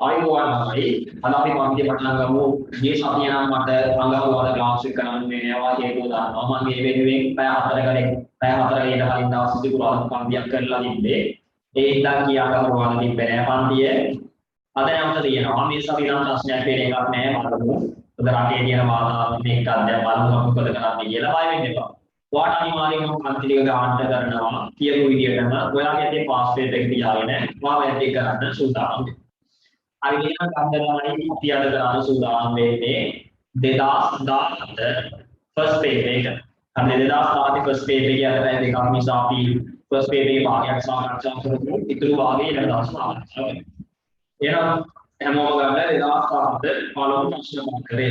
ආයුබෝවන් තමයි අද අපි පන්තිය පටන් ගමු. මේ සතිය නම් මට අඟහරුවාදා ක්ලාස් එක කරන්න යනවා හේතුව දන්නවා. මම මේ වෙනුවෙන් පැය 4කට ඉඳ කලින් දවස් සිකුරාදා පන්තියක් කරලා තිබ්බේ. ඒ ඉඳන් කී අඟහරුවාදා තිබ්බේ නෑ පන්තිය. අද නැවත තියෙනවා. මේ සතිය නම් ප්‍රශ්නයක් වෙන එකක් නෑ බලමු. අද රටේ තියෙන වාතාවරණ මේක අධ්‍යයනය බලමු මොකද කරන්නේ කියලා බය වෙන්න එපා. ඔයාට අනිවාර්යෙන්ම පන්ති ටික ගන්න කරනවා. කියපු විදිහටම ඔයාගේ ඇත්තේ පාස් පේපර් එක තියාගෙන මාව ඇත්තේ කරන්න සූදානම් වෙන්න. අපි කියන කන්දරාමණී අපි අද කරන්න සූදානම් වෙන්නේ 2017 ෆස්ට් පේපර් එක. අපි 2017 ෆස්ට් පේපර් එකේ අද පැය දෙකක් නිසා අපි ෆස්ට් පේපර් එකේ භාගයක් සාකච්ඡා කරමු. ඊටු භාගයේ ඊළඟ දවස් සාකච්ඡා කරමු. එහෙනම් හැමෝම ගන්න 2017 පළමු ප්‍රශ්න පත්‍රය.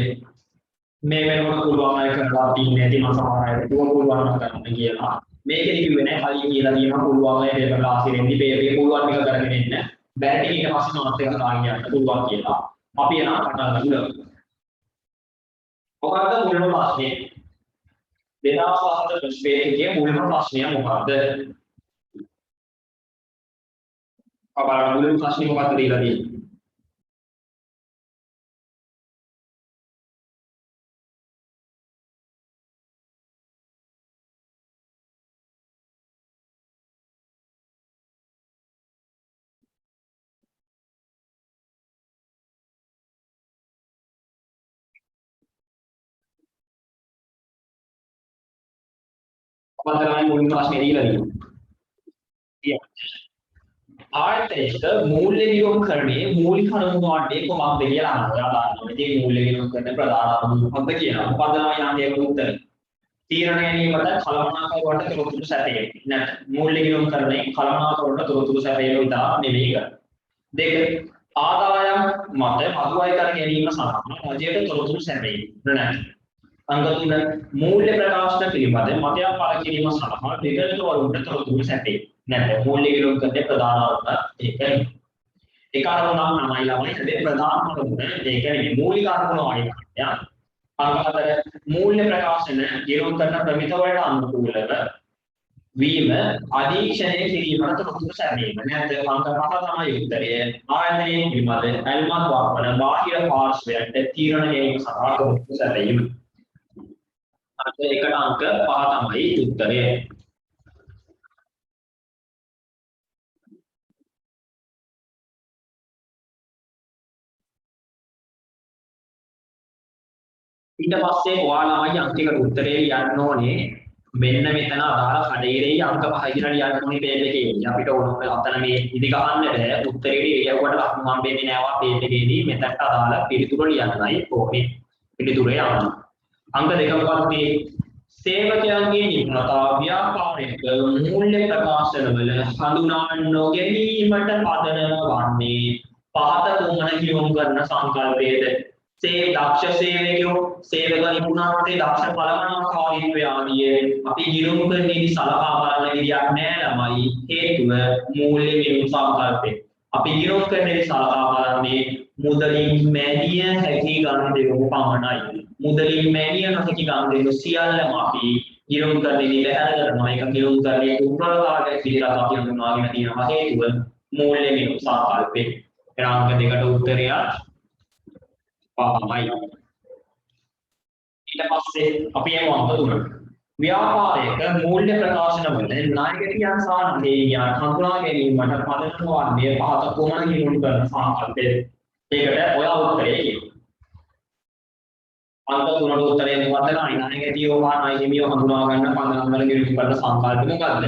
මේ වෙනකොට පුළුවන් අය කරලා තින්නේ නැති මම සමහර අය පුළුවන් කරන්න කියලා. මේකෙදි කිව්වේ නැහැ කලින් කියලා තියෙනවා පුළුවන් අය පේපර් ක්ලාස් එකේදී පේපර් එක පුළුවන් එක කරගෙන ඉන්න. බැරි ඊට පස්සේ මාත් එක දාගෙන යන්න පුළුවන් කියලා. අපි යන පටන් ගමු. මොකක්ද මුල්ම ප්‍රශ්නේ? 2017 ෆස්ට් පේපර් එකේ මුල්ම ප්‍රශ්නය මොකක්ද? අපරාධ මුල්ම ප්‍රශ්නේ මොකක්ද දීලා තියෙන්නේ? අපරාධ මුල්ම ප්‍රශ්නේ දීලා තියෙන්නේ. ආයතනික මූල්‍ය නිරූපණයේ මූලික අනුමානයේ කොහොමද කියලා අහනවා. ඔයා බලන්න. ඉතින් මූල්‍ය නිරූපණය ප්‍රධාන අරමුණ මොකක්ද කියනවා. මොකද්ද නම් යන්නේ උත්තර. තීරණ ගැනීමට කළමනාකරුවට තොරතුරු සැපයීම. නැත්නම් මූල්‍ය නිරූපණයේ කළමනාකරුවට තොරතුරු සැපයීම උදා නෙවෙයි කරන්නේ. දෙක ආදායම් මත අගුවයි කර ගැනීම සඳහා රජයට තොරතුරු සැපයීම. නැත්නම් අංග 3 මූල්‍ය ප්‍රකාශන පිළිබඳ මතයක් පළ කිරීම සඳහා දෙගණකවරුන්ට තොරතුරු සැපයීම. නැත්නම් මූල්‍ය නිරූපණයේ ප්‍රධාන අරමුණ ඒකයි. ඒ කාරණා නම් තමයි ළමයි හැබැයි ප්‍රධාන අරමුණ ඒකයි මූලික අරමුණ වගේ. අංග 4 මූල්‍ය ප්‍රකාශන නිරූපණ ප්‍රමිත වලට අනුකූලව වීම අධීක්ෂණය කිරීමට තොරතුරු සැපයීම. නැත්නම් අංග 5 තමයි උත්තරය. ආයතනයේ පිළිබඳ අල්මත් වක්වන බාහිර පාර්ශ්වයට තීරණ ගැනීම සඳහා තොරතුරු සැපයීම. ඒකට අංක 5 තමයි උත්තරය. ඊට පස්සේ ඔයාලමයි අංකයකට උත්තරේ ලියන්න ඕනේ. මෙන්න මෙතන අදාළ කඩේරේ අංක 5 කියලා ලියන්න ඕනේ පේජ් එකේ. අපිට ඕන අතන මේ ඉදි ගහන්නට උත්තරේ ඉරියව්වට ලකුණු හම්බෙන්නේ නැවා පේජ් එකේදී මෙතනට අදාළ පිළිතුර ලියන්නයි ඕනේ. පිළිතුරේ යන්න. අංක 2 මොකක්ද? සේවකයන්ගේ නිපුණතා ව්‍යාපාරික මූල්‍ය ප්‍රකාශනවල හඳුනා නොගැනීමට පදනම වන්නේ පහත කුමන කියොම් කරන සංකල්පයේද? දක්ෂ සේවකයෝ සේවක නිපුණත්වයේ දක්ෂ පළමනාකාරීත්වය ආදී අපි ගිණුම් කරන්නේදී සලකා බලන විදියක් නෑ ළමයි. හේතුව මූල්‍ය නිරූපණ සංකල්පය. අපි ගිණුම් කරන්නේදී සලකා බලන්නේ මුදලින් මැදිය හැකි ගන්න දෙවු පමණයි. මුදලින් මැදිය නොහැකි ගන්න දෙවු සියල්ලම අපි ගිණුම් කරන්නේදී බැහැර කරනවා. ඒක ගිණුම් කරන්නේ උපරකාරක විදිහට අපි හඳුනාගෙන තියෙනවා. හේතුව මූල්‍ය නිරූපණ සංකල්පය. එන අංක 2ට උත්තරය පාමයි. ඊට පස්සේ අපි යමු අංක 3. ව්‍යාපාරයක මූල්‍ය ප්‍රකාශනවල නායකයන් සහ නේයන් හඳුනා ගැනීමට පදනම වන්නේ පහත කොමන ගිණුම් කරන සංකල්පය. ඒකට ඔයා උත්තරේ කියන්න. අංක 3ට උත්තරේ මොකක්ද? නායකයෝ හිමියෝ හඳුනා ගන්න පදනම වල ගිණුම් කරන සංකල්පය මොකක්ද?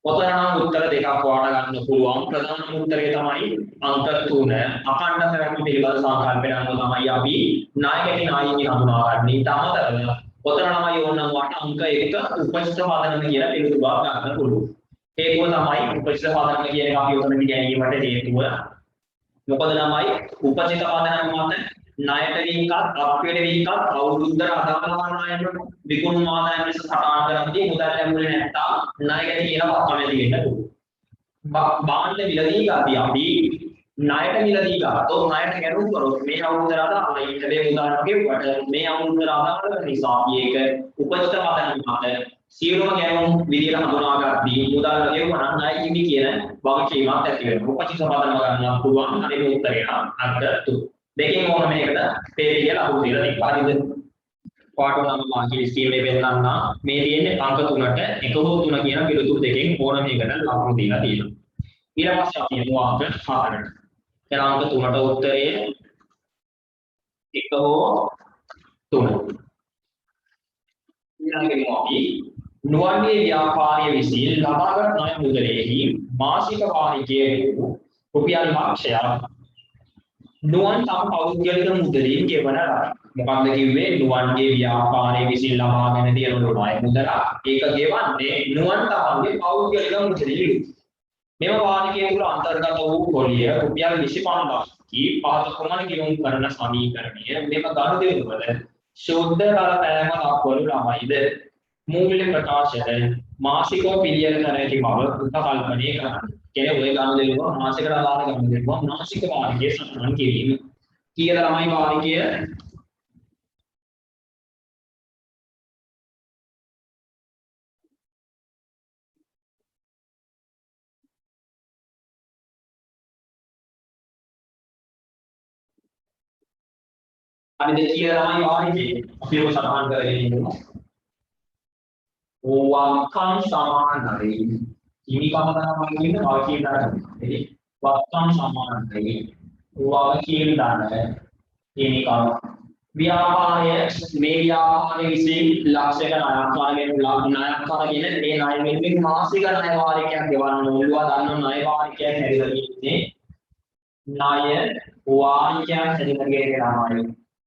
ඔතන නම් උත්තර දෙකක් ඔයාලා ගන්න පුළුවන්. ප්‍රධාන උත්තරය තමයි අංක 3 අඛණ්ඩ සැලැස්ම පිළිබඳ සංකල්පය අනුව තමයි අපි නායකයන් හඳුනාගන්නේ. ඊට අමතරව ඔතන තමයි ඕනනම් වට අංක 1 උපචිත පදනම කියලා පිළිතුරක් ගන්න පුළුවන්. ඒකෝ තමයි උපචිත පදනම කියන එක අපි උතනදී ගැනීමට හේතුව. මොකද ළමයි උපචිත පදනම මත ණයට වීකත් අප්‍රේට වීකත් අවුරුද්දට අදාළ ආදායම විකුණුම් ආදායම ලෙස සටහන් කරද්දී මුදල් ලැබුණේ නැත්නම් ණයකට කියලා වක්කමැති වෙන්න පුළුවන්. බාණ්ඩ මිලදී ගාදී අපි ණයට මිලදී ගත්තොත් ණයට ගැනුම් කරොත් මේ අවුරුද්දට අදාළයි. හැබැයි උදාහරණයක් ගෙවුවට මේ අවුරුද්දට අදාළ නිසා අපි ඒක උපචිත පදනම මත සියලුම ගැනුම් විදියට හඳුනාගත්දී මුදල් ගෙවුවා නම් ණය හිමි කියන වගකීමක් ඇති වෙනවා. උපචිත සමාදන්ව ගන්න පුළුවන් හරියට උත්තරේ නම් අංක 3. දෙකෙන් ඕන මේකට පේ කියලා අහු දෙලා තිබ්බා. හරිද? පාඩම නම් මාගේ ස්කීමේ වෙන්නන්න මේ තියෙන්නේ අංක 3ට 1 හෝ 3 කියන පිළිතුරු දෙකෙන් ඕන මේකට ලකුණු දීලා තියෙනවා. ඊට පස්සේ අපි යමු අංක 4ට. එහෙනම් අංක 3ට උත්තරේ 1 හෝ 3. ඊළඟට අපි නුවන්ගේ ව්‍යාපාරය විසින් ලබාගත් ණය මුදලෙහි මාසික වාරිකය වූ රුපියල් ලක්ෂයක් නුවන් තම පෞද්ගලික මුදලින් ගෙවන ලද. මොකක්ද කිව්වේ? නුවන්ගේ ව්‍යාපාරය විසින් ලබාගෙන තියෙන ණය මුදල ඒක ගෙවන්නේ නුවන් තමන්ගේ පෞද්ගලික මුදලින්. මෙම වාරිකය තුළ අන්තර්ගත වූ පොලිය රුපියල් 25000 කී පහත කුමන ගිණුම් කරන සමීකරණය මෙම ගනුදෙනුවල ශුද්ධ බලපෑම දක්වනු ළමයිද? මූල්‍ය ප්‍රකාශය මාසිකව පිළියෙල කර ඇති බව උපකල්පනය කරන්න. කියන්නේ ඔය ගනුදෙනුව මාසිකට අදාළ ගනුදෙනුව මාසික වාරිකය සටහන් කිරීම. කීයද ළමයි වාරිකය? හරිද? කීයද ළමයි වාරිකය? අපි ඔය සටහන් කරගෙන ඉන්නවා. වක්කම් සමානයි. හිමිකම තමයි කියන්නේ වාක්‍යය දාන්න. එදී වක්කම් සමානයි. වාක්‍යය දාන්න. හිමිකම ව්‍යාපාරය මේ ව්‍යාපාරයේ විසින් ලක්ෂයක ණයකාරගෙන ණයකාරගෙන මේ ණය මෙන්න මාසික ණය වාරිකයක් ගෙවන්න ඕනවා. දන්න ණය වාරිකයක් හැදලා ඉන්නේ. ණය වාරිකයක් හැදලා ගේන ළමයි.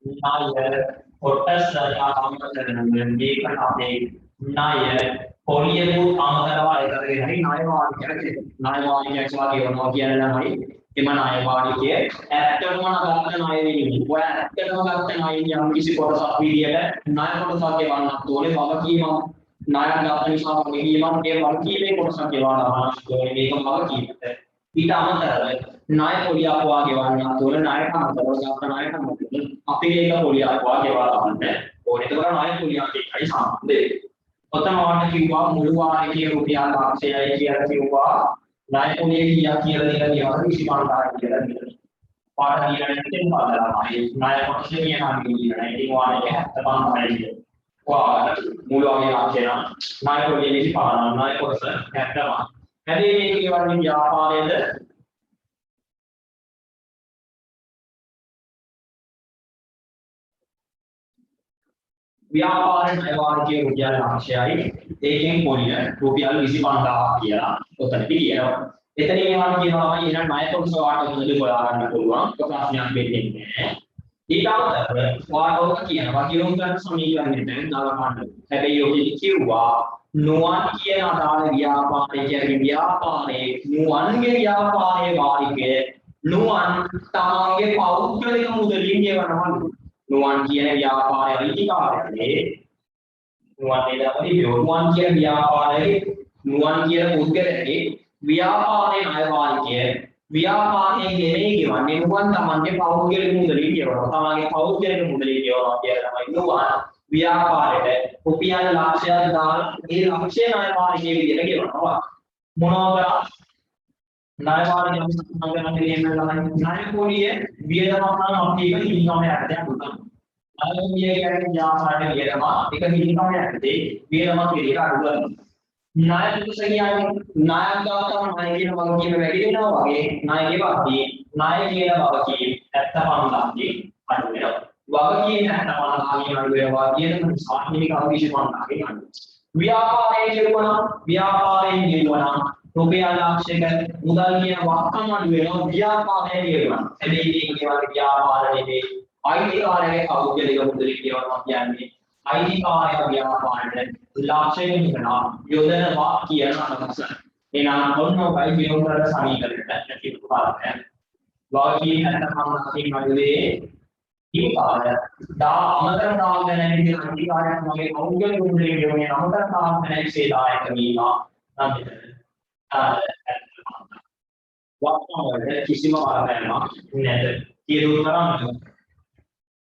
ණය කොටස් ආමතරන මේක අපේ ණය පොලියු අමතරව එකගෙන හරි ණය වාරිකයක් කියනවා. ණය වාරිකයක් කියනවා කියන්නේ ළමයි එම ණය වාරිකය ඇත්තටම ගන්න ණය වෙන්නේ. ඔය ඇත්තටම ගන්න ණය යම් කිසි කොටසක් විදියට ණය කොටසක් ගෙවන්නත් ඕනේ. වගකීම ණයක් ගන්න නිසා වගකීමක් ඒ වගකීමේ කොටසක් ගෙවන්න ඕනේ. මේක වගකීමට. ඊට අමතරව ණය පොලියක් වාගේ ගෙවන්නත් ඕනේ. ණයට අමතරව ගන්න ණයට අමතරව අපි ඒක පොලියක් වාගේ ගෙවා ගන්න ඕනේ. ඒකවල ණය පොලියක් එකයි සම්බන්ධ. ඔතන වාට කිව්වා මුළු වාරිකයේ රුපියල් 500යි කියලා කිව්වා. ණය පොලිය කීයක් කියලා දෙලා කියනවා 25000 කියලා දෙනවා. පාඩ කියලා දෙන්න පාඩමයි. ණය කොටසේ කියනවා කියලා. ඉතින් වාරිකය 75යි. වා මුළු වාරිකය ආචරණ ණය පොලිය 25000 ණය කොටස 70. හැබැයි මේක කියවන්නේ ව්‍යාපාරයේද ව්‍යාපාරයේ ණය වාරිකයේ රුපියල් 500යි. ඒකෙන් පොලිය රුපියල් 25000 කියලා ඔතනදී කියනවා. එතනින් එහාට කියනවා නම් ඊළඟ ණය කොටස වාට මුදල් හොයා ගන්න පුළුවන්. ප්‍රකාශනයක් වෙන්නේ නැහැ. ඊට අමතරව වාටෝක කියනවා ගිණුම් කරන සමීකරණයට දාලා ගන්න. හැබැයි ඔකෙදි කිව්වා නුවන් කියන අදාළ ව්‍යාපාරය කියන්නේ ව්‍යාපාරයේ නුවන්ගේ ව්‍යාපාරයේ වාරිකය නුවන් තමන්ගේ පෞද්ගලික මුදලින් ගෙවනවලු. නුවන් කියන ව්‍යාපාරයේ අයිතිකාරයනේ නුවන් නේදමදී නුවන් කියන ව්‍යාපාරයේ නුවන් කියන පුද්ගලයාගේ ව්‍යාපාරයේ ණය වාරිකය ව්‍යාපාරයේ ගෙනේ ගෙවන්නේ නුවන් තමන්ගේ පෞද්ගලික මුදලින් ගෙවනවා. තමන්ගේ පෞද්ගලික මුදලින් ගෙවනවා කියලා තමයි නුවන් ව්‍යාපාරයට රුපියල් ලක්ෂයක් දාලා ඒ ලක්ෂය ණය වාරිකයේ විදිහට ගෙවනවා. මොනවා ණය වාරිකය සම්බන්ධ කරගෙන ණය පොලිය වියදමක් නම් අපි ඒක හිමිකම යටතේ අනුගමනය. ණය පොලිය කියන්නේ ව්‍යාපාරයේ වියදම ඒක හිමිකම යටතේ වියදමක් විදිහට අනුගමනය. ණය කුස කියන්නේ ණයක් ගාතම ණය කියන වගකීම වැඩි වෙනවා වගේ ණය ගෙවද්දී ණය කියන වගකීම 75ක් අඩු වෙනවා. වගකීම් 75ක් අඩු වෙනවා කියන සාහිමික අවශ්‍ය 50ක් අඩු. ව්‍යාපාරයේ කියනවා ව්‍යාපාරයෙන් කියනවා රුපියල් ලක්ෂයක මුදල් කියන වක්කම් අඩු වෙනවා ව්‍යාපාරයේ කියනවා. හැබැයි මේ කියවල ව්‍යාපාරයේ අයිතිකාරයේ පෞද්ගලික මුදලින් කියනවා කියන්නේ අයිතිකාරය ව්‍යාපාරයේ ලක්ෂයක නිකනවා යොදනවා කියන අදහස. එනම් ඔන්න ඔයයි ගිණුම් කරන සමීකරණයට ඇතුළත් කරන්නේ. වගකීම් 75ක් අඩුවේ හිමිකාරය අමතර දාගෙන ඉන්න අධිකාරියක් වගේ පෞද්ගලික මුදලින් ගෙවන්නේ අමතර දාගෙන ශේදායක වීම නම් වක්කම් වල කිසිම ආකාරයක් නැත. කියලා කරන්නේ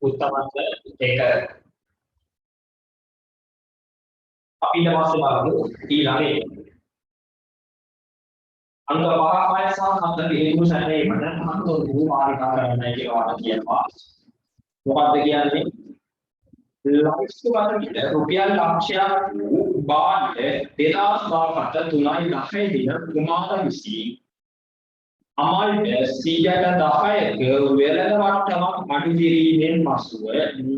උත්තමත් එක අපි ඊට පස්සේ බලමු ඊළඟේ අංක 5 6 සහ 7 හේතු සැලීමට අනුතුරු මාර්ගා කරන්නයි කියලා කියනවා. මොකක්ද කියන්නේ? ලක්ෂ වර්ගයට රුපියල් ලක්ෂයක් වූ භාණ්ඩ 2017 3.10 දින කුමාර විසින් අමල්ට 10%ක වෙළඳ වට්ටමක් අඩු කිරීමෙන් පසුව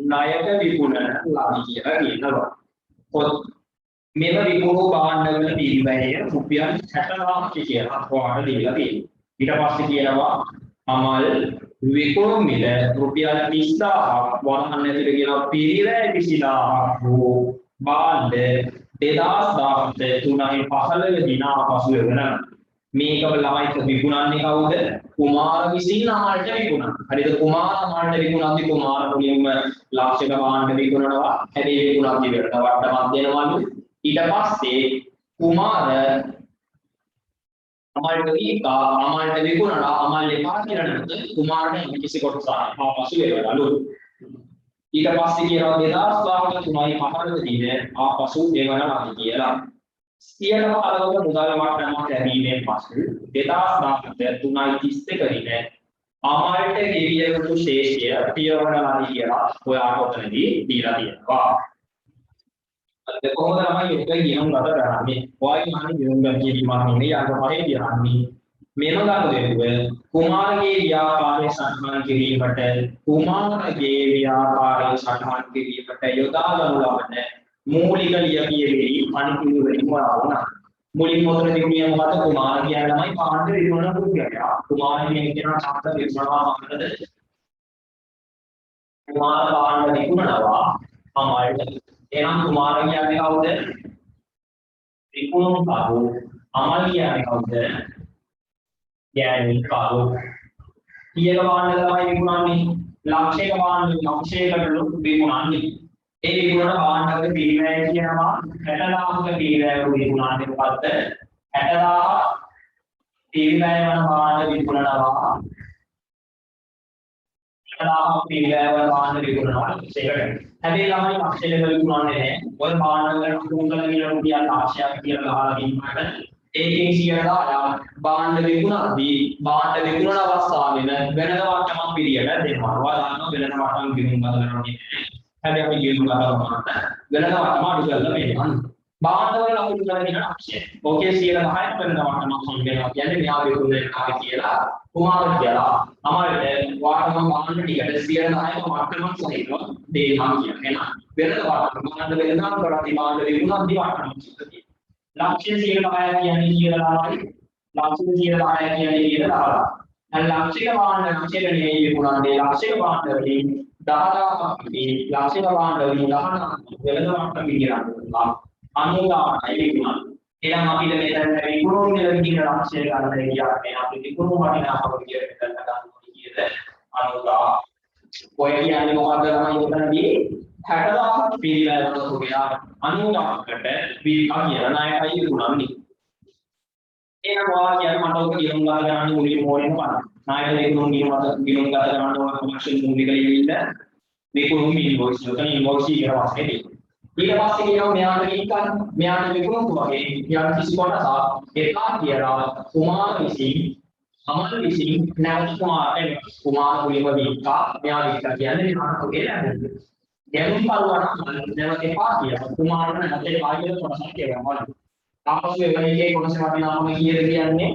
ණයක විකුණන ලදී කියලා කියනවා. මෙම විකුණු භාණ්ඩවල පිරිවැය රුපියල් 60,000ක් කියලා ඔයාලට දීලා තියෙනවා. ඊට පස්සේ කියනවා අමල් විකුණු මිල රුපියල් 30,000ක් වරහන් ඇතුළේ කියන පිරිවැය 20000ක් වූ භාණ්ඩ 2017 3.15 දින පසුව වෙනවා. මේකම ළමයිට විකුණන්නේ කවුද? කුමාර විසින් අමල්ට විකුණන. හරිද? කුමාර අමල්ට විකුණද්දී කුමාර මුලින්ම ලක්ෂයක භාණ්ඩ විකුණනවා. හැබැයි විකුණද්දී වෙලට වට්ටමක් දෙනවලු. ඊට පස්සේ කුමාර අමල්ට දීලා අමල්ට විකුණලා අමල් එපා කියලා නේද? කුමාරට කිසි කොටසක් ආපසු එවලු. ඊට පස්සේ කියනවා 2013 දින ආපසු එවනවා කියලා. 100% මුදල් වට්ටමක් ලැබීමෙන් පසු 2017 3.31 දින අමල්ට ගෙවිය යුතු ශේෂය පියවරලා කියලා ඔයාලට ඔතනදී දීලා තියෙනවා. අද කොහොමද ළමයි එක ගියුම් ගත කරන්නේ? ඔයයි මම ගියුම් ගන්න කිරීමක් නෙවෙයි අර පහේ කියන්නේ. මෙම ගනුදෙනුව කුමාරගේ ව්‍යාපාරය සටහන් කිරීමට යොදා ගනු ලබන මූලික ලියකියවිලි අනිකුරු වෙලින් වරවනවා. මුලින්ම උතර දෙන්නේ මොකද? කුමාර කියන ළමයි පාණ්ඩ විකුණන පුද්ගලයා. කුමාර කියන ඡාත්‍ර විකුණනවා මොකද? කුමාර පාණ්ඩ විකුණනවා අමල්ට. එහෙනම් කුමාර කියන්නේ කවුද? විකුණුම් කරු. අමල් කියන්නේ කවුද? ගෑණි කරු. කීයක පාණ්ඩ තමයි විකුණන්නේ? ලක්ෂයක පාණ්ඩ ලක්ෂයකට විකුණන්නේ. ඒ විකුණන භාණ්ඩවල පිරිවැය කියනවා 60,000ක පිරිවැය විකුණන්නේ මොකද්ද? 60,000 පිරිවැය වන භාණ්ඩ විකුණනවා 60,000 පිරිවැය වන භාණ්ඩ විකුණනවා ලක්ෂයකට. හැබැයි ළමයි ලක්ෂයකට විකුණන්නේ නැහැ. ඔය භාණ්ඩ වල කුංගල කියලා රුපියල් 100ක් කියලා ගහලා ඉන්නකට ඒකෙන් 100 දාලා භාණ්ඩ විකුණද්දී භාණ්ඩ විකුණන අවස්ථාවේ වෙනද වට්ටමක් පිළියෙල දෙනවා. ඔයාලා දන්නවා වෙනද වට්ටමක් විකුණන බදලනවා. හැබැයි අපි ගියුම් ගන්නවා වෙනද වට්ටම අඩු කරලා මේකන් භාණ්ඩවල ලකුණු කරගෙන යන අක්ෂය. ඕකේ 10% වෙනද වට්ටමක් හම්බෙනවා කියන්නේ මෙයා විකුණන කාර්ය කියලා කුමාර කියලා. අමල්ට වට්ටම භාණ්ඩ ටිකට 10% වට්ටමක් සහිතව දෙන්නා කියන. එහෙනම් වෙනද වට්ටම භාණ්ඩ වෙනදම් කරලා භාණ්ඩ විකුණද්දී වට්ටමක් සිද්ධ ලක්ෂ්‍ය 10% කියන්නේ කියලා ලක්ෂ්‍ය 10% කියන්නේ කියලා දැන් ලක්ෂික භාණ්ඩ ලක්ෂයක නෙවෙයි විකුණන්නේ ලක්ෂික භාණ්ඩ වලින් 10,000ක් ලක්ෂික භාණ්ඩ වලින් 10,000ක් වෙනද වට්ටම කියනවා 90,000යි විකුණන්නේ. එහෙනම් අපිට මෙතන විකුණුම් වල කියන ලක්ෂය ගන්න කියන්නේ අපි විකුණුම් වටිනාකම විදියට ගන්න ඕනේ කීයද 90,000. ඔය කියන්නේ මොකද්ද තමයි උතනදී 60,000ක් පිළිවෙල වල රුපියල් 90,000කට විකා කියන ණයයි විකුණන්නේ. එහෙනම් ඔයා කියන්නේ මට ඔක ගියුම් ගාලා ගන්න මුලින්ම ඕනෙම බලන්න. ණයට විකුණුම් ගියුම් ගාලා ගන්න ඕන කොමර්ෂල් මූලික ලියවිල්ල විකුණුම් ඉන්වොයිස් එක ඉන්වොයිස් එක වශයෙන් ඊට පස්සේ කියනවා මෙයාට විකන් මෙයාට විකුණුම් වගේ යාට කිසි කොටසක් එපා කියලා කුමාර විසින් අමල් විසින් නැවත කුමාර මුලින්ම විකා මෙයා විකා කියන්නේ නාටක කියලා නේද? ගැනුම් පරුවන නැවත එපා කියලා කුමාරට නැවත එපා කියලා කොටසක් කියනවා. ආපසු එවැනිකේ කොටස වටිනාකම කීයද කියන්නේ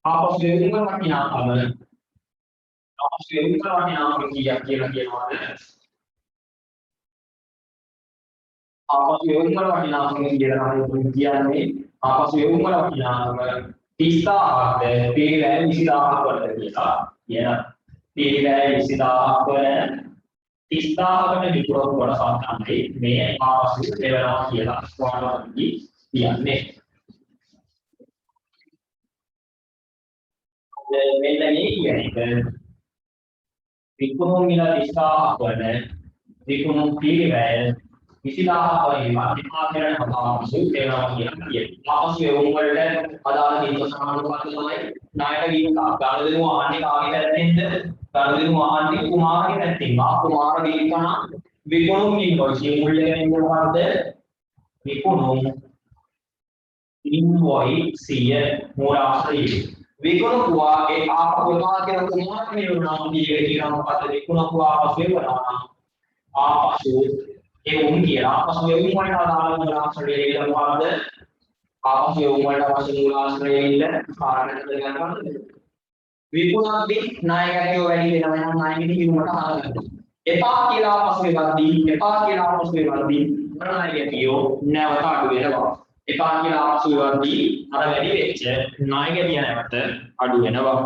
ආපසු එවැනික වටිනාකම ආපසු එවැනික වටිනාකම කීයක් කියලා කියනවාද ආපසු එවැනික වටිනාකම කියලා කියන්නේ ආපසු එවැනික වටිනාකම 30,000ක්ද පිරිවැය 20,000ක් වලද කියලා කියන පිරිවැය 20,000ක් වල 30,000කට විකුණන කොටසක් තමයි මේ ආපසු එවනවා කියලා ඔයාලටදී කියන්නේ මෙන්න මේ කියන්නේ විකුණුම් මිල 30,000ක් වන විකුණුම් පිරිවැය 20,000ක් වගේ මාධ්‍යමාකරණ හදාගන්න ඒවා කියන්නේ. ආපසු ඒ වුණාට අදාළ දීප සමානුපාත තමයි ණයට ගිහින් ගනුදෙනු ආන්නේ කාගේ පැත්තෙන්ද? ගනුදෙනු ආන්නේ කුමාරගේ පැත්තෙන්. කුමාර දීපන විකුණුම් ඉන්වොයිස් මුල්‍යයෙන් මොකද්ද? විකුණුම් invoice මූලාශ්‍රය විකුණුවාගේ ආපහුවා කියන කුමාර නිරුණාම දීගේ කියන පද විකුණුවා පස්සේ වරනවා ආපසු ඒ උන් කියලා ආපසු ඒ උන් වලට අදාළ මූලාශ්‍රයේ ඉන්න පාද ආපසු ඒ උන් වලට අවශ්‍ය මූලාශ්‍රයේ ඉන්න කාරණා ගන්නවා විකුණුද්දී නායකයෝ වැඩි වෙනවා නම් නායකයෙක් කිනුමට අහගන්න එපා කියලා ආපසු වෙවද්දී එපා කියලා ආපසු වෙවද්දී නායකයෝ නැවත අඩු වෙනවා එපා කියලා ආපසු වෙවද්දී අර වැඩි වෙච්ච නායකයා නැවත අඩු වෙනවා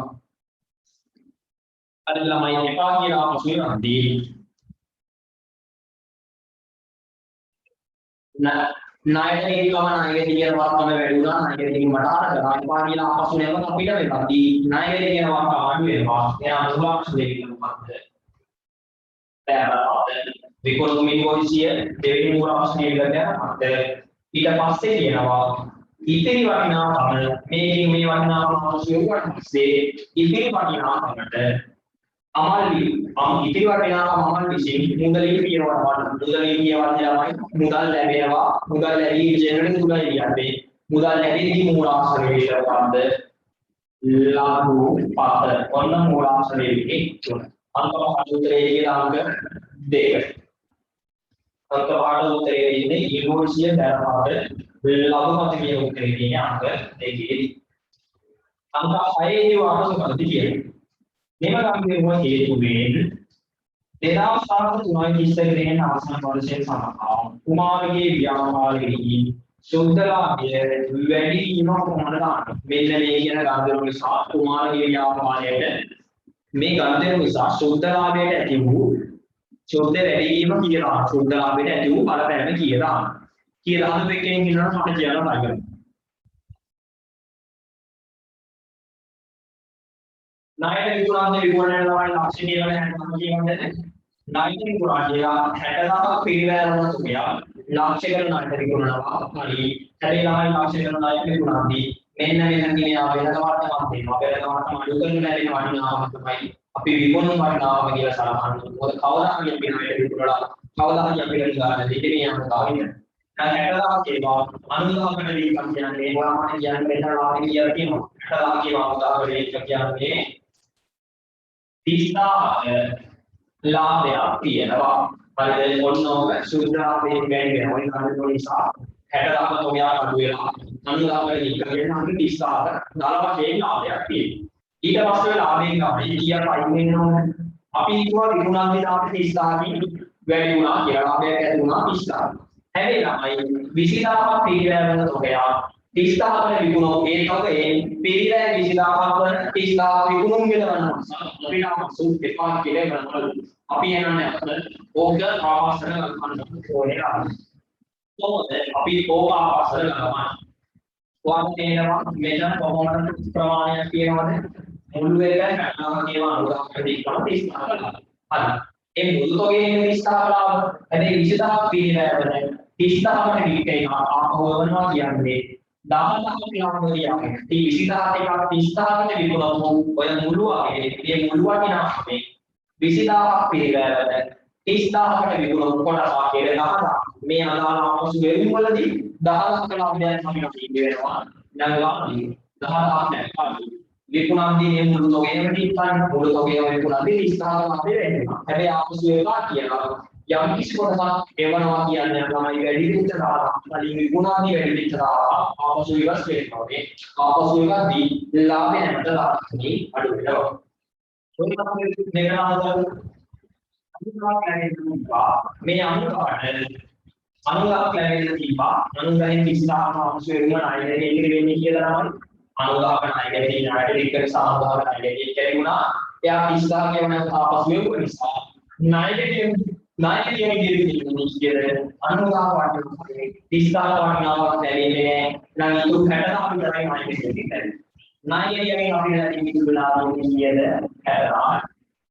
අර ළමයි එපා කියලා ආපසු වෙවද්දී නායකයෙක් ගම නායකයෙක් කියන වර්තම වැඩි වුණා නායකයෙක් මට අර එපා කියලා ආපසු නැවත අපිට වෙවද්දී නායකයෙක් කියන වර්තම අඩු වෙනවා එයා මුලාක්ෂණය කියනවාද විකුණුම් ඉන්වොයිසිය දෙවෙනි මූලාශ්‍රයේ ඉඳලා ඊට පස්සේ කියනවා ඉතිරි වටිනාකම මේ වටිනාකම අවශ්‍යුවට පස්සේ ඉතිරි වටිනාකමට ඉතිරි වටිනාකම අමල් විසින් මුදලින් කියනවා මුදලින් කියවන්නේ මුදල් ලැබෙනවා මුදල් ලැබී ජනරේට් මුදල් කියන්නේ මුදල් ලැබෙද්දී මූලාශ්‍රයේ ඉඳලාද ලාභු පාත ඔන්න මූලාශ්‍රයේ තුන अंक पाठ उतरे अंक देख अंक पाठ उतरे इनवॉइस पाठ लघुमत के उतरे अंक देखिए अंक 5 वापस कर नियम हुआ हेतुवेन तेरावसार्थ तुनाइतिस्तग्रेन आसन वर्षे समभाव कुमारගේ ව්‍යාපාරෙහි සුද්ධලාභය වැඩි වීම කොහොමද ගන්න මෙන්න මේ කියන ගාන්ධර නිසා කුමාරගේ ව්‍යාපාරයට මේ ගන්ධය නිසා සුද්ධලාභයට ඇති වූ සුද්ධ වැඩි වීම කියලා සුද්ධලාභයට ඇති වූ බලපෑම කියලා හඳු එකෙන් කියනවා මට කියන්න බෑ ණයට විකුණන්නේ විකුණන ලවල් ලක්ෂණය වල හැටම කියන්නේ ණයට විකුණනවා 60000ක් පිළිවෙලවන තුමියා ලක්ෂයකට ණයට විකුණනවා හරි 60000 ලක්ෂයකට ණයට විකුණනදී මෙන්න මෙතන කියන වෙනදවට තියෙනවා වෙනදවට අඩු කරන බැරි වටිනාකම තමයි අපි විකුණන වටිනාකම කියලා සලකන්නේ මොකද කවදා හරි අපි ණයට විකුණලා කවදා හරි අපි ගන්න දෙකේ යන ගාවින් දැන් 60000 කියනවා 90000කට විකුණන කියන්නේ වරමාන කියන්නේ මෙතන ලාභය කියලා කියනවා 60000 කියනවා උදාහරණයක් කියන්නේ 30000 ලාභයක් තියෙනවා. හරිද? ඔන්නෝක සුද්ධාපේ ගෑනි වෙනවා. ඒ කාරණේ නිසා 60000 තෝමියා අඩු වෙනවා. 90000 ඉක්කගෙන අපි 30000 දාලා ලාභයක් තියෙනවා. ඊට පස්සේ ලාභයෙන් ගමයි කීයක් අයින් වෙන්න ඕන? අපි හිතුවා විකුණන්නේ ලාභ 30000කින් වැඩි වුණා කියලා ලාභයක් ඇති වුණා 30000. හැබැයි ළමයි 20000ක් පිළිවෙලවන තෝමියා 30000කට විකුණෝ ඒ තොගයෙන් පිළිවෙල 20000ක් වන 30000 විකුණුම් වෙනවා. අපි නම් සුත් දෙපා කියලා කරනවා. අපි එනන්නේ ඕක ආවාසන ගන්න ඕනේ නැහැ. කොහොමද අපි ඕක ආවාසන ගන්නවා? වාන්තේනවා මෙතන කොහොමද ප්‍රමාණයක් කියනවද? මුළු එක ගන්නවා කියනවා උදාහරණයක් දෙකක් 30000. හරි. ඒ මුළු තොගයෙන් 30000 ලාභ. හැබැයි 20000ක් පිළිවෙලවන 30000කට විකේ ආපහුවනවා කියන්නේ 10000ක් ලාභය යන්නේ. 20000 එකක් 30000කට විකුණුවොත් ඔය මුළු වගේ මේ මුළු වටිනාකම 20000ක් පිළිවෙලවන 30000කට විකුණුවොත් කොටසක් කියලා 10000 මේ අදාළ ආපසු ගෙවීම් වලදී 10000ක ලාභයක් තමයි වෙනවා. දැන් ගානදී 10000ක් නැහැ. විකුණන්දී මේ මුළු තොගයම දීපන් මුළු තොගයම විකුණන්දී 30000ක ලාභය වෙනවා. හැබැයි ආපසු ඒවා කියනවා යම් කිසි කොටසක් එවනවා කියන්නේ තමයි වැඩි වෙච්ච දාලා කලින් විකුණන්නේ වැඩි වෙච්ච දාලා ආපසු ඉවස් වෙනවා. ආපසු එකදී ලාභය නැවත ලාභකී අඩු වෙනවා. ඔය තමයි මේ අනුගාමී ලැබෙන තිබා අනුගාමී විස්තරම අවශ්‍ය වෙන අයගේ ඉතිරි වෙන්නේ කියලා තමයි අනුගාමී ණයගේ ණයට එක්ක සාමදාන ණයගේ කැරිුණා එයා 30000 කියන ආපසු වෙන නිසා ණයගේ කියන්නේ කියන්නේ අනුගාමී වටිනාකම 30000 වටිනාකමක් ලැබෙන්නේ නැහැ නම් ඒක 60000 විතරයි ණයගේ කියන්නේ ණයගේ කියන්නේ අපිට ලැබෙන විදුලාභය කියන්නේ 60000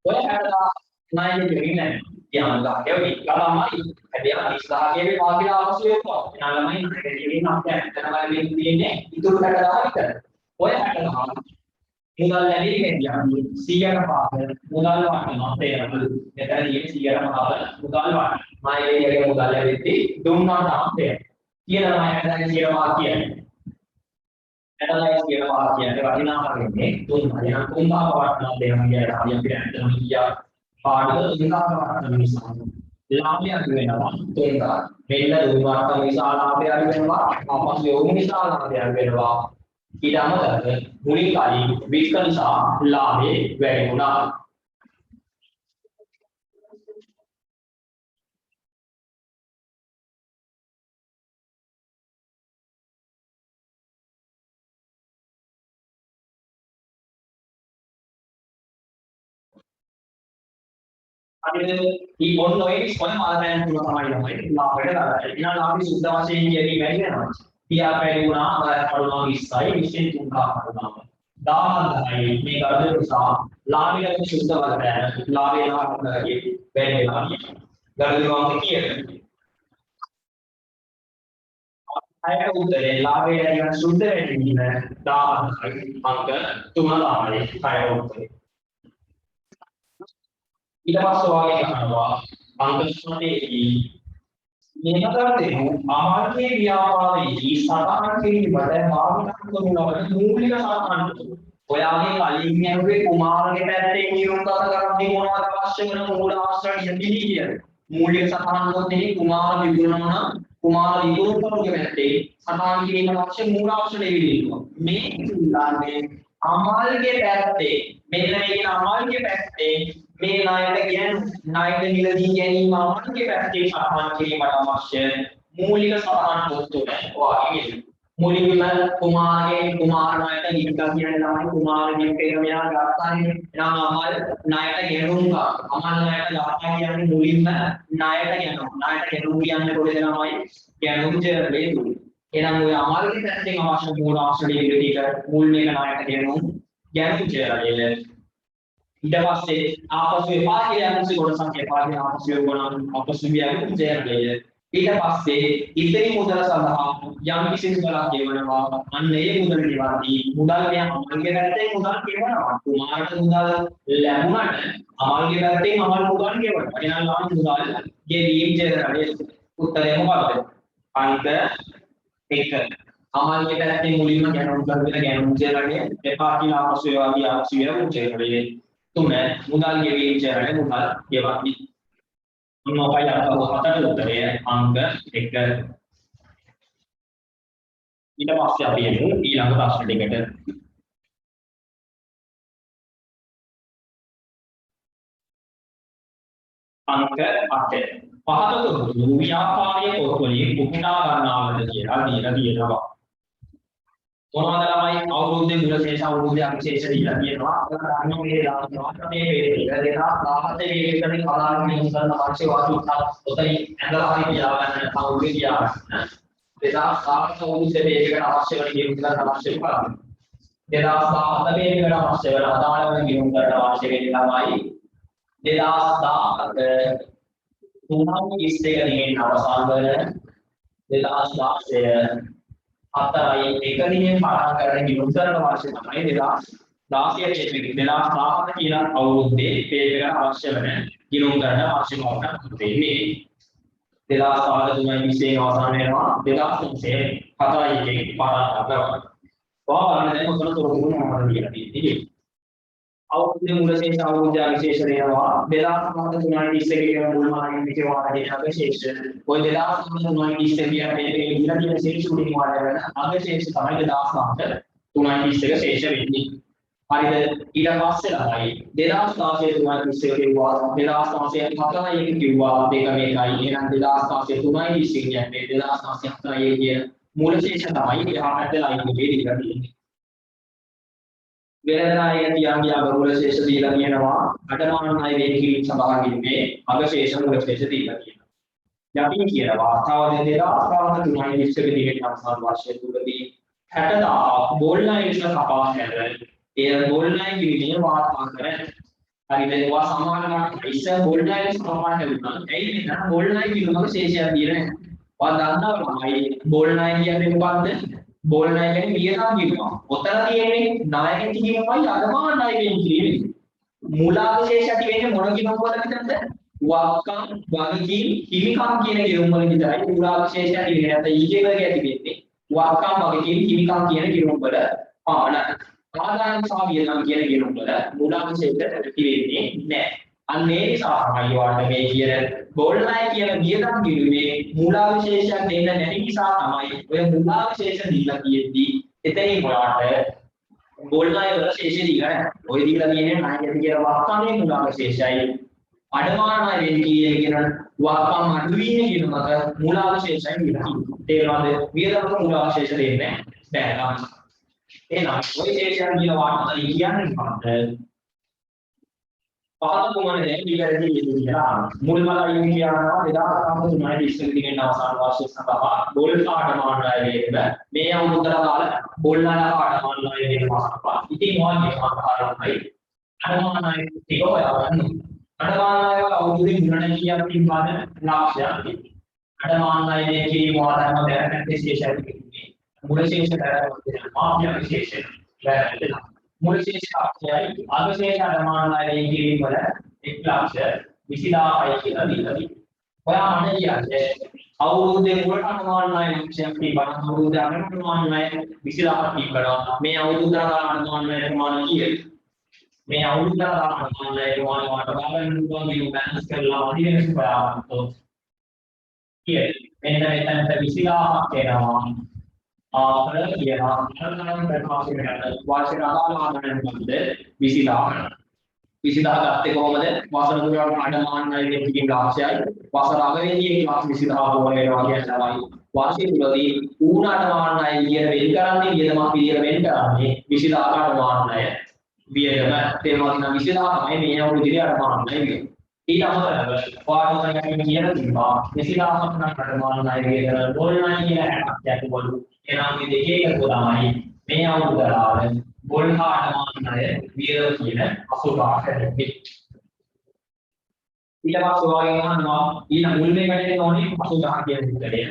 ඔය 60000 ණයගේ කියන්නේ නැහැ කියනවා තමයි හැබැයි 30000 වාගේ අවශ්‍ය වෙනවා. ළමයි දෙකකින් අපිට දැනගන්න තියෙන්නේ ඉතුරු 60000 විතර. ඔය 60000 මුදල් ලැබෙන්නේ කියන්නේ 100කට පාද මුදල් වටනවා තේරෙනවද? මෙතන තියෙන්නේ 100කට පාද මුදල් වටන. මායේ මුදල් ලැබෙද්දී දුන්නාට අපේ කියලා තමයි ඇටලයිස් කියන වාක්‍යය. ඇටලයිස් කියන වාක්‍යයේ වටිනාකම වෙන්නේ තුන්මයි. එහෙනම් තුන්දාක වටිනාකම දෙනවා කියලා අපි අපිට ඇත්තම කියා පාඩක තුන්දාක වටිනාකම නිසා. ලාභය අඩු වෙනවා තුන්දාක. මෙන්න දුර්වාර්ථ නිසා ලාභය අඩු වෙනවා. අපස් යොමු නිසා ලාභය අඩු වෙනවා. ඊට අමතරව මුලින් කලින් විස්ක නිසා ලාභේ වැඩි වුණා. ಈ ಒಂದು ವೈಟ್ ಕೊನೆ ಮಾದರಿಯನ್ನು ಕೂಡ ಮಾಡಿದ್ದಾರೆ ನಾವು ಬೆಳೆದಾಗ ಇನ್ನ ನಾವು ಶುದ್ಧ ಭಾಷೆಯಲ್ಲಿ ಬೆಳೆಯೋಣ පියා පැරුණා කරුණා 20යි 20 තුන් කාරණා 1000යි මේ කර්ම නිසා ලාභයට සුද්ධ වලට ලාභේ නාමකයේ වෙන්නවා ගරුවාන්ට කියන්නේ අය උත්තරේ ලාභයට කියන සුද්ධ වෙන්නේ 1000යි අංක 3000යි අය උත්තරේ ඊට පස්සේ වාගේ කරනවා අංක 7ේදී මේකටදී ආර්ථික ව්‍යාපාරයේ සාධාරණ කිරීමට භාවිත කරන මූලික සාධාරණ ඔයාගේ කලින් යන්නේ කුමාරගේ පැත්තේ නියුම්ගත කරන්නේ මොනවද අවශ්‍ය වෙන මූල ආශ්‍රය යන්නේ කියන්නේ මූලික සාධාරණ පොතේ කුමාර විගුණන කුමාර විගුණකගේ පැත්තේ සාධාරණ කිරීමට අවශ්‍ය මූල ආශ්‍රය දෙවිදිනවා මේ ඉල්ලන්නේ අමාල්ගේ පැත්තේ මෙන්න මේ අමාල්ගේ පැත්තේ මේ ණයට කියන ණයට මිලදී ගැනීම අමාල්ගේ පැත්තේ සාධාරණ කිරීමට අවශ්‍ය මූලික සාධාරණ පොත් තුන ඔයාගේ මුලින්ම කුමාරගේ කුමාර ණයට නිවිලා කියන්නේ තමයි කුමාරගේ පෙරමයා ගාථානේ එනම් අමල් ණයට ගෙනුම්කා අමල් ණයට ගාථා කියන්නේ මුලින්ම ණයට ගෙනුම් කියන්නේ පොඩි දෙනමයි ගෙනුම් ජරලේ දුන්නේ එනම් ඔය අමල්ගේ පැත්තෙන් අවශ්‍ය මූල ආශ්‍රය විදිහට මුල් මේක ණයට ගෙනුම් ජරලේ ඊට පස්සේ ආපසු එපා කියලා යන්නේ කොටසක් එපා කියලා ආපසු යවන ආපසු වියන්නේ ජරලේ ඊට පස්සේ ඉතිරි මුදල සඳහා යම් කිසි මුදලක් ගෙවනවා අන්න ඒ මුදල ගෙවද්දී මුදල් මෙයා අමල්ගේ පැත්තෙන් මුදල් ගෙවනවා කුමාරට මුදල් ලැබුණාට අමල්ගේ පැත්තෙන් අමල් මුදල් ගෙවනවා එහෙනම් ලාභ මුදල් ගෙවීම ජරලේ උත්තරය මොකක්ද අංක 1 අමල්ගේ පැත්තෙන් මුලින්ම ගැනුම් කරගෙන ගැනුම් ජරලේ එපා කියලා ආපසු යවද්දී ආපසු යවන ජරලේ 3 මුදල් ගෙවීම ජරලේ මුදල් ගෙවද්දී මොනවයි අතට උත්තරය අංක 1 ඊට පස්සේ අපි යමු ඊළඟ ප්‍රශ්න දෙකට අංක 8 පහත දුරු ව්‍යාපාරයේ පොත්වලින් උපුටා ගන්නවද කියලා දීලා තියෙනවා මොනවද ළමයි අවුරුද්දේ මුල ශේෂ අවුරුද්දේ අංශේෂ දීලා තියෙනවා අන්න මේ දානවා මේ වේදේ දෙනා 17 වේදේ කලාවේ ඉස්සන අවශ්‍ය වාසුත් ඔතනින් ඇඳලා හරි කියා ගන්න අවුරුද්දේ කියා ගන්න 2017 අවුරුද්දේ වේදේකට අවශ්‍ය වෙන ගියුම් කරන්න අවශ්‍ය කරන්නේ 2017 වේදේකට අවශ්‍ය වෙන අදාළ වෙන ගියුම් කරන්න අවශ්‍ය වෙන ළමයි 2017 තුනයි 21 දිනෙන් අවසන් වන 2016 අතරයි එක දිනෙන් පාඩම් කරන ගියුම් කරන අවශ්‍ය තමයි 2016 2017 කියන අවුරුද්දේ පේජ් එකට අවශ්‍ය වෙන ගියුම් කරන අවශ්‍ය බවට වෙන්නේ 2017 2020 අවසන් වෙනවා 2023 4යි එකේ පාඩම් කරනවා ඔයාලා දැන් උතන තොරතුරු මොනවද කියලා තියෙන්නේ අවුරුද්දේ මුල ශේෂ අවුරුද්දේ විශේෂ වෙනවා 2017 321 කියන මුල් මාර්ගයෙන් විකේ වාරයේ අගශේෂ ඔය 2017 321 කියන්නේ ඉඳලා තියෙන ශේෂ උඩින් වාරය වෙන අගශේෂ තමයි 2017 321 ශේෂ වෙන්නේ හරිද ඊට පස්සේ ළමයි 2016 321 කිව්වා 2016 4යි කිව්වා දෙක මේකයි එහෙනම් 2016 321 කියන්නේ 2016 4යි කියන මූල ශේෂ තමයි එහා පැත්තේ ලයින් එකේ දීලා තියෙන්නේ වෙනදාය කියන්නේ අගමුල ශේෂ දීලා කියනවා අටමානයි වේද කිරීම සඳහා කිව්වේ අගශේෂ මුල ශේෂ දීලා කියනවා. යටින් කියනවා ආස්ථාව දෙදා ආස්ථාව තුනයි 20 දිනකට අවසන් වර්ෂය තුලදී 60000 බෝල්ලයි විශ්ව කපා හැර ඒ බෝල්ලයි කිරීමේ වාර්තා කර හරිද ඒවා සමානකට ඉස්සර බෝල්ලයි කපා හැරුණා. එයි නේද බෝල්ලයි කිරීමක ශේෂයක් දිරන්නේ. ඔයා දන්නවමයි බෝල්ලයි කියන්නේ මොකද්ද? බෝල් ණය කියන්නේ වියදම් කිව්වා. ඔතන තියෙන්නේ ණයකින් කිරීමයි අදමාන ණයකින් කිරීම. මූලාවශේෂ ඇති වෙන්නේ මොන කිව්වද විතරද? වක්කම් වගකීම් හිමිකම් කියන කිරුම් වල විතරයි මූලා විශේෂය දිවෙන්නේ නැත්නම් ඊජේ වර්ගය තිබෙන්නේ වක්කම් වගකීම් හිමිකම් කියන කිරුම් වල පමණයි. ආදායම් සහ වියදම් කියන කිරුම් වල මූලා විශේෂය තිබෙන්නේ නැහැ. අන්න ඒ නිසා තමයි වාට මේ කියන බෝල්නයි කියන වියදම් කිරුමේ මූලා විශේෂයක් දෙන්න නැති නිසා තමයි ඔය මූලා විශේෂ දීලා තියෙද්දි එතනින් ඔයාට බෝල්නයි වල ශේෂය දීලා නැහැ. ඔය දීලා තියෙන්නේ ණයකදී කියලා වක්කමේ මූලා විශේෂයයි අඩමාන ණය කියන වක්කම් අඩුවීම කියන මත මූලා විශේෂයයි දීලා තියෙනවා. තේරෙනවද? වියදමක මූලා විශේෂ දෙන්නේ නැහැ. එහෙනම් ඔය ශේෂයන් කියන වාට කියන්නේ මොකක්ද? පහත කුමන දැන් ඊළඟට කියලා මුල්ම ලයින් කියනවා 2013 ඉස්සෙල් දිනෙන් අවසාන වර්ෂය සඳහා බෝල් පාඩමාන ණය වේද මේ අවුරුද්දට කාල බෝල් ණය පාඩමාන ණය වේද මාසපා ඉතින් මොන්නේ සමහරවයි අඩමාන ණය ටික හොයාගන්න අඩමාන ණය වල අවුරුද්දේ ගුණන කීයක් තිබ්බද ලක්ෂයක් අඩමාන ණය මේ කිරීම ආදායම දැනගන්න විශේෂයි තිබෙන්නේ මුල ශේෂ කරගන්න මාප්‍ය විශේෂය වැරදෙනවා මුල ශේෂාක්ෂයයි අගශේෂ අඩමාන ණය කිරීම වල 1,20,000යි කියලා දීලා තියෙනවා. ඔයා මම කියන්නේ අවුරුද්දේ මුලට අඩමාන ණය ලක්ෂයක් තිබ්බනම් අවුරුද්දේ අඩමාන ණය 20,000ක් තිබ්බනවා. මේ අවුරුද්දට අඩමාන ණය ප්‍රමාණය කීයද? මේ අවුරුද්දට අඩමාන ණය ප්‍රමාණය වාට බලන්න පුළුවන් මේ බැලන්ස් කරලා අධිවෙනස් බලන්න. කීයද? මෙන්න මෙතනට 20,000ක් එනවා. ආපර කියනවා අරගණන් ප්‍රකාශ කරන වාර්ෂික ආදායම ආදායම මොකද 20000 20000 ගත්තේ කොහොමද වසර තුනකට අඩමාන ණය දෙකකින් ලක්ෂයයි වසර අගවේදී ලක්ෂ 20000 වගේ වෙනවා කියන තමයි වාර්ෂික තුලදී ඌණ අඩමාන ණය කියන වෙන් කරන්නේ වියදමක් විදියට වෙන් කරන්නේ 20000 අඩමාන ණය වියදම තේරුම් ගන්න 20000 තමයි මේ අවුරුද්දේ අඩමාන ණය වියදම ඊට අමතරව වාර්ෂික කියන තිබා 20000ක් අඩමාන ණය වියදම බෝල් ණය කියන 60ක් යතුබලු එනම් මේ දෙකේ එකතු තමයි මේ අවුරුද්දාවල බොල් හා අඩමාන ණය වියදම කියන 80,000 හැදෙන්නේ. ඊට පස්සේ ඔයගෙන් අහනවා ඊළඟ මුල්මේ වැඩේ තෝරන්නේ 80,000 කියන විතරේ.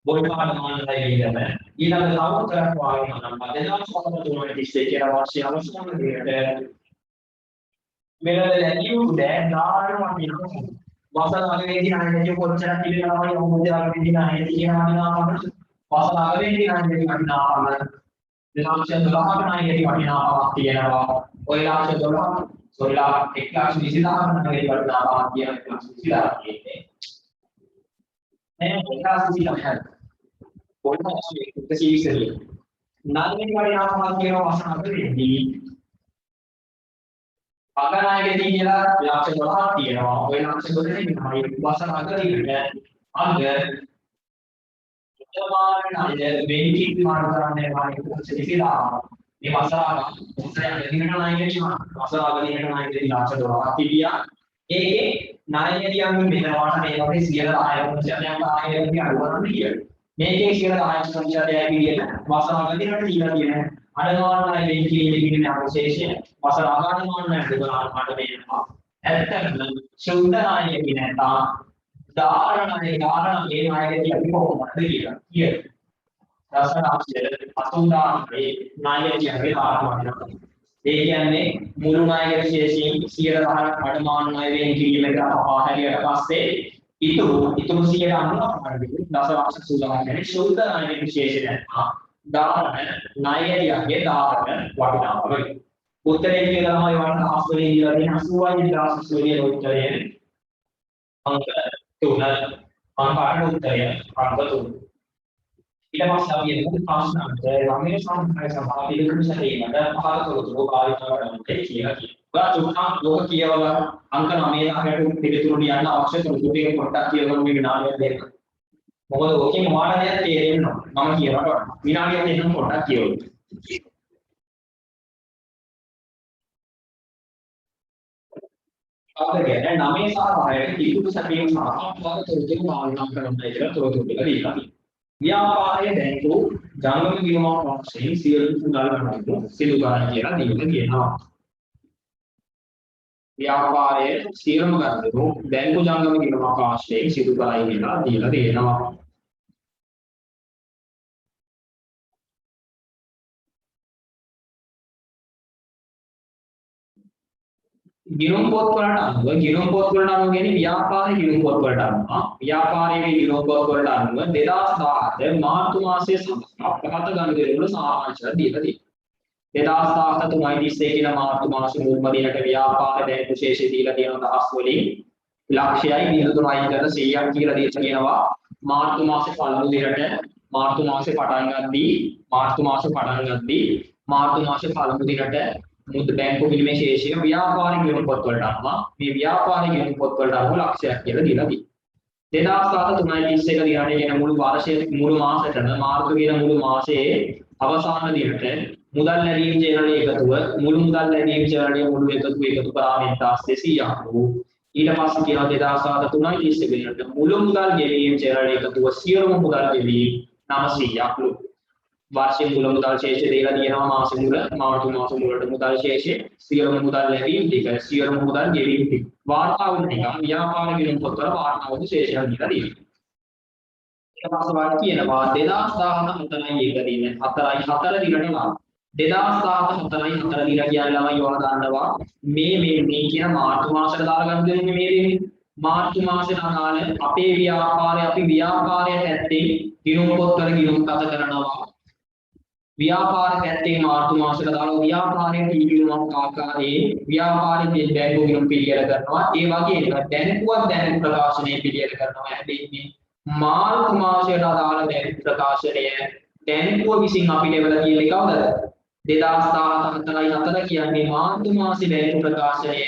බොල් හා අඩමාන ණය වියදම ඊළඟ තවුතරක් ඔයගෙන් අහනවා 2013 කියලා වර්ෂය අවසන් වෙනකොට මෙලද දැකියු දැන් නාරම පිටු වසර අගේදී අනේ කොච්චරක් පිළිගනවා යමුද අගේදී අනේ කියනවා නේද වසර අගේදී අනේ වටිනාකම 2,12ක ණයකදී වටිනාකමක් තියෙනවා. ඔය 1,12 සොල්ලා 1,20,000ක ණයකදී වටිනාකමක් කියන 1,20,000 කියන්නේ. මේ 1,20,000 පොළොස් 120 නාමයෙන් වටිනාකමක් කියන වසර අගේදී අගනායකදී කියලා 1,12ක් තියෙනවා. ඔය 1,12 නේ වසර අගේදී අග ණය වෙන්කීප් මාන කරන්නේ වාගේ කොහොමද මේ වසරාග උත්තරයක් දෙන්නට ණයකදී වසරාගදී ණයකදී ලක්ෂ $12ක් තිබියා ඒකේ ණයකදී යන්නේ මෙතනවාට මේ වගේ 10% ආයෙත් අඩුවන්න කියලා මේකේ 10% විදිහට වසරාගදී රට දීලා තියෙන අඩමාන ණය වෙන්කීප් කියන අවශේෂය වසරාගදී මාන ණය දෙකකට මට මේනවා ඇත්තටම සුද්ධ ණයකදී නැතා ධාරණ ඒ ණයකදී අපි කොහොමද කියලා කියන දසනාක්ෂය 80000 ණයකදී ආරම්භ ඒ කියන්නේ මුළු ණය විශේෂයෙන් 100% අඩමාන ණය වෙන් කිරීමකට පහහැරියට පස්සේ ඉතුරු 190ක් දසලක්ෂ 80000 කියන්නේ සුද්ධ ණය විශේෂය නැත්නම් ධාරණ ණයකදී ධාරණ වටිනාකම උත්තරේ කියලා තමයි වන්න ආස්වලින් දීලා තියෙන 80,000 වලින් උත්තරේ අංක 3 අංක 8 උත්තරය අංක 3 ඊට පස්සේ අපි එමු ප්‍රශ්නාන්ත ළමයේ සම්ප්‍රදාය සභාව පිළිගනු සැලීමට පහත තොරතුරු භාවිත කරන්නට කියලා කියනවා. ඔයා තුනක් ලෝක කියවලා අංක 9 ළඟට පිළිතුරු ලියන්න අවශ්‍ය තොරතුරු ටික පොඩ්ඩක් කියවන්න මේ විනාඩියක් දෙන්න. මොකද ඕකේ මොනවද දෙයක් තේරෙන්නේ නැහැ. මම කියනකොට විනාඩියක් දෙන්න පොඩ්ඩක් කියවන්න. අපගෙන 9 සහ 10ට පිළිතුරු සැපීම සඳහා පහත තොරතුරු භාවිත කරන්නට කියලා තොරතුරු ටික දීලා තියෙනවා. ව්‍යාපාරයේ බැංකු ජංගම ගිණුමක් වශයෙන් සියලු මුදල් ගණන්තු සිදු කරන කියලා දීලා කියනවා. ව්‍යාපාරයේ සියලුම ගණන්තු බැංකු ජංගම ගිණුමක් වශයෙන් සිදු කරයි කියලා දීලා තියෙනවා. ගිණුම් පොත් වලට අනුව කියන්නේ ව්‍යාපාරයේ ගිණුම් පොත් වලට අනුව ව්‍යාපාරයේ ගිණුම් පොත් වලට අනුව 2017 මාර්තු මාසයේ සඳහා ප්‍රගත ගනුදෙනු වල සාරාංශය දීලා තියෙනවා 2017 3.31 කියන මාර්තු මාසයේ මුල්ම දිනට ව්‍යාපාර බැංකු ශේෂය දීලා තියෙනවා දහස් වලින් ලක්ෂයයි 0.1 100ක් කියලා දීලා තියෙනවා මාර්තු මාසේ පළමු දිනට මාර්තු මාසේ පටන් පළමු දිනට මුද බැංකු විනිමය ශේෂය ව්‍යාපාරික ගිණුම් පොත් වලට අනුව මේ ව්‍යාපාරික ගිණුම් පොත් වලට අනුව ලක්ෂයක් කියලා දීලා තියෙනවා 2007 3.31 දිනට කියන මුළු වර්ෂයේ මුළු මාසෙටම මාර්තු කියන මුළු මාසයේ අවසාන දිනට මුදල් ලැබීම් චේරණයේ එකතුව මුළු මුදල් ලැබීම් චේරණයේ මුළු එකතු කරාම 1200ක් වූ ඊට පස්සේ කියනවා 2007 3.31 දිනට මුළු මුදල් ගෙවීම් චේරණයේ එකතුව සියලුම මුදල් ගෙවීම් 900ක් වූ वार्षिक मूल मुदल शेष देगा दिया ना मास मूल मार्च मास मूल मुदल शेष सियरम मुदल लगी ठीक है सियरम मुदल गेवी ठीक वार्ता उन्हें व्यापार गिरम पत्र वार्ता उन्हें शेष दिया दी ये पास बात की है ना बात देदास दाहन हतराई ये करी में हतर दिलने ना देदास दाहन हतर दिला किया लगा योगा दांडवा मे किया मार्च मास दाल कर देंगे मेरे मार्च मास नाल अपे व्यापार है गिरम पत्र गिरम कथा करना व्यापार कहते मार्च मास दालो व्यापार गिणुमක් ආකාරයේ ව්‍යාපාරික බැංකු ගිණුම් පිළියෙල කරනවා ඒ වගේම බැංකුවක් දැනුම් ප්‍රකාශනය පිළියෙල කරනවා හැබැයි මාර්තු මාසයට අදාළ දැනුම් ප්‍රකාශනය බැංකුව විසින් අපිට එවලා තියෙන්නේ කවදද 2017 කියන්නේ මාර්තු මාසේ බැංකු ප්‍රකාශනය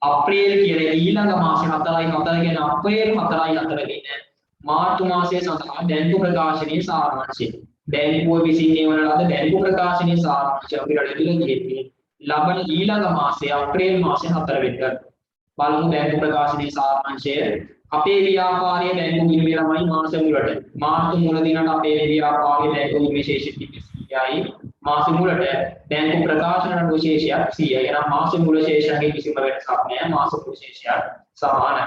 අප්‍රේල් කියන ඊළඟ මාසේ 4 කියන අප්‍රේල් 4 දින මාර්තු මාසයේ සඳහා බැංකු ප්‍රකාශනයේ සාරාංශය බැංකුව විසින් එවන ලද බැංකු ප්‍රකාශනයේ සාරාංශය අපිට ලැබිලා තියෙන්නේ ලබන ඊළඟ මාසයේ අප්‍රේල් මාසයේ 4 වෙනිදා බලමු බැංකු ප්‍රකාශනයේ සාරාංශය අපේ ව්‍යාපාරයේ බැංකු විනිමය ළමයි මාස මුලට මාර්තු මුල දිනට අපේ ව්‍යාපාරයේ බැංකු විනිමය ශේෂය 100යි මාස මුලට බැංකු ප්‍රකාශන විශේෂයක් 100යි එනම් මාස මුල ශේෂයෙන් කිසිම වෙනසක් නැහැ මාස මුල ශේෂයක් සමානයි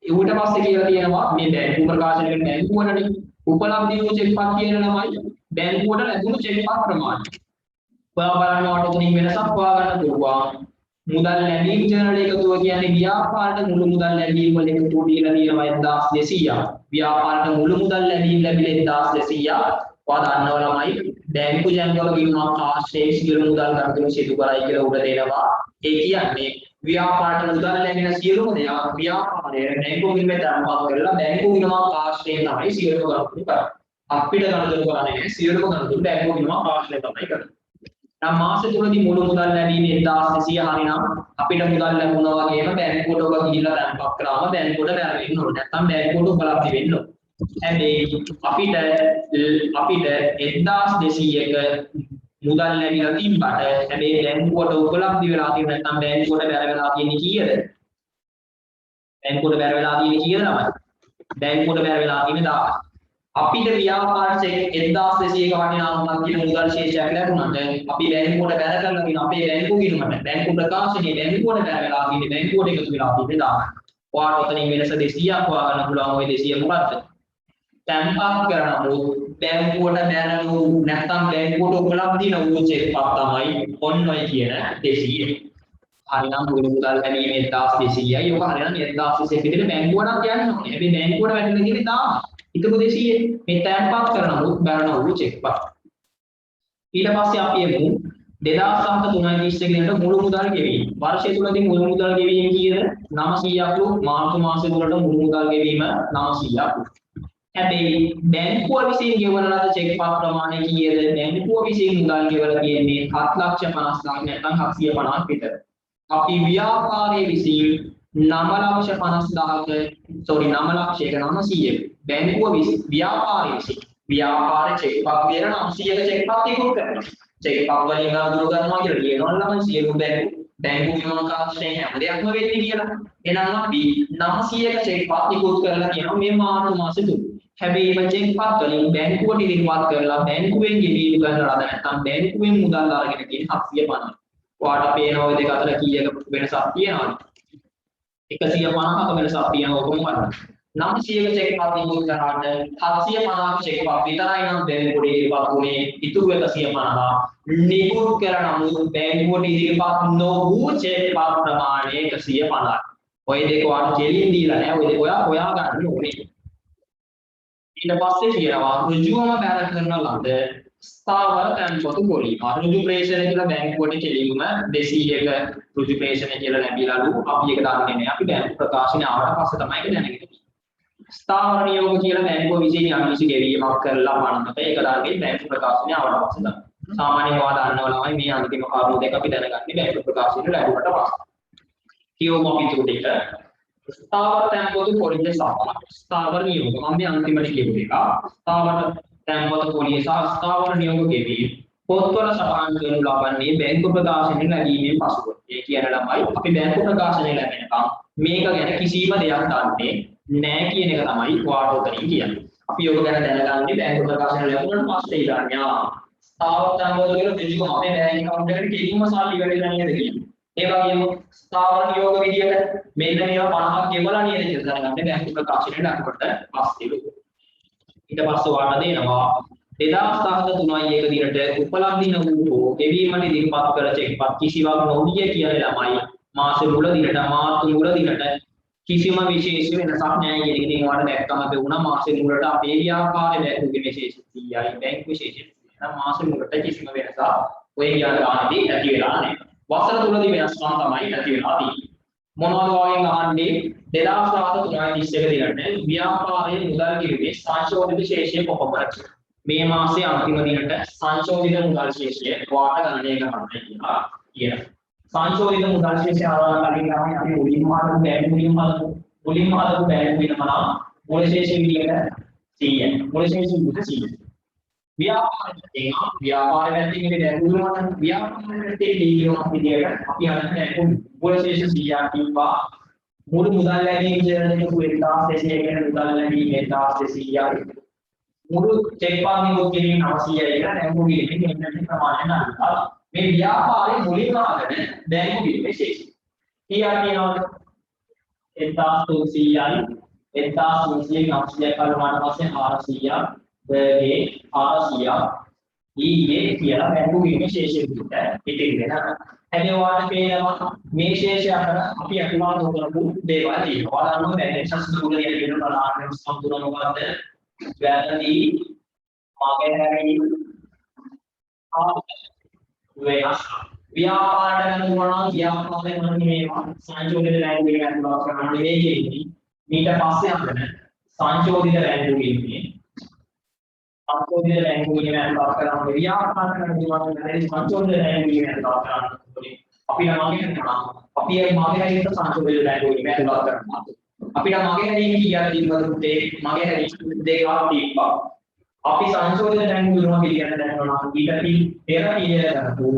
ඊට පස්සේ කියලා තියෙනවා මේ බැංකු ප්‍රකාශන කරන බැංකුවනේ उपलब्धि को चेक पास किया ना भाई बैंक कोड ලැබුණු චෙක් පාස් ප්‍රමාණය. ඔයා බලන්න ඔතනින් වෙනසක් හොයාගන්න පුළුවන්. මුදල් ලැබීම් ජර්නල් එකතුව කියන්නේ ව්‍යාපාරට මුළු මුදල් ලැබීම් වල එකතුව දීලා තියෙනවා 1200ක්. ව්‍යාපාරට මුළු මුදල් ලැබීම් ලැබිලා 1200ක්. ඔයා දන්නව ළමයි බැංකු ජංගවල ගිණුමක් ආශ්‍රයේ සියලු මුදල් ගනුදෙනු සිදු කරයි කියලා උඩ දෙනවා. ඒ කියන්නේ ව්‍යාපාරට මුදල් ලැබෙන සියලුම දේවල් ව්‍යාපාරයේ බැංකු ගිණුමේ දානපත් කරලා බැංකු ගිණුමක් ආශ්‍රයෙන් තමයි සියලුම ගනුදෙනු කරන්නේ. අපිට ගනුදෙනු කරන්නේ නැහැ සියලුම ගනුදෙනු බැංකු ගිණුමක් ආශ්‍රයෙන් තමයි කරන්නේ. නම් මාස තුනදී මුළු මුදල් ලැබීම 1200 හරිනම් අපිට මුදල් ලැබුණා වගේම බැංකුවට ඔබ ගිහිල්ලා දානපත් කරාම බැංකුවට බැරෙන්න ඕනේ. නැත්නම් බැංකුවට උපලබ්ධ වෙන්න ඕනේ. හැබැයි අපිට 1200ක මුදල් ලැබිලා තිබ්බට හැබැයි බැංකුවට උපලබ්ධ වෙලා තියෙන නැත්නම් බැංකුවට බැර වෙලා තියෙන්නේ කීයද? බැංකුවට බැර වෙලා තියෙන්නේ කීයද ළමයි? බැංකුවට බැර වෙලා තියෙන්නේ 1000. අපිට ව්‍යාපාර චෙක් 1200ක වටිනාකමක් කියන මුදල් ශේෂයක් ලැබුණාට අපි බැංකුවට බැර කරලා තියෙන අපේ බැංකු ගිණුමට බැංකු ප්‍රකාශනයේ බැංකුවට බැර වෙලා තියෙන්නේ බැංකුවට එකතු වෙලා තියෙන්නේ 1000. ඔයාට ඔතනින් වෙනස 200ක් හොයාගන්න පුළුවන් ওই 200 මොකද්ද? තැන්පත් කරනමුත් බැංකුවට බැරනු නැත්නම් බැංකුවට උපලබ්ධ වූ චෙක් පත් තමයි ඔන්න ඔය කියන 200. හරිනම් මුළු මුදල් ලැබීමේ 1200යි. ඔක හරිනම් 1200 විදිහට බැංකුවට කියන්න ඕනේ. හැබැයි බැංකුවට වැටෙන තියෙන්නේ 1000. ඊට 200 මේ තැන්පත් කරනමුත් බැරන වූ චෙක් පත්. ඊට පස්සේ අපි එමු 2007 3.31 දිනට මුළු මුදල් ගෙවීම. වර්ෂය තුලදී මුළු මුදල් ගෙවීම කීයද? 900ක් වූ මාර්තු මාසයේ තුලට මුළු මුදල් ගෙවීම 900ක්. හැබැයි බැංකුව විසින් ගෙවන ලද චෙක් පත් ප්‍රමාණය කීයද? බැංකුව විසින් මුදල් ගෙවලා තියෙන්නේ 7,50,000 නැත්නම් 750ක් විතර. අපි ව්‍යාපාරයේ විසින් 9,50,000ක 900ක බැංකුව විසින් ව්‍යාපාරයේ විසින් ව්‍යාපාර චෙක් පත් කියන 900ක චෙක් පත් ඉක්ුත් කරනවා. චෙක් පත් වලින් ගනුදෙනු කරනවා කියලා කියනවා නම් සියලු බැංකු ගිණුමක් ආශ්‍රයෙන් හැම දෙයක්ම වෙන්නේ කියලා. එහෙනම් අපි 900ක චෙක් පත් ඉක්ුත් කරලා කියනවා මේ මාර්තු මාසෙ තුල. හැබැයි මේ චෙක් පත් වලින් බැංකුවට ඉදිරිපත් කරලා බැංකුවෙන් ගෙවීම කරන ලද නැත්නම් බැංකුවෙන් මුදල් අරගෙන තියෙන 750. ඔයාලට පේනවා ওই දෙක අතර කීයක වෙනසක් තියෙනවද? 150ක වෙනසක් තියෙනවා කොහොමද? 900ක චෙක් එකක් නිකුත් කරාට 750ක චෙක් එකක් විතරයි නම් බැංකුවට ඉදිරිපත් වුණේ. ඉතුරු 150 නිකුත් කර නමුත් බැංකුවට ඉදිරිපත් නොවූ චෙක් එකක් ප්‍රමාණය 150යි. ඔය දෙක වාට කෙලින් දීලා නැහැ. ඔය දෙක ඔයා හොයා ගන්න ඕනේ. ඊට පස්සේ කියනවා ඍජුවම බැල කරන ලද ස්ථාවර තැන්පතු පොලි. ඍජු ප්‍රේෂණය කියලා බැංකුවට කෙලින්ම 200ක ඍජු ප්‍රේෂණය කියලා ලැබිලාලු. අපි ඒක දන්නේ නැහැ. අපි බැංකු ප්‍රකාශනය ආවට පස්සේ තමයි ඒක දැනගන්නේ. ස්ථාවර නියෝග කියලා බැංකුව විසින් යම්කිසි ගෙවීමක් කරලා පනනත ඒක දාන්නේ බැංකු ප්‍රකාශනය ආවට පස්සේ තමයි. සාමාන්‍යයෙන් ඔයා දන්නවා තමයි මේ අන්තිම කාරණා දෙක අපි දැනගන්නේ බැංකු ප්‍රකාශනය ලැබුණට පස්සේ. කියවමු අපි ටික ස්ථාවර තැන්පතු පොලිය සහ ස්ථාවර නියෝග මම මේ අන්තිමට කියපු එක. ස්ථාවර තැන්පතු පොලිය සහ ස්ථාවර නියෝග ගෙවීම පොත්වල සටහන් කරනු ලබන්නේ බැංකු ප්‍රකාශනය ලැබීමෙන් පසුව. ඒ කියන ළමයි අපි බැංකු ප්‍රකාශනය ලැබෙනකම් මේක ගැන කිසිම දෙයක් දන්නේ නැහැ කියන එක තමයි ඔයාට උතනින් කියන්නේ. අපි ඔක ගැන දැනගන්නේ බැංකු ප්‍රකාශනය ලැබුණාට පස්සේ ඉඳන්යා. ස්ථාවර තැන්පතු කියලා දෙවියෝ අපේ බැංක් account එකට කෙලින්ම සල්ලි වෙලා නේද කියන්නේ. ඒ වගේම ස්ථාවර නියෝග විදියට මෙන්න මේවා 50ක් ගෙවලා නේද කියලා දැනගන්න බැංකු ප්‍රකාශනයට අරකට පස්සේ. ඊට පස්සේ ඔයාලා දෙනවා 2013 දිනට උපලබ්ධි නොවූ ගෙවීමට ඉදිරිපත් කළ චෙක්පත් කිසිවක් නොවිය කියන ළමයි මාසෙ මුල දිනට මාර්තු මුල දිනට කිසිම විශේෂ වෙනසක් නැහැ කියන එක ඉතින් ඔයාලා දැක්කම පෙවුණා මාසෙ මුලට අපේ ව්‍යාපාරයේ බැංකුවේ විශේෂ 30යි බැංකු විශේෂ 30යි මාසෙ මුලට කිසිම වෙනසක් ඔය කියන ගානදී ඇති වෙලා නැහැ. වසර තුනදී වෙනස්කම් තමයි ඇති වෙලා තියෙන්නේ. මොනවද වගේ අහන්නේ 2013 දිනට ව්‍යාපාරයේ මුදල් කිරීමේ සංශෝධිත ශේෂය කොපමණද? මේ මාසයේ අන්තිම දිනට සංශෝධිත මුදල් ශේෂය වාට ගණනය කරන්න කියලා කියනවා. සංශෝධිත මුදල් ශේෂය ආවම කලින් තමයි අපි මුලින්ම හදපු බැංකු වෙනවා මුල ශේෂය විදියට 100යි. මුල ශේෂය විදියට 100යි. ව්‍යාපාරයේ පැත්තෙන් දැනුමන ව්‍යාපාරයේ තේරීමක් විදියට අපි හදන්නේ මුල ශේෂ 100ක් කිව්වා. මුළු මුදල් ලැබීම කියන 1600 කියන මුදල් ලැබීම 1600යි. මුළු චෙක්පත් නිකුත් කිරීම 900යි කියලා බැංකු කිරීමේ මෙන්න ප්‍රමාණය නංගනවා. මේ ව්‍යාපාරයේ මුලින්ම හදන බැංකු කිරීමේ ශේෂය. කීයක් කියනවද? 1300යි 1300 900 කලමාන පස්සේ 400ක් ගේ 400ක් ඊයේ කියලා බැංකු කිරීමේ ශේෂය විදිහට ඉතිරි වෙනවා. හැබැයි ඔයාලට පේනවා මේ ශේෂය අතර අපි අතුමාන කරපු දේවල් තියෙනවා. ඔයාලා අනුව බැලන්ස් සූත්‍රය කියන ප්‍රාණය සම්පූර්ණ මොකද්ද? වැරදි මගේ හැරෙන්නේ වෙනස් ව්‍යාපාරයට ගන්නවා ව්‍යාපාරයේ මොන මේවා සංශෝධිත රැඳවීම අතුලක් කරන්න නෙවෙයි ඊට පස්සේ අපිට සංශෝධිත රැඳවීමේ සංශෝධිත රැඳවීම අතුලක් කරන්න ව්‍යාපාරයට ගන්නවා සංශෝධිත රැඳවීම අතුලක් කරන්න අපි නම් කියනවා අපි මගේ හැටියට සංශෝධිත රැඳවීම අතුලක් කරනවා අපිට මගේ හැටියට කියලා දීපුවද පුතේ මගේ හැටියට දෙකක් තිබ්බා අපි සංශෝධන දැනුම කියන දැනනවා ඊට පෙර පිළියෙල කරපු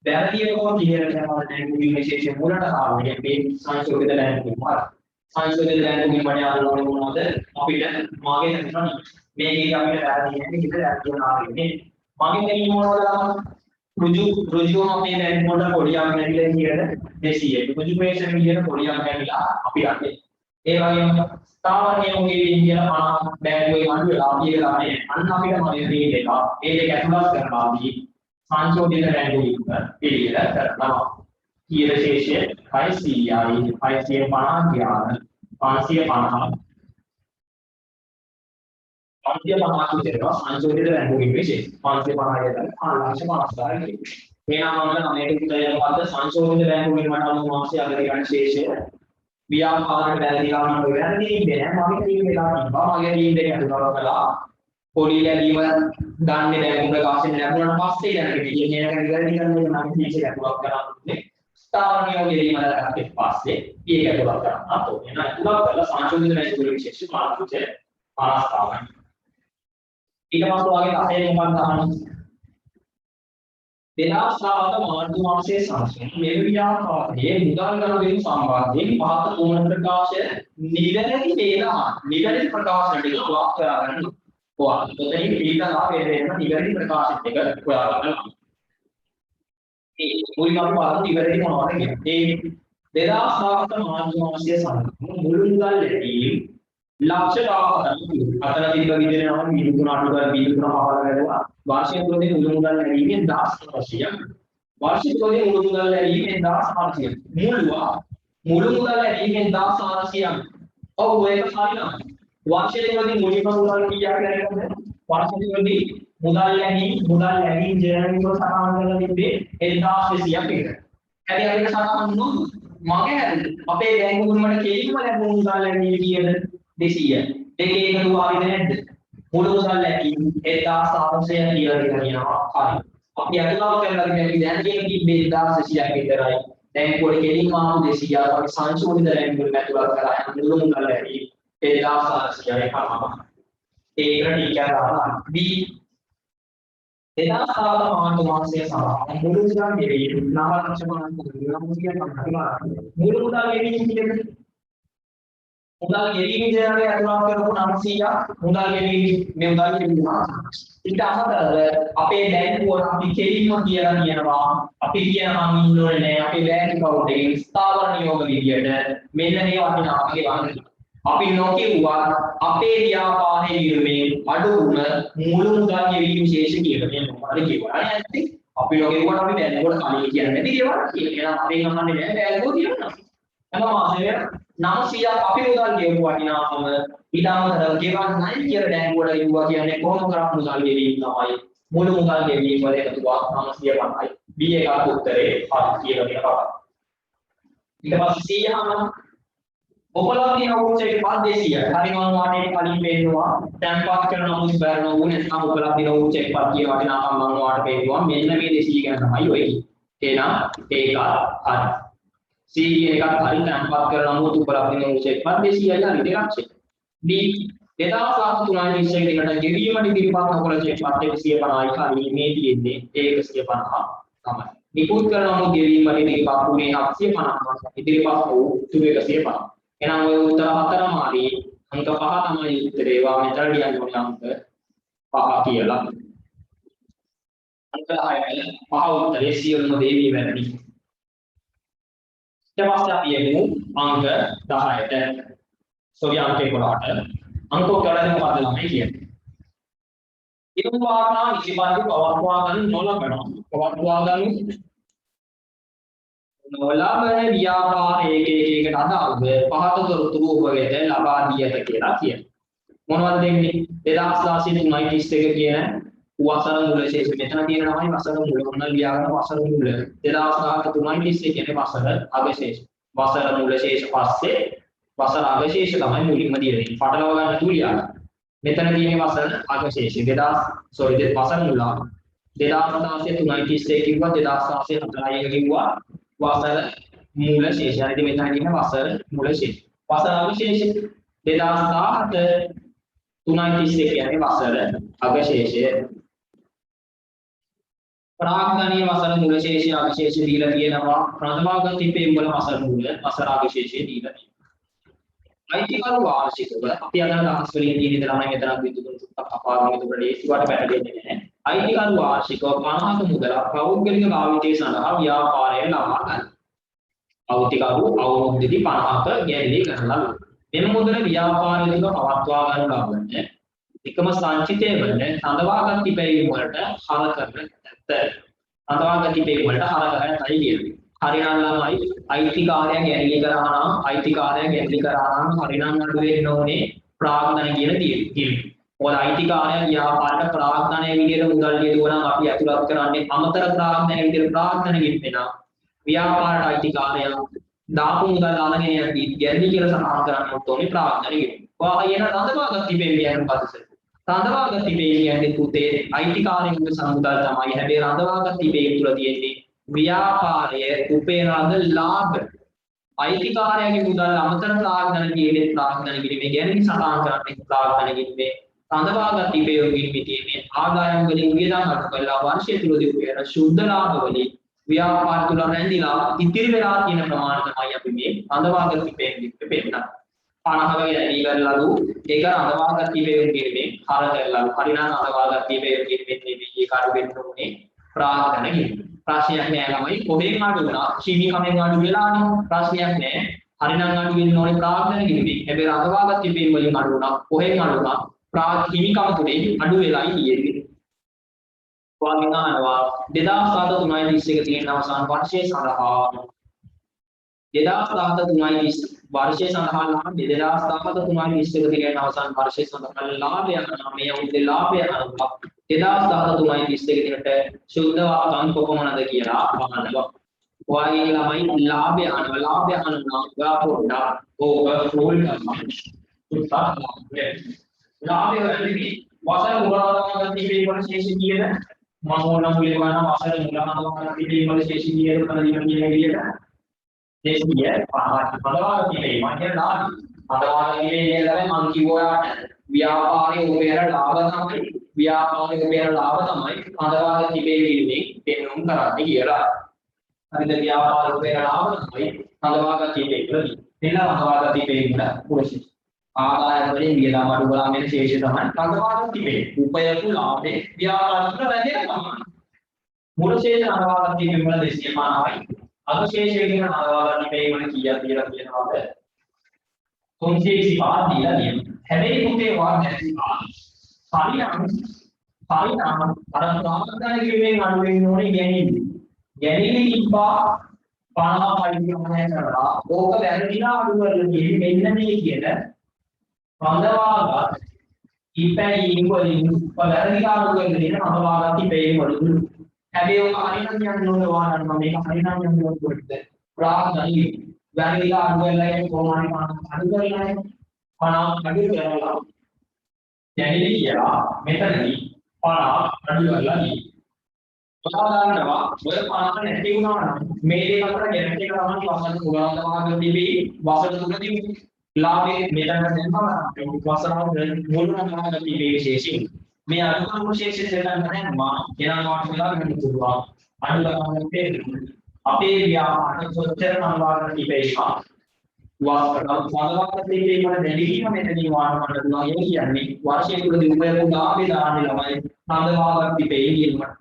වැරදියකෝ පිළියෙල කරන දැනුම විශේෂ මූලට ආවනේ මේ සංශෝධන දැනුම මාර්ග සංශෝධන දැනුම වලින් ආරෝහණය මොනවද අපිට මාගේ හිතනවා මේකේ අපිට වැරදි නැහැ කිසිද වැරදිනාවේ මගේ දැනුම මොනවද රුජුම මේ දැනුම වල පොඩියක් නැතිලා කියන 200 රුජු ප්‍රේෂණ විදියට පොඩියක් නැතිලා අපි යන්නේ ඒ වගේම ස්ථාවර නියෝගයේ කියලා බැංකුවේ අඩු වෙලා කියලා නේ අන්න අපිට මොනේ දෙයක් ඒ දෙක ඇතුළත් කරනවාදී සංශෝධිත රැඳවීම පිළියෙල කරනවා කීයද ශේෂය 600යි 650 ගියාම 550 විතරවා සංශෝධිත රැඳවීම ශේෂය 550 යට 5,50,000 කියනවා එහෙනම් මම මේක විතරවත් සංශෝධිත රැඳවීම මට අනුව මාසයේ අගට ගන්න ශේෂය ව්‍යාපාරයට බැලදී ගන්න වෙනදී ඉන්නේ මගේ ටීම් එකක් තිබ්බා මගේ ටීම් දෙක අතුරව කළා පොලි ලැබීම ගන්න දැන් ප්‍රකාශන ලැබුණාට පස්සේ දැනගන්න කියන්නේ ඒක ඉවරදී ගන්න මගේ ටීම් එක අතුරව කරන්නේ ස්ථාවර නියෝගයේ ඉමලකට පස්සේ ඒක අතුරව කරනවා તો එන අතුරව කළා සංශෝධන රැඳවීම විශේෂ මාර්ගයේ 50ක් ඊට පස්සේ වගේ අහේ මොකක්ද අහන්නේ 2007 මාර්තු මාසයේ සංසුන් මේ ව්‍යාපාරයේ මුදල් ගනුදෙනු සම්බන්ධයෙන් පහත ඕන ප්‍රකාශය නිවැරදි වේලා නිවැරදි ප්‍රකාශන ටික හොයාගන්න ඕන. ඔතනින් පිටලා වේදෙන්න නිවැරදි ප්‍රකාශන ටික හොයාගන්න. මේ මුලින්ම පාඩම් නිවැරදි මොනවද කියන්නේ? 2007 මාර්තු මාසයේ සංසුන් මුළු මුදල් ලැබීම් ලක්ෂ 14 අතර තිබ්බ විදිහේ නම් බිඳු 3 අඩු කර බිඳු 3 පහළ වැළුවා වාර්ෂික තුලදී මුළු මුදල් ලැබීමෙන් 10900ක් වාර්ෂික තුලදී මුළු මුදල් ලැබීමෙන් 10400ක් මුළු මුදල් ලැබීමෙන් 10400ක් ඔව් ඒක හරියනවා වාර්ෂික තුලදී මුලින්ම මුදල් කීයක් ලැබෙනවද වාර්ෂික තුලදී මුදල් ලැබීම ජනවරිය වල සටහන් කරලා තිබ්බේ 1200ක් විතර හැබැයි අපිට සටහන් නොවුණු මගේ හැරෙන්නේ අපේ බැංකු මුල්මට කෙලින්ම ලැබුණු මුදල් ලැබීම කීයද 200 දෙකේ එකතු ආවේද නැද්ද මුළු මුදල් ලැබීම 1400 කියලා කියනවා හරි අපි අතුලාව කරලා ඉන්නේ දැන් කියන්නේ 1200ක් විතරයි දැන් පොඩි කෙලින්ම ආපු 200ක් අපි සංශෝධිත ලැබීම අතුලාව කරලා මුළු මුදල් ලැබීම 1400යි කරනවා ඒකට ටීචර් දානවා B 2007 මාර්තු මාසයේ සඳහා මුළු මුදල් ගෙවීම 9 ලක්ෂ මුළු මුදල් ගෙවීම කියන්නේ මුදල් ගෙවීම ජනරේ අතුලාව කරපු 900ක් මුදල් ගෙවීම මේ මුදල් ගෙවීම ඊට අමතරව අපේ බැංකුවල අපි කෙලින්ම කියලා කියනවා අපි කියනවා ඉන්නෝනේ නෑ අපේ බැංකු කවුන්ටේ ස්ථාවර නියෝග විදියට මෙන්න මේ වටිනාකම ගෙවන්න අපි නොකියුවා අපේ ව්‍යාපාරයේ නිර්මේ අඩු වුණ මුළු මුදල් ගෙවීම ශේෂ කියලා මේ මොකද කියවන්නේ නැත්නම් අපි නොකියුවා අපි බැංකුවට කලින් කියන්නේ නැති කියලා කියලා අපේ ගමන්නේ නෑ බැංකුව කියනවා හැම මාසෙම 900ක් අපි මුදල් ගෙවපු වටිනාකම ඊට අමතරව ගෙවන්න නැහැ කියලා බැංකුවට කිව්වා කියන්නේ කොහොම කරත් මුදල් ගෙවීම තමයි මුළු මුදල් ගෙවීම වල එකතුවක් 950යි B එකක් උත්තරේ හරි කියලා කියනවා ඊට පස්සේ 100ම උපලබ්ධි නෝට්ස් එකේ 500යි හරි මම වාටේ කලින් පෙන්නනවා ටැම්පස් කරන නමුත් බැරන ඕනේ නැත්නම් උපලබ්ධි නෝට්ස් එකේ 500 වටිනාකම් මම වාට පෙන්නවා මෙන්න මේ 200 ගැන තමයි ඔය එහෙනම් ඒක හරි C කියන එකත් හරි ටැම්පස් කරන නමුත් උපලබ්ධි නෝට්ස් එකේ 500යි හරි දෙකක් චෙක් D 2003 දෙකට ගෙවීමට ඉදිරිපත් නොකළ චෙක් 150යි හරි මේ තියෙන්නේ 150 තමයි නිකුත් කරන නමුත් ගෙවීමට ඉදිරිපත් වුණේ 750 ඉදිරිපත් වූ 150 එහෙනම් ඔය උත්තර හතරම හරි අංක 5 තමයි උත්තරේ. ඒවා මෙතන ලියන්න ඕනේ අංක 5 කියලා. අංක 6යි 5 උත්තරේ සියලුම දේවී වැරදි. ඊට පස්සේ අපි යමු අංක 10ට. සෝරි අංක 11ට. අංක 11 මොකක්ද ළමයි කියන්නේ? ඉරුම් වාර්තා නිසිපන්දි පවත්වා ගන්න නොලබනවා. පවත්වා ගන්න නොලබන ව්‍යාපාරයක එකකට අදාළව පහත තොරතුරු ඔබ වෙත ලබා දී ඇත කියලා කියනවා. මොනවද දෙන්නේ? 2016 කියන වසර මුල ශේෂ මෙතන තියෙනවායි වසර මුල මොන ලියාගෙන වසර මුල 2013 කියන්නේ වසර අගශේෂ. වසර මුල ශේෂ පස්සේ වසර අගශේෂ තමයි මුලින්ම තියෙන්නේ. පටලවා ගන්න තුලියා. මෙතන තියෙන්නේ වසර අගශේෂ 2000 වසර මුල 2013 කිව්වා 2004 කිව්වා වසර මූල ශේෂය. හරිද මෙතන තියෙන වසර මූල ශේෂ. වසර අගශේෂ 2017 3.31 කියන්නේ වසර අගශේෂය. ප්‍රාග්ධනීය වසර මූල ශේෂය අගශේෂය දීලා තියෙනවා. ප්‍රථමාගත තිපේ වල වසර මූල වසර අගශේෂය දීලා තියෙනවා. අයිතිකරු වාර්ෂිකව අපි අද දහස් වලින් තියෙන ඉඳලා නම් මෙතන විදුතුන් සුත්තක් අපාගෙන ඉදපුවට ඒසිවට පැටලෙන්නේ නැහැ. අයිතිකරු වාර්ෂිකව 50ක මුදල පෞද්ගලික භාවිතය සඳහා ව්‍යාපාරය ලබා ගන්න. අයිතිකරු අවුරුද්දේදී 50ක ගැලී කරලා මෙම මුදල ව්‍යාපාරයේදී පවත්වා ගන්න ලබන්නේ එකම සංචිතය වල සඳවාගත් තිබෙීම වලට හර කරන ඇත්ත. සඳවාගත් තිබෙීම වලට හර කරන තයි කියන්නේ. හරිනම් ළමයි අයිතිකාරයා ගැලී කරා නම් අයිතිකාරයා ගැලී කරා නම් හරිනම් අඩු වෙන්න ඕනේ ප්‍රාග්ධන කියන තියෙන්නේ. මොකද අයිතිකාරයා ව්‍යාපාරයට ප්‍රාග්ධනයේ විදිහට මුදල් ලියදුවා නම් අපි අතුලත් කරන්නේ අමතර ප්‍රාග්ධනයේ විදිහට ප්‍රාග්ධන ගෙන්න ව්‍යාපාරයට අයිතිකාරයා දාපු මුදල් අරගෙන යද්දී ගැලී කියලා සඳහන් කරන්න ඕනේ ප්‍රාග්ධන ගෙන්න. ඔයා කියන රඳවාගත් තිබෙන්නේ කියන්නේ මොකද්ද? රඳවාගත් තිබෙන්නේ කියන්නේ පුතේ අයිතිකාරයෙකුගේ සමුදල් තමයි. හැබැයි රඳවාගත් තිබෙන්නේ තුල තියෙන්නේ ව්‍යාපාරය උපේනද ලාභ අයිතිකාරයාගේ මුදල් අමතර ප්‍රාග්ධන කියන්නේ ප්‍රාග්ධන කිරීමේ ගැනීම සටහන් කරන්නේ ප්‍රාග්ධන කිරීමේ රඳවාගත් තිබෙන්නේ තියෙන්නේ ආදායම් වලින් වියදම් අඩු කරලා වර්ෂය තුලදී උපයන ශුද්ධ ලාභ වලින් ව්‍යාපාර තුල රැඳිලා ඉතිරි වෙලා තියෙන ප්‍රමාණය තමයි අපි මේ රඳවාගත් තිබෙන්නේ පෙන්නන 50 වගේ ඇලි කරලාලු ඒක රඳවාගත් තිබෙන්නේ කිරීමේ හර කරලාලු හරිනම් රඳවාගත් තිබෙන්නේ කිරීමේ මේ කාඩු වෙන්න ඕනේ ප්‍රාග්ධන කිරීම ප්‍රශ්නයක් නෑ ළමයි කොහෙන් අඩු වුණා චීනි කමෙන් අඩු වෙලානේ ප්‍රශ්නයක් නෑ හරිනම් අඩු වෙන්න ඕනේ ප්‍රාග්ධන කිරීමෙන්. හැබැයි අදවාගත් තිබීම වලින් අඩු වුණා. කොහෙන් අඩු වුණා? හිමිකම් තුලින් අඩු වෙලායි තියෙන්නේ. වාගෙන් අහනවා 2007 3.31 තියෙන අවසාන වර්ෂයේ සඳහා 2007 3.30 වර්ෂයේ සඳහා ලාභය 2007 3.31 තියෙන අවසාන වර්ෂයේ සඳහා ලාභය අහනවා. මේ අවුරුද්දේ ලාභය අහනවා. 2007 3.31 දිනට සුද්ධ වාහකම් කොපමණද කියලා අහනවා. ඔයාගේ ළමයි ලාභය අහනවා. ලාභය අහනවා. ඔයා පොඩ්ඩක් ඕක ෆෝල් කරනවා. උත්සාහ ලාභය වෙන්නේ වසර මුලවරකට තිබෙන ශේෂ කීයද? මම ඕන මුලේ ගන්න වසර මුලවරකට තිබෙන ශේෂ කීයද කියලා දින කීයද? ශේෂ කීය 50. පදවාග තිබේ. මම කියන ලාභය. පදවාග තිබේ කියලා මම කිව්වා ව්‍යාපාරයේ උපයන ලාභ තමයි ව්‍යාපාරයේ උපයන ලාභ තමයි පදවාග තිබේ වීමෙන් පෙන්වුම් කරන්නේ කියලා. හරිද? ව්‍යාපාරයේ උපයන ලාභ තමයි පදවාග තිබේ කියලා. එන්න පදවාග තිබේ කියලා පුරුෂය ආදායම් වලින් වියදම් අඩු කරලා මෙන්න ශේෂය තමයි අඟවාග තිබේ. උපයපු ලාභේ ව්‍යාපාරික වැදේ තමයි. මුල ශේෂ අඟවාග තිබෙන වල 250යි. අනුශේෂය කියන අඟවාග තිබේ වල කීයක් කියලා කියනවාද? 325 දීලා තියෙනවා. හැබැයි පුතේ වා නැති පරිණාම අර ප්‍රාග්ධන කිරීමෙන් අඩු වෙන්න ඕනේ ගැනීම. ගැනීම තිබ්බා 50 පරිණාමය කරලා ඕක වැරදිලා අඩු කරලා කියන්නේ මෙන්න මේ කියන පදවාගත් ඉපැයීම් වලින් වැරදිලා අඩු කරගෙන දෙන පදවාගත් ඉපැයීම් වලින් හැබැයි ඔක හරිනම් යන්න ඕනේ වාහන මම මේක හරිනම් යන්න ඕනේ ප්‍රාග්ධන වැරදිලා අඩු කරලා ඒ කොහොමද අඩු කරලා 50 අඩු කරලා දැනෙලි කියලා මෙතනදී 50 අඩු කරලා දී. උදාහරණයක් ඔය 50 නැති වුණා නම් මේ දෙක අතර ගැටේ කරනවා වසර පුරාණ වාග්ග තිබී වසර තුනදී ලාභයේ මෙතන දැන්ම වසරවල මුල්ම වාග්ග තිබී විශේෂයෙන් මේ අඩු කරන විශේෂයෙන් දෙන්න නැත්නම් එනවා වාග්ග වෙලා ගන්න පුළුවන්. අඩු කරන අපේ ව්‍යාපාර සොච්චර වාග්ග තිබේවා වාස්තවම පදවාගත දෙකේ මන දැනීම මෙතනින් වාන මට දුනා කියන්නේ වර්ෂයේ තුලදී උපයපු ලාභේ දාන්නේ ළමයි පදවාගත තිබේ කියනවා.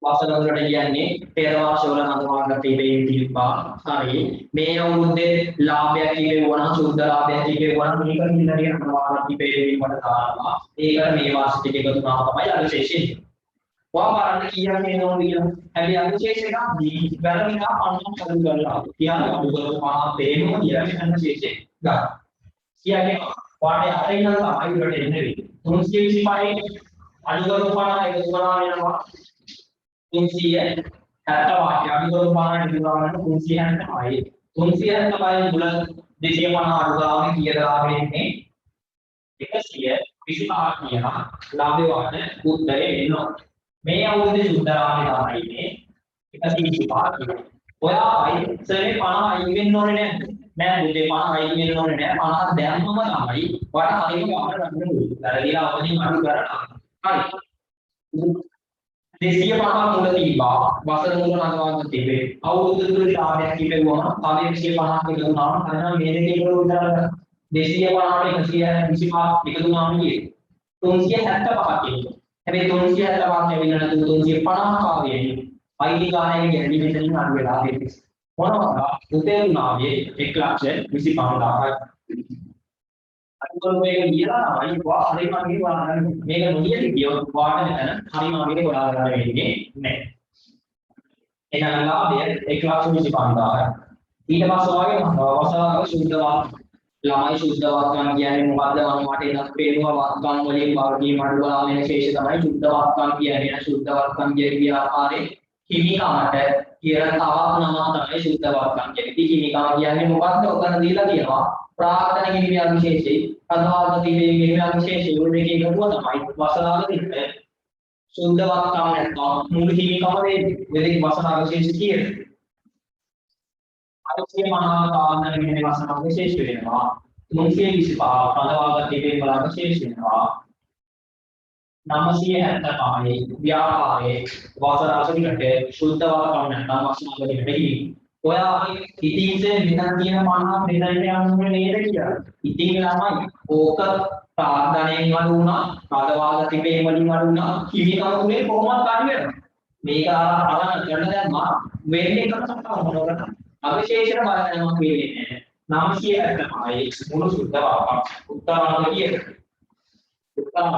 වසර වලට කියන්නේ පෙර වර්ෂවල නදවාගත තිබේ තිබ්බා. හරි මේ අවුරුද්දේ ලාභයක් තිබෙනවා නම් සුද්ධ ලාභයක් තිබෙනවා නම් මේක නිතරම නදවාගත තිබේ වීමට දානවා. ඒකට මේ වාර්ෂික එකතු වුණාම තමයි අනුශේෂය. වා බලන්න කීයක් එනවද කියලා. හැබැයි අනුශේෂ එකක් දී වැරදිලා 50 කරු කරලා කියන්නේ අඩු කරලා 50 පේනවා කියලා අනුශේෂය ගන්න. කියන්නේ වාටේ අරින්න තමයි වලට එන්නේ. 325 අඩු කරලා 50 එකතු කරලා වෙනවා 370 වාක්‍ය අඩු කරලා 50 එකතු කරලා 370යි. 370යි මුල 250 අඩු කරාම කීයද ලාභෙ එන්නේ? 125 කියන ලාභේ වාට උත්තරේ එනවා. මේ අවුරුද්දේ සුද්ධ ලාභය තමයි ඉන්නේ 125 කියන. ඔයායි සරේ 50 අයින් වෙන්න ඕනේ නැද්ද? නෑ මුදේ 50 අයින් වෙන්න ඕනේ නෑ 50 දැම්මම තමයි ඔයාට හරියම ගන්න ගන්න ඕනේ. වැරදිලා අවදින් අඩු කරලා. හරි. 250 මුල තිබ්බා වසර මුල නගවාගන්න තිබේ. අවුරුදු තුනට ලාභයක් තිබෙනවා. තව 150 එකතු වුණාම හරිනම් මේ දෙකේ ඉවර උදාහරණ 250ට 125 එකතු වුණාම කියේ 375ක් කියනවා. හැබැයි 375ක් ලැබෙන්නේ නැතුව 350 කාර්යයේ අයිති ගානයේ ගැටි මෙතනින් අඩු වෙලා තියෙනවා. මොනවාද? උපේනාවේ 1,25,000ක්. අනිත් මේක කියලා තමයි වා හරිම අගේ වාහන මේක නොකියද කියොත් වාහන මෙතන හරිම අගේ හොයා ගන්න වෙන්නේ නැහැ. එහෙනම් ලාභය 1,25,000ක්. ඊට පස්සේ වගේ වසරක සුද්ධවා ළමයි සුද්ධවාක්කම් කියන්නේ මොකද්ද මම මට එනත් පේනවා වාක්කම් වලින් වර්ගීය අඩු කරලා වෙන ශේෂ තමයි සුද්ධවාක්කම් කියන්නේ. සුද්ධවාක්කම් කියන්නේ ආකාරයේ හිමිකමට කියලා තවත් නමක් තමයි සුද්ධවාක්කම් කියන්නේ. ඉතින් හිමිකම කියන්නේ මොකද්ද? ඔතන දීලා තියෙනවා ප්‍රාර්ථන කිරීමේ විශේෂයි අදවාගත කිරීමේ විශේෂයි ඔය දෙකේ එකතුව තමයි වසරාග තිබ්බේ. සුද්ධවාක්කම් නැත්නම් මුළු හිමිකම වෙන්නේ. ඔය දෙක වසරාග විශේෂ කියන්නේ. අරසිය මහා කාන්දර මෙහෙම වසරාග විශේෂ වෙනවා. 325 අදවාගත කිරීමේ වල විශේෂ වෙනවා. 975 ව්‍යාපාරයේ වසරාගකට සුද්ධවාක්කම් නැත්නම් වසරාගකට දෙන්නේ. ඔයා ඉතින්සේ මෙතන තියෙන 50 මෙතනට යන්නේ නේද කියලා. ඉතින් ළමයි ඕක ප්‍රාර්ථනාවෙන් වඩු වුණා, පදවාග තිබේ වලින් වඩු වුණා, හිමිකම තුනේ කොහොමද ගන්න වෙනවා. මේක අරන් කරන දැන් මා වෙන්නේ කරනවා මොනවද? අවශේෂණ බලනවා කියන්නේ 900යි මුළු සුද්ධ වාක්‍යයක්. උත්තරාංග කීයද? උත්තරාංග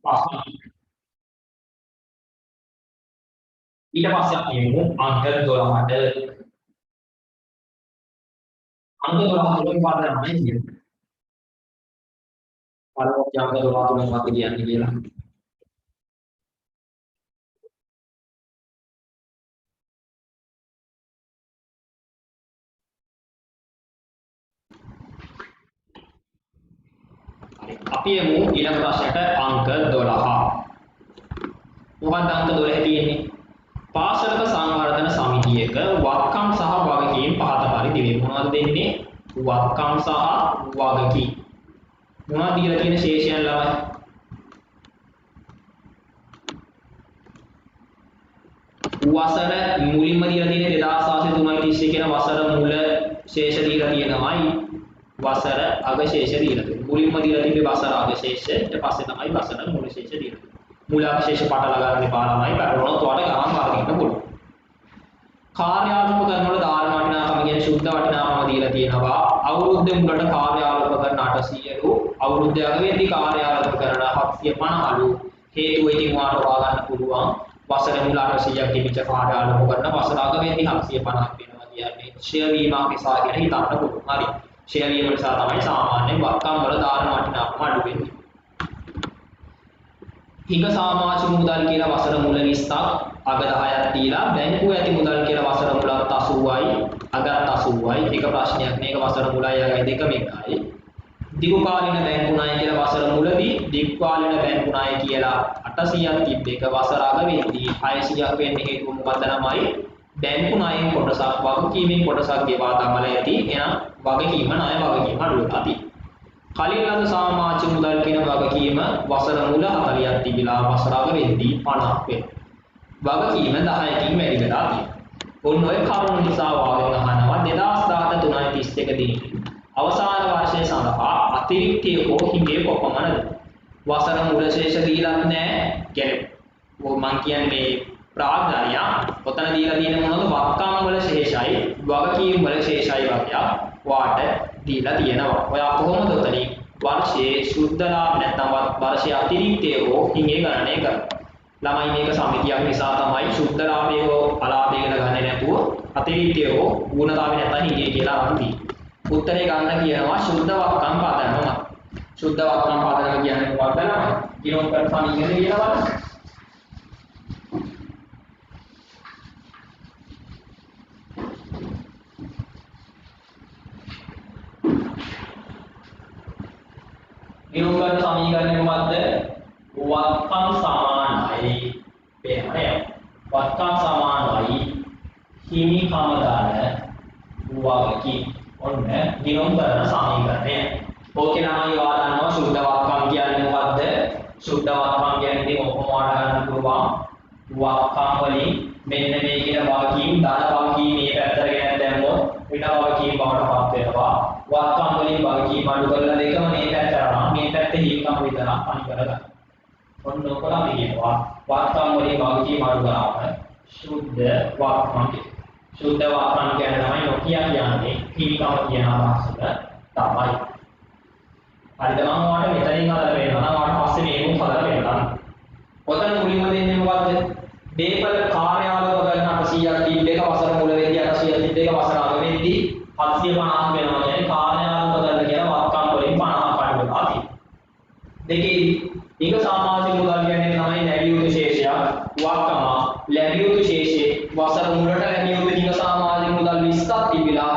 5. ඊට පස්සේ අපි යමු අංක 12ට. අංක 12 වලින් පාඩම් නැහැ. පළවෙනි අංක 12 තුලින් මොකක්ද කියන්නේ කියලා. අපි යමු ඊළඟ ප්‍රශ්නයට අංක 12. මොකක්ද අංක 12 තියෙන්නේ? පාසලක සංවර්ධන සමිතියක වත්කම් සහ වගකීම් පහත පරිදි වේ. මොනවද දෙන්නේ? වත්කම් සහ වගකීම්. මොනවද දීලා තියෙන ශේෂයන් ළමයි? වසර මුලින්ම දීලා තියෙන 2633 කියන වසර මුල ශේෂ දීලා තියෙනමයි. වසර අග ශේෂ දීලා තියෙනවා. මුලින්ම දීලා තියෙන්නේ වසර අග ශේෂ, ඊට පස්සේ තමයි වසර මුල ශේෂ දීලා තියෙන්නේ. මුල අග ශේෂ පටල ගන්න එපා ළමයි. වැරදුනොත් ඔයාලට ගණන් වර්ගින්න පුළුවන්. කාර්යාත්මක කරනවල දාන වටිනාකම කියන සුද්ධ වටිනාකම දීලා තියෙනවා. අවුරුද්දේ මුලට කාර්යාත්මක කරන 800ලු, අවුරුද්ද අගේදී කාර්යාත්මක කරන 750ලු. හේතුව ඉතින් ඔයාලට හොයා ගන්න පුළුවන්. වසර මුල 800ක් තිබිච්ච කාර්යාත්මක කරන වසර අගේදී 750ක් වෙනවා කියන්නේ ෂෙයා වීමක් නිසා කියලා හිතන්න පුළුවන්. හරි. ෂෙයා වීම නිසා තමයි සාමාන්‍ය වත්කම් වල දාන වටිනාකම අඩු වෙන්නේ. හිඟ සමාජික මුදල් කියලා වසර මුල 20ක් අග 10ක් දීලා බැංකුවේ ඇති මුදල් කියලා වසර මුලත් 80යි අගත් 80යි. එක ප්‍රශ්නයක් මේක වසර මුලයි අගයි දෙකම එකයි. දිගු කාලින බැංකු ණය කියලා වසර මුලදී දිගු කාලින බැංකු ණය කියලා 800ක් තිබ්බ එක වසර අග වෙද්දී 600ක් වෙන්න හේතුව මොකද්ද ළමයි? බැංකු ණයෙන් කොටසක් වගකීමෙන් කොටසක් ගෙවා දමලා ඇති. එහෙනම් වගකීම ණය වගකීම අඩු වෙලා තියෙනවා. කලින් ලද සමාජික මුදල් කියන වගකීම වසර මුල 40ක් තිබිලා වසර අග වෙද්දී 50ක් වෙනවා. වගකීම 10කින් වැඩි වෙලා තියෙනවා. ඔන්න ඔය කරුණු නිසා වාගෙන් අහනවා 2013 31 දිනේ අවසාන වර්ෂය සඳහා අතිරික්තය හෝ හිඟේ කොපමණද? වසර මුල ශේෂ දීලත් නැහැ. කියන්නේ මං කියන්නේ ප්‍රාග්ධාරිය. ඔතන දීලා තියෙන මොනවද? වත්කම් වල ශේෂයි, වගකීම් වල ශේෂයි වගේ වාට දීලා තියෙනවා. ඔයා කොහොමද උතනින් වර්ෂයේ සුද්ධ ලාභ නැත්නම් වර්ෂයේ අතිරික්තය හෝ හිඟේ ගණනය කරන්නේ? ළමයි මේක සමිතියක් නිසා තමයි සුද්ධ ලාභය හෝ අලාභය කියලා ගන්නේ නැතුව අතිරික්තය හෝ ඌනතාවය නැත්නම් හිඟේ කියලා අරන් උත්තරේ ගන්න කියනවා සුද්ධ වත්කම් පදනම. සුද්ධ වත්කම් පදනම කියන්නේ මොකක්ද ළමයි? කිනෝත් කර සමීකරණය කියලා බලන්න. නිරූපක සමීකරණය මොකද්ද? වත්කම් සමානයි වෙනය. වත්කම් සමානයි හිමිකම දාන වගකීම්. ඔන්න නිරූපක සමීකරණය. ඕකේ ළමයි ඔයාලා දන්නවා සුද්ධ වත්කම් කියන්නේ මොකද්ද? සුද්ධ වත්කම් කියන්නේ ඉතින් ඔක්කොම ඔයාලට ගන්න පුළුවන්. වත්කම් වලින් මෙන්න මේ කියන වගකීම් ධන වගකීම් මේ පැත්තට ගෙන දැම්මොත් ඍණ වගකීම් බවට පත් වෙනවා. වත්කම් වලින් වගකීම් අඩු කරලා දෙකම මේ පැත්තට අරන් මේ පැත්තේ හිමිකම විතරක් අනි කරගන්න. ඔන්න ඔක අපි කියනවා වත්කම් වලින් වගකීම් අඩු කරාම සුද්ධ වත්කම් කියනවා. සුද්ධ වත්කම් කියන්නේ තමයි නොකිය කියන්නේ හිමිකම කියන අදහසට තමයි. හරිද? මම ඔයාලට මෙතනින් හදලා වෙනවා නම් ඔයාලට පස්සේ මේකම හදලා වෙනවා. ඔතන මුලින්ම දෙන්නේ මොකද්ද? දේපල කාර්යාලවල ගන්න 800ක් තිබ්බ එක වසර මුල වෙද්දී 800ක් තිබ්බ එක වසර අග වෙද්දී 750ක් වෙනවා කියන්නේ කාර්යාලවල ගන්න කියන වත්කම් වලින් 50ක් අඩු වෙනවා තියෙනවා. දෙකේදී ඊක සමාජික මුදල් කියන්නේ තමයි ලැබිය යුතු ශේෂයක් වත්කම ලැබිය යුතු ශේෂයේ වසර මුලට ලැබිය යුතු ඊක සමාජික මුදල් 20ක් තිබිලා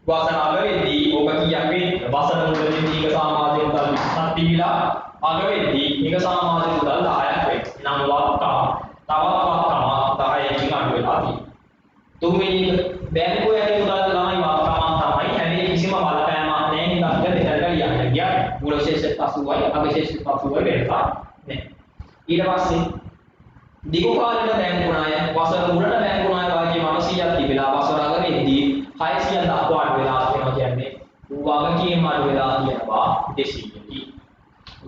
වසර අග වෙද්දී ඔබ කීයක් වෙන්නේ? වසර මුලදී ඊක සමාජික මුදල් 20ක් තිබිලා අග වෙද්දී ඊක සමාජික මුදල් 10ක් වෙනවා. නම් වත්කම තවත් වත්කම 10කින් අඩු වෙලා තියෙනවා. තුන්වෙනි බැංකුවේ ඇති මුදල් ළමයි වත්කම තමයි. හැබැයි කිසිම බලපෑමක් නැහැ. ඉතින් අපිට දෙකට ලියන්න කියන්නේ මුල ශේෂ 80යි අග ශේෂ 80යි වෙනවා. නේ. ඊට පස්සේ දිගු කාලින බැංකු ණය වසර මුලට බැංකු ණය වගේ 900ක් තිබිලා වසර අග වෙද්දී 600ක් දක්වා අඩු වෙලා තියෙනවා කියන්නේ වගකීම් අඩු වෙලා තියෙනවා 200කි.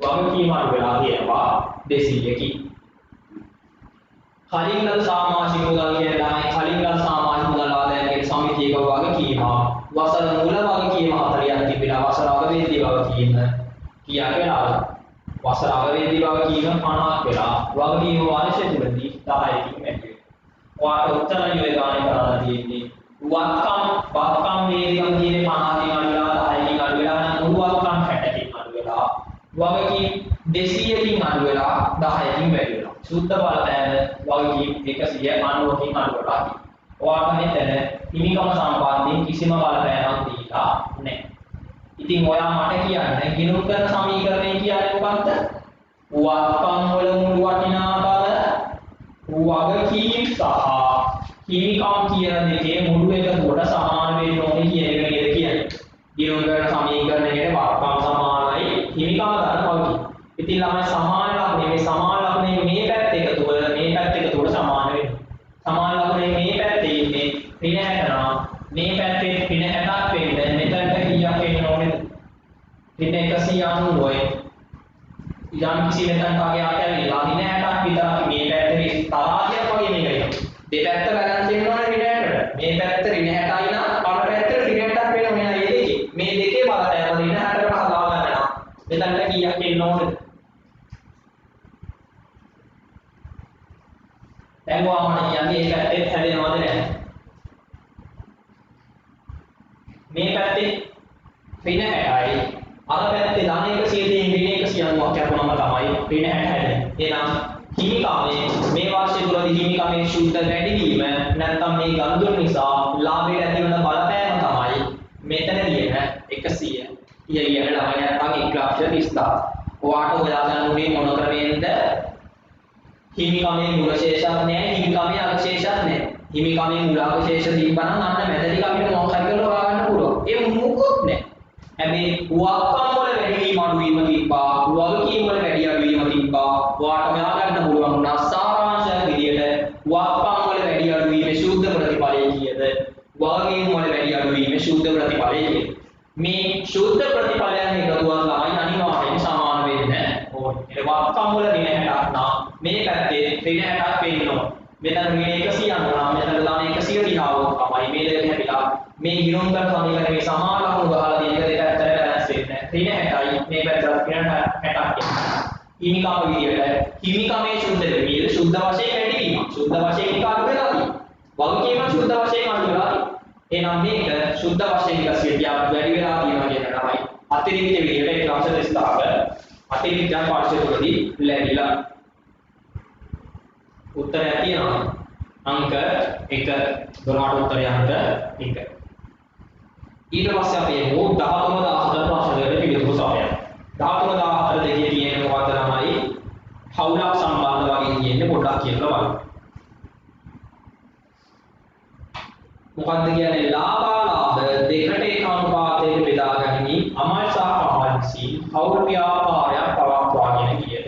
වගකීම් අඩු වෙලා තියෙනවා 200කි. කලින් ලද සමාජික මුදල් කියන ළමයි කලින් ලද සමාජික මුදල් ආදායම් සමිතියක වගකීම වසර මුල වගකීම 40ක් තිබෙනවා වසර අගවේදී වගකීම කීයක් වෙනවද වසර අගවේදී වගකීම 50ක් වෙලා වගකීම වර්ෂය තුලදී 10කින් වැඩි වෙනවා. ඔයාලට උත්තර යොය ගානේ කරලා තියෙන්නේ වත්කම් වේදිකම් කියන්නේ 50කින් අඩු වෙලා 10කින් අඩු වෙලා නම් මුළු වත්කම් 60කින් අඩු වෙලා වගකීම් 200කින් අඩු වෙලා 10කින් වැඩි වෙනවා. සුද්ධ බලපෑම වගකීම් 190කින් අඩු වෙලා තියෙනවා. ඔයාලට මෙතන හිමිකම සම්බන්ධයෙන් කිසිම බලපෑමක් දීලා නැහැ. ඉතින් ඔයා මට කියන්න ගිණුම් කරන සමීකරණය කියන්නේ මොකක්ද? වත්කම් වල මුළු වටිනාකම වගකීම් සහ හිමිකම් කියන දෙකේ මුළු එකකට සමාන වෙන්න ඕනේ කියන එක නේද කියන්නේ. ගිණුම් කරන සමීකරණයේ වත්කම් සමානයි හිමිකම ගන්න වගකීම්. ඉතින් ළමයි සමාන ලක්ෂණේ මේ සමාන ලක්ෂණේ මේ පැත්ත එකතු වල මේ පැත්ත එකතු වල සමාන වෙනවා. සමාන ලක්ෂණේ මේ පැත්තේ ඉන්නේ ඍණ 60 මේ පැත්තේ ඍණ 60ක් වෙන්න මෙතනට කීයක් වෙන්න ඕනේද? ඍණ 190යි. යම් කිසි මෙතන කාගේ ආකැවිලා ඍණ 60ක් විතරක් මේ පැත්තේ තරාදියක් වගේ මේක එනවා. දෙපැත්ත බැලන්ස් වෙන්න ඕනේ ඍණ 60ට. මේ පැත්ත ඍණ 60යි නම් අර පැත්ත ඍණ 60ක් වෙනවා මෙන්න මේ දෙකේ. මේ දෙකේ බලපෑම ඍණ 60කට හදා ගන්නවා. මෙතනට කීයක් එන්න ඕනේද? දැන් ඔයාලට කියන්නේ මේ පැත්තේ හැදෙනවද නැහැ? මේ පැත්තේ ඍණ 60යි අර පැත්තේ ධන 100 තියෙන ඍණ 190ක් කැපුණම තමයි ඍණ 60 හැදෙන්නේ. එහෙනම් හිමිකමේ මේ වර්ෂය තුලදී හිමිකමේ ශුද්ධ වැඩිවීම නැත්නම් මේ ගනුදෙනු නිසා ලාභයට ඇතිවන බලපෑම තමයි මෙතන තියෙන 100. ඊයේ ළමයි නැත්නම් 1,30,000. ඔයාට හොයාගන්න ඕනේ මොන ක්‍රමයෙන්ද? හිමිකමේ මුල ශේෂයක් නැහැ හිමිකමේ අගශේෂයක් නැහැ. හිමිකමේ මුල අගශේෂ තිබ්බනම් අන්න මැදදී අපිට මොකක් හරි කරලා හොයාගන්න පුළුවන්. ඒ මොකුත් නැහැ. හැබැයි වත්කම් වල වැඩිවීම අඩුවීම තිබ්බා වගකීම් වල වැඩි අඩුවීම තිබ්බා. ඔයාට හොයාගන්න පුළුවන් වුණා සාරාංශයක් විදියට වත්කම් වල වැඩි අඩුවීමේ සුද්ධ ප්‍රතිඵලය කීයද? වගකීම් වල වැඩි අඩුවීමේ සුද්ධ ප්‍රතිඵලය කීයද? මේ සුද්ධ ප්‍රතිඵලයන් එකතුවක් ළමයි අනිවාර්යයෙන් සමාන වෙන්න ඕනේ. ඒ වත්කම් වල ඍණ 60ක් නම් මේ පැත්තේ ඍණ 60ක් වෙන්න ඕනේ. මෙතන ඍණ 100 යනවා මෙතන දාන 100 දිහාවොත් තමයි මේ දෙක හැදිලා මේ ගිණුම් කරන සමීකරණයේ සමාන ලකුණු ගහලා තියෙන දෙක පැත්තට බැලන්ස් වෙන්නේ නැහැ. ඍණ 60යි මේ පැත්තට ඍණ 60ක් එනවා. හිමිකම විදියට හිමිකමේ සුද්ධ වෙන්නේ සුද්ධ වශයෙන් වැඩිවීම. සුද්ධ වශයෙන් එක අඩු වෙලා තියෙනවා. වගකීම සුද්ධ වශයෙන් අඩු වෙලා තියෙනවා. එහෙනම් මේක සුද්ධ වශයෙන් 100ක් වැඩි වෙලා තියෙනවා කියන තමයි අතිරික්ත විදියට 1,30,000 අතිරික්තයක් පාර්ශ්වය තුලදී ලැබිලා. උත්තරය තියෙනවා අංක 1 12 උත්තරය අංක 1. ඊට පස්සේ අපි එමු 13,14 ප්‍රශ්නවලට පිළිතුරු සපයන්න. 13,14 දෙකේ තියෙන මොකක්ද තමයි හවුලක් සම්බන්ධ වගේ තියෙන්නේ පොඩ්ඩක් කියන්න බලන්න. මොකක්ද කියන්නේ ලාභාලාභ දෙකට එක අනුපාතයකට බෙදා ගැනීම අමල් සහ කමල් විසින් හවුල් ව්‍යාපාරයක් පවත්වාගෙන ගියද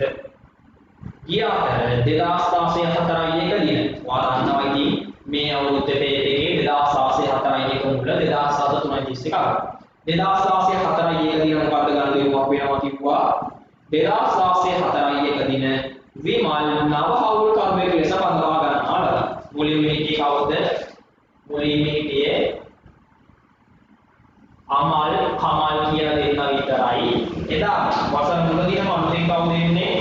ගිය අතර 2016 4 දින වාරණවා ඉතින් මේ අවුරුද්දේ පෙරේගේ 2016 4 මුල 2007 3 2016 4 දින මොකක්ද ගන්න දෙයක් වෙනවා කිව්වා 2016 4 දින විමල් නව හවුල් කර්මයක ලෙස බඳවා ගන්නවා. මුලින්ම මේකේ කවුද? මුලින්ම හිටියේ අමල් කමල් කියන දෙන්නා විතරයි. එදා වසර මුලදීම අලුතෙන් කවුද එන්නේ?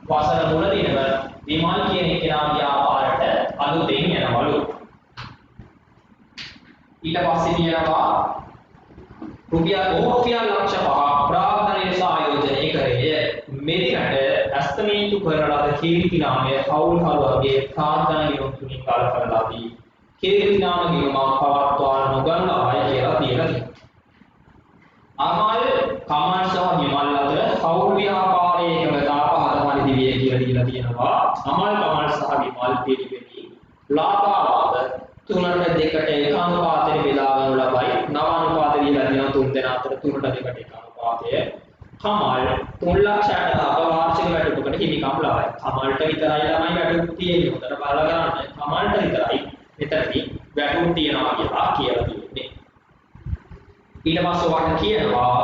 වසර මුලදීම විමල් කියන කෙනා ව්‍යාපාරයට අලුතෙන් යනවලු. ඊට පස්සේ කියනවා රුපියල් ලක්ෂ 5ක් ප්‍රාග්ධනය ආයෝජනය කරේ. මෙදිනට අස්තමේන්තු කරන ලද කීර්ති නාමය හවුල් හරුවගේ ප්‍රාග්ධන ගිණුම් තුنين කාල කරලාදී කීර්ති නාම ගිණුම පවත්වා නොගන්නවායි කියලා තියෙනවා. අමල් කමල් සහ විමල් අතර හවුල් ව්‍යාපාරයේ එකවදා පහදමලි දිවිය කියලා දීලා තියෙනවා. අමල් කමල් සහ විමල් පිළිවෙලින් ලාභාලාභ 3ට 2ට එක අනුපාතයට බෙදා ගන්නු ලබයි. නව අනුපාත දීලා තියෙනවා 3 දෙනා අතර 3ට 2ට එක අනුපාතය. කමල් 3,60,000 වාර්ෂික වැටුපකට හිමිකම් ලබයි. කමල්ට විතරයි ළමයි වැටුප් තියෙන්නේ. උතර බලලා ගන්න. කමල්ට විතරයි මෙතනදී වැටුප් තියනවා කියලා තියෙන්නේ. ඊට පස්සේ වට කියනවා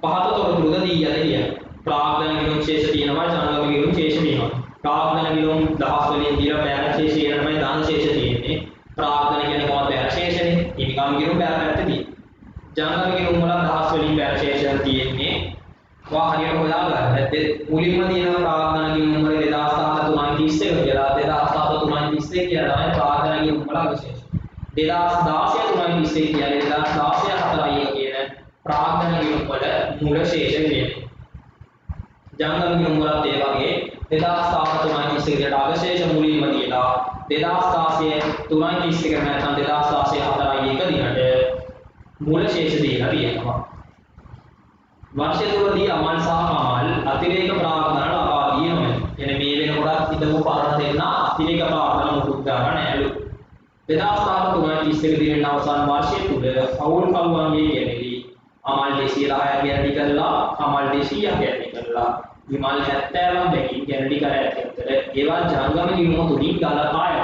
පහත තොරතුරුද දී යද කියලා. ප්‍රාග්ධන ගිණුම් ශේෂ තියෙනවා ජනගම ගිණුම් ශේෂ තියෙනවා. ප්‍රාග්ධන විලෝම දහස් වලින් දීලා බෑර ශේෂය තමයි ධන ශේෂ තියෙන්නේ. ප්‍රාග්ධන කියන්නේ කොහොමද බෑර ශේෂනේ. හිමිකම් විලෝම බෑර පැත්තේ තියෙන්නේ. ජංගම විලෝම වල දහස් වලින් බෑර ශේෂය තියෙන්නේ. වා හරියට හොයාගන්න. මුලින්ම තියෙන ප්‍රාග්ධන විලෝම වල 2007 331 කියලා 2007 331 කියලා තමයි ප්‍රාග්ධන විලෝම වල අවශේෂ. 2016 331 කියන්නේ 2016 4 කියන ප්‍රාග්ධන විලෝම වල මූල ශේෂ කියන්නේ. ජංගම විලෝම වලත් ඒ වගේ 2007 331 කට අවශේෂ මුලින්ම තියලා 2016 331 නැත්නම් 2016 4 දිනට මූල ශේෂ දීලා තියෙනවා. वर्ष तुरदी अमल सह कमल अतिरेक प्रार्थना लगा दिए हमें यानी මේ වෙනකොට හිතමු පාරණ දෙන්න අතිරේක ප්‍රාර්ථනා මුකුත් ගන්න නෑලු 2003 දින අවසන් වර්ෂයේ තුල පෞල් කවුන්ගේ ගැනීම අමල් 210 ගැනීම කළා අමල් 200 ගැනීම කළා විමල් 70 බැගින් ගැනීම කර ඇත්තට ඒවා ජංගම නියම තුලින් ගලපාය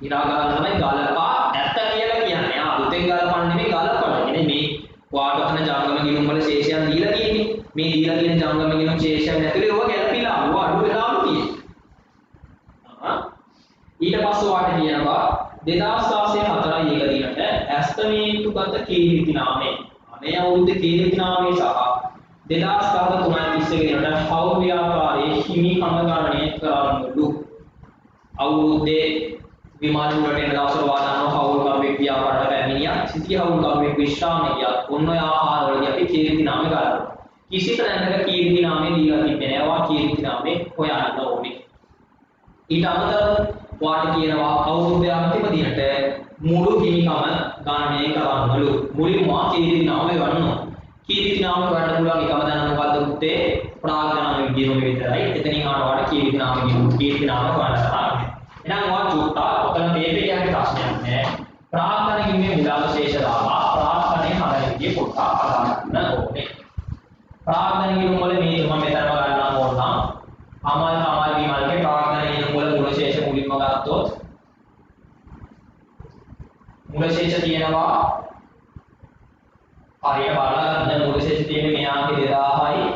ඉරාගාන තමයි ගලපා ඇත්ත කියලා කියන්නේ ආදුතෙන් ගලපන්නේ නෙමෙයි ගලපන කියන්නේ මේ වාටතන ජංගම ගිණුම් වල ශේෂයන් දීලා තියෙන්නේ මේ දීලා තියෙන ජංගම ගිණුම් ශේෂයන් ඇතුලේ ඔය ගැළපීලා අඩු වෙලාම තියෙනවා ඊට පස්සේ වාට කියනවා 2016 4 දිනට ඇස්තමේන්තුගත කීර්ති නාමයේ අනේ අවුරුද්දේ කීර්ති නාමයේ සහ 2013 දිනට හවු ව්‍යාපාරයේ හිමිකම ගණනය කරනලු අවුරුද්දේ විමාන වලට එන දවසවල වාදනව හවුල් කරුවෙක් ව්‍යාපාරයට පැමිණියා සිටි හවුල් කරුවෙක් විශ්‍රාමය ගියා ඔන්න ඔය ආහාරවලදී අපි කීර්ති නාමය ගන්නවා කිසි තැනක කීර්ති නාමය දීලා තිබෙන්නේ නැහැ වා කීර්ති නාමය හොයන්න ඕනේ ඊට අමතරව වාට කියනවා අවුරුද්දේ අන්තිම දිනට මුළු හිමිකම ගණනය කරන්නලු මුලින්ම කීර්ති නාමය ගන්නවා කීර්ති නාමය ගන්න පුළුවන් එකම දැන මොකද්ද උත්තේ ප්‍රාග්ධනාම විදියම විතරයි එතනින් ආවට කීර්ති නාමය කීර්ති නාමය ගන්න තමයි එහෙනම් වා චුට්ටා ඔතන මේකේ යන්නේ ප්‍රශ්නයක් නෑ ප්‍රාර්ථනා කිව්වේ මුලාවශේෂ දාලා ප්‍රාර්ථනාවේ හදන විදිය පොට්ටා හදාගන්න ඕනේ ප්‍රාර්ථනා කියුම වල මේ මම මෙතනම ගන්නම් ඕන නම් අමල් විමල්ගේ ප්‍රාර්ථනා කියුම වල මුලශේෂ මුලින්ම ගත්තොත් මුලශේෂ තියෙනවා හරියට බලන්න මුලශේෂ තියෙන්නේ මෙයාගේ 2000යි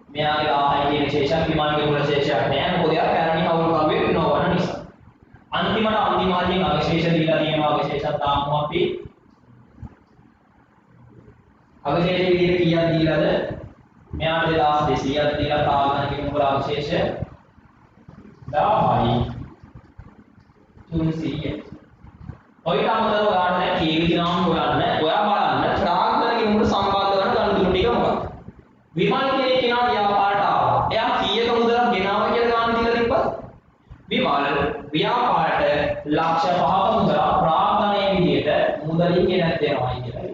මෙයාගේ 1000යි කියන ශේෂයක් විමල්ගේ මුලශේෂයක් නෑ මොකද එයා පැරණි හවුල් කරුවෙක් නොවන නිසා अंतिमට අන්තිමාදී අවශේෂ දීලා තියෙනවා අවශේෂ තාම අපි අවශේෂ විදිහට කීයක් දීලාද මෙයාට 2200ක් දීලා ප්‍රාග්ධන කියන වල අවශේෂ 1000යි 300 ඔයිට අමතරව ගන්න කීර්ති නාම හොයන්න ඔයා බලන්න ප්‍රාග්ධන කියන වල සම්බන්ධ කරන ගණන් ටික මොකක්ද විමල් කියන කෙනා ව්‍යාපාරට ආවා එයා කීයක මුදලක් ගෙනාවා කියලා ගන්න දීලා තිබ්බද විමල් ව්‍යාපාරට ලක්ෂ 5ක මුදල ප්‍රාග්ධනයේ විදිහට මුදලින් ගෙනත් දෙනවායි කියලා.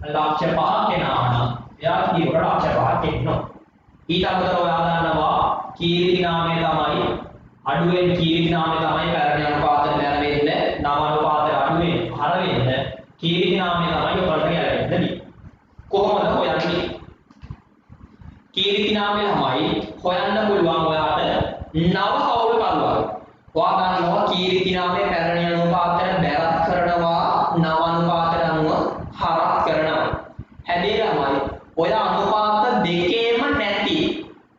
ලක්ෂ 5ක් ගෙනාවා නම් එයා කීවකට ලක්ෂ 5ක් එන්නවා. ඊට අමතරව ඔයා ගන්නවා කීර්ති නාමය තමයි අඩුවෙන් කීර්ති නාමය තමයි පැරණි අනුපාතයට බැන වෙන්නේ නව අනුපාතයට අඩුවෙන් හර වෙන්නේ කීර්ති නාමය තමයි ඔකට ගැලපෙන්නේ. කොහොමද හොයන්නේ? කීර්ති නාමය තමයි හොයන්න පුළුවන් ඔයාට නව හවුල් කරුවා වා ගන්නවා කීර්ති නාමයේ පැරණි අනුපාතයට බැරත් කරනවා නව අනුපාතයට අනුව හරත් කරනවා හැබැයි ළමයි ඔය අනුපාත දෙකේම නැති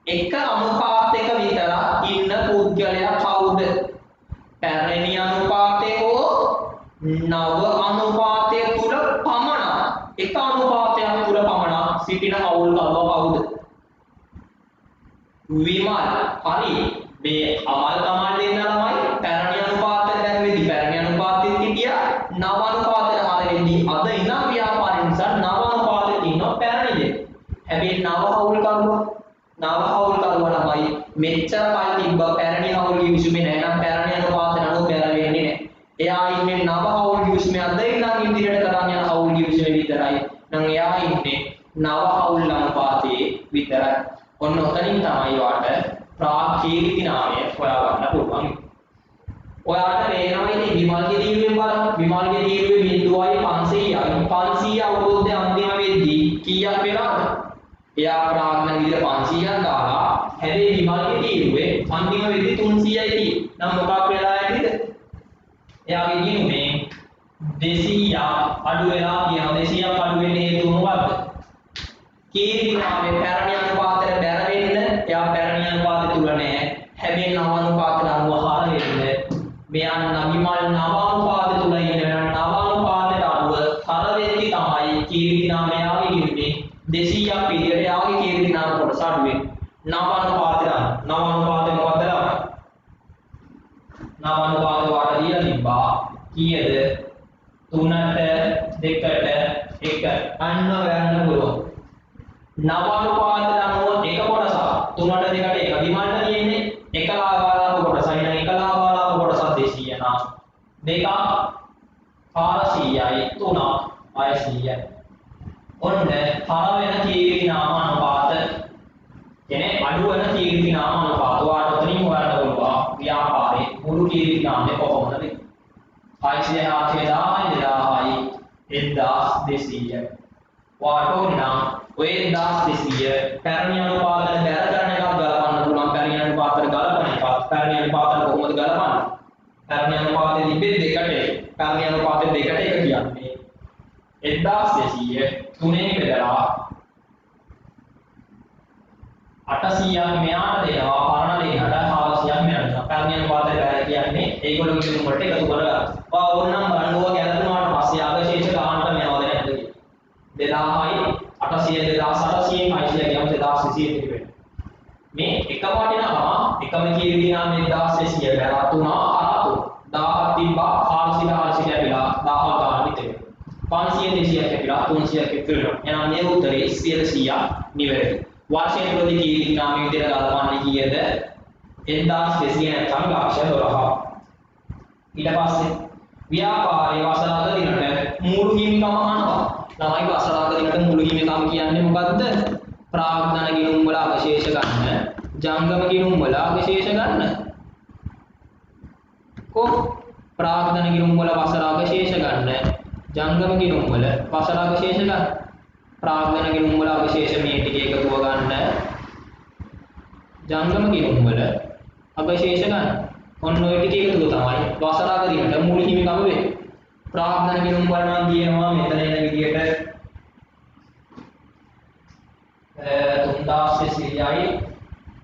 එක අනුපාතයක විතර ඉන්න පුද්ගලයා කවුද පැරණි අනුපාතය හෝ නව අනුපාතය තුල පමණ එක අනුපාතයක් තුල පමණ සිටින හවුල් කරුවා කවුද විමල් හරි මේ අමල් කමල් දෙන්න ළමයි පැරණි අනුපාතයට දැන් වෙදි පැරණි අනුපාතෙත් හිටියා නව අනුපාතයට හර වෙද්දී අද ඉඳන් ව්‍යාපාරය නිසා නව අනුපාතෙට ඉන්නවා පැරණි දෙන්න. හැබැයි නව හවුල් කරුවා ළමයි මෙච්චර කල් තිබ්බ පැරණි හවුල් කිවිසුමේ නැහැ නම් පැරණි අනුපාතයට අනුව බැල වෙන්නේ නැහැ. එයා ඉන්නේ නව හවුල් කිවිසුමේ අද ඉඳන් ඉදිරියට කරන් යන හවුල් කිවිසුමේ විතරයි. නම් එයා ඉන්නේ නව හවුල් අනුපාතයේ විතරයි. ඔන්න ඔතනින් තමයි වාට ප්‍රාකීර්ති නාමය හොයාගන්න පුළුවන්. ඔයාට පේනවා ඉතින් විමල්ගේ දීරුවෙන් බලන්න. විමල්ගේ දීරුවේ බිඳුවයි 500යි. 500 අවුරුද්දේ අන්තිම වෙද්දී කීයක් වෙනවද? එයා ප්‍රාග්න විදිහට 500ක් දාලා හැබැයි විමල්ගේ දීරුවේ අන්තිම වෙද්දී 300යි තියෙන්නේ. නම් මොකක් වෙලා ඇතිද? එයාගේ ගිණුමේ 200ක් අඩු වෙලා කියනවා. 200ක් අඩු වෙන්නේ හේතුව මොකක්ද? කීර්ති නාමයේ පැරණි අනුපාතයට බැර වෙන්න එයා පැරණි අනුපාතය තුල නැහැ. හැබැයි නවානුපාතයට අනුව හර වෙන්නේ මෙයා නගිමල් නවානුපාතය තුල ඉන්න නවානුපාතයට අනුව හර වෙද්දි තමයි කීර්ති නාමයාගේ ඉන්නේ 200ක් පිළිවෙලට යාගේ කීර්ති නාම කොටස අඩු වෙන්නේ. නවානුපාතයට නවානුපාතය මොකද්ද ළමයි? නවානුපාතය වාට දීලා තිබ්බා කීයද? 3ට 2ට 1 අන්න ගන්න පුළුවන්. නවානුපාතයට අනුව එක කොටසක් 3ට 2ට 1 දිමන්න තියෙන්නේ එක ලාභාලාභ කොටසයි නම් එක ලාභාලාභ කොටසක් 200 නම් දෙකක් 400යි 3ක් 600යි. ඔන්න හර වෙන කීර්ති නාම අනුපාත කියන්නේ අඩු වෙන කීර්ති නාම අනුපාත වාට උතනින් හොයන්න පුළුවන් ව්‍යාපාරේ මුළු කීර්ති නාමය කොහොමද? 600 400 1200 වාට නම් ඔය 1200 පැරණි අනුපාතන බැර කරන එකක් ගලපන්න පුළුවන්. පැරණි අනුපාතන ගලපන එකක් පැරණි අනුපාතන කොහොමද ගලපන්නේ? පැරණි අනුපාතයේ තිබෙන්නේ දෙකට පැරණි අනුපාතයේ දෙකට එක කියන්නේ 1200 තුනෙන් බෙදලා 800ක් මෙයාට දෙනවා පරණ දෙන්නට 400ක් මෙයාට දෙනවා. පැරණි අනුපාතයේ බැර කියන්නේ ඒගොල්ලෝ විසින් වලට එකතු කරගන්න. ඕනනම් බලනවා ගැලපුණාට පස්සේ අවශේෂ ගන්නට මෙයාවද නැද්ද කියලා. 2000යි 800 2800 600 ගියම 2200 තිබෙනවා. මේ එක වටිනාකම එකම කීර්ති නාම 1200 බැලලා 3 1000ක් තිබ්බා 400 400 ලැබිලා 1000 ගන්න විතර. 500 200ක් ලැබිලා 300ක් ඉතුරුනවා. එහෙනම් මේ උත්තරේ 100% නිවැරදි. වාර්ෂික ප්‍රති කීර්ති නාම විදිහට ගලපන්නේ කීයද? 1200 නැත්නම් ලක්ෂ 12. ඊට පස්සේ ව්‍යාපාරයේ වසරක දිනට මූල හිමිකම අහනවා. ළමයි වසරක දිනට මූල හිමිකම කියන්නේ මොකද්ද? ප්‍රාග්ධන ගිණුම් වල අවශේෂ ගන්න, ජංගම ගිණුම් වල අවශේෂ ගන්න. ප්‍රාග්ධන ගිණුම් වල වසර අවශේෂ ගන්න, ජංගම ගිණුම් වල වසර අවශේෂ ගන්න. ප්‍රාග්ධන ගිණුම් වල අවශේෂ මේ ටික එකතුව ගන්න, ජංගම ගිණුම් වල අවශේෂ ගන්න. ඔන්න ඔය ටික එකතුව තමයි වසරක දිනට මූල හිමිකම වෙන්නේ. ප්‍රාග්ධන ගිණුම් වල නම් කියනවා මෙතන එන විදියට 3600යි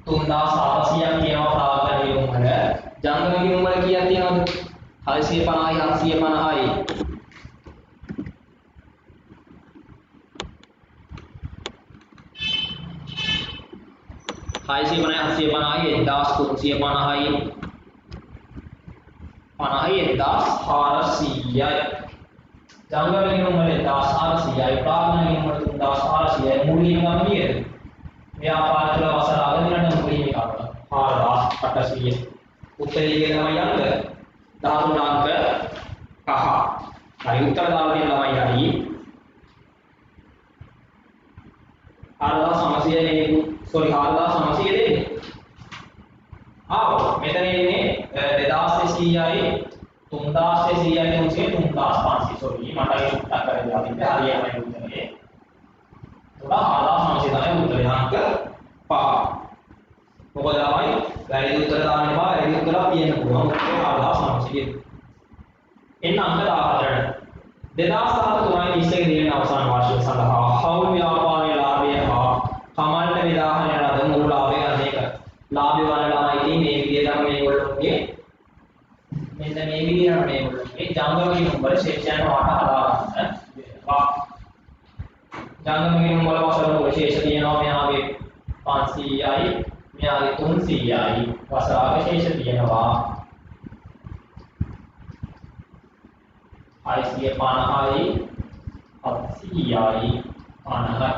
3400ක් කියනවා ප්‍රාග්ධන ගිණුම් වල. ජංගම ගිණුම් වල කීයක් තියෙනවද? 650යි 750යි 650යි 750යි 1350යි 50යි 1400යි. ජංගම ගිණුම් වල 1400යි ප්‍රාග්ධන ගිණුම් වල 3400යි. මූල හිමිකම කීයද? ව්‍යාපාර තුළ වසර අගදිනට මූල හිමිකම 4800. උත්තරය තමයි අංක 13 අංක පහ. හරි උත්තර දාලා තියෙන ළමයි හරි. 4900 නේ සෝරි 4900 දෙන්නේ. ආව මෙතන ඉන්නේ 2600යි 3600යි 3500 සෝරි මට ඒක උත්තර කරලා තිබ්බේ හරියටම උත්තරේ. ඒක 4900 තමයි උත්තරේ අංක 5. මොකද ළමයි වැරදි උත්තර දාන්න එපා. වැරදි උත්තර කියන්න පුළුවන්. උත්තරේ 4900. එන්න අංක 14ට 2013 20 දින අවසාන වාර්ෂික සඳහා හවුල් ව්‍යාපාරයේ ලාභය හා කමල්ට විදාහන ලද මුළු ලාභය ගන්න එක. ලාභය වල ළමයි ඉතින් මේ විදිහටම මේගොල්ලෝගේ මෙන්න මේ විදිහට මේගොල්ලෝගේ ජංගම ගිණුම් වල ශේෂයන් වාට හදාගන්න වෙනවා. ජංගම ගිණුම් වල වසර වල ශේෂ තියෙනවා මෙයාගේ 500යි මෙයාගේ 300යි වසර අවශේෂ තියෙනවා 650යි 700යි 50යි.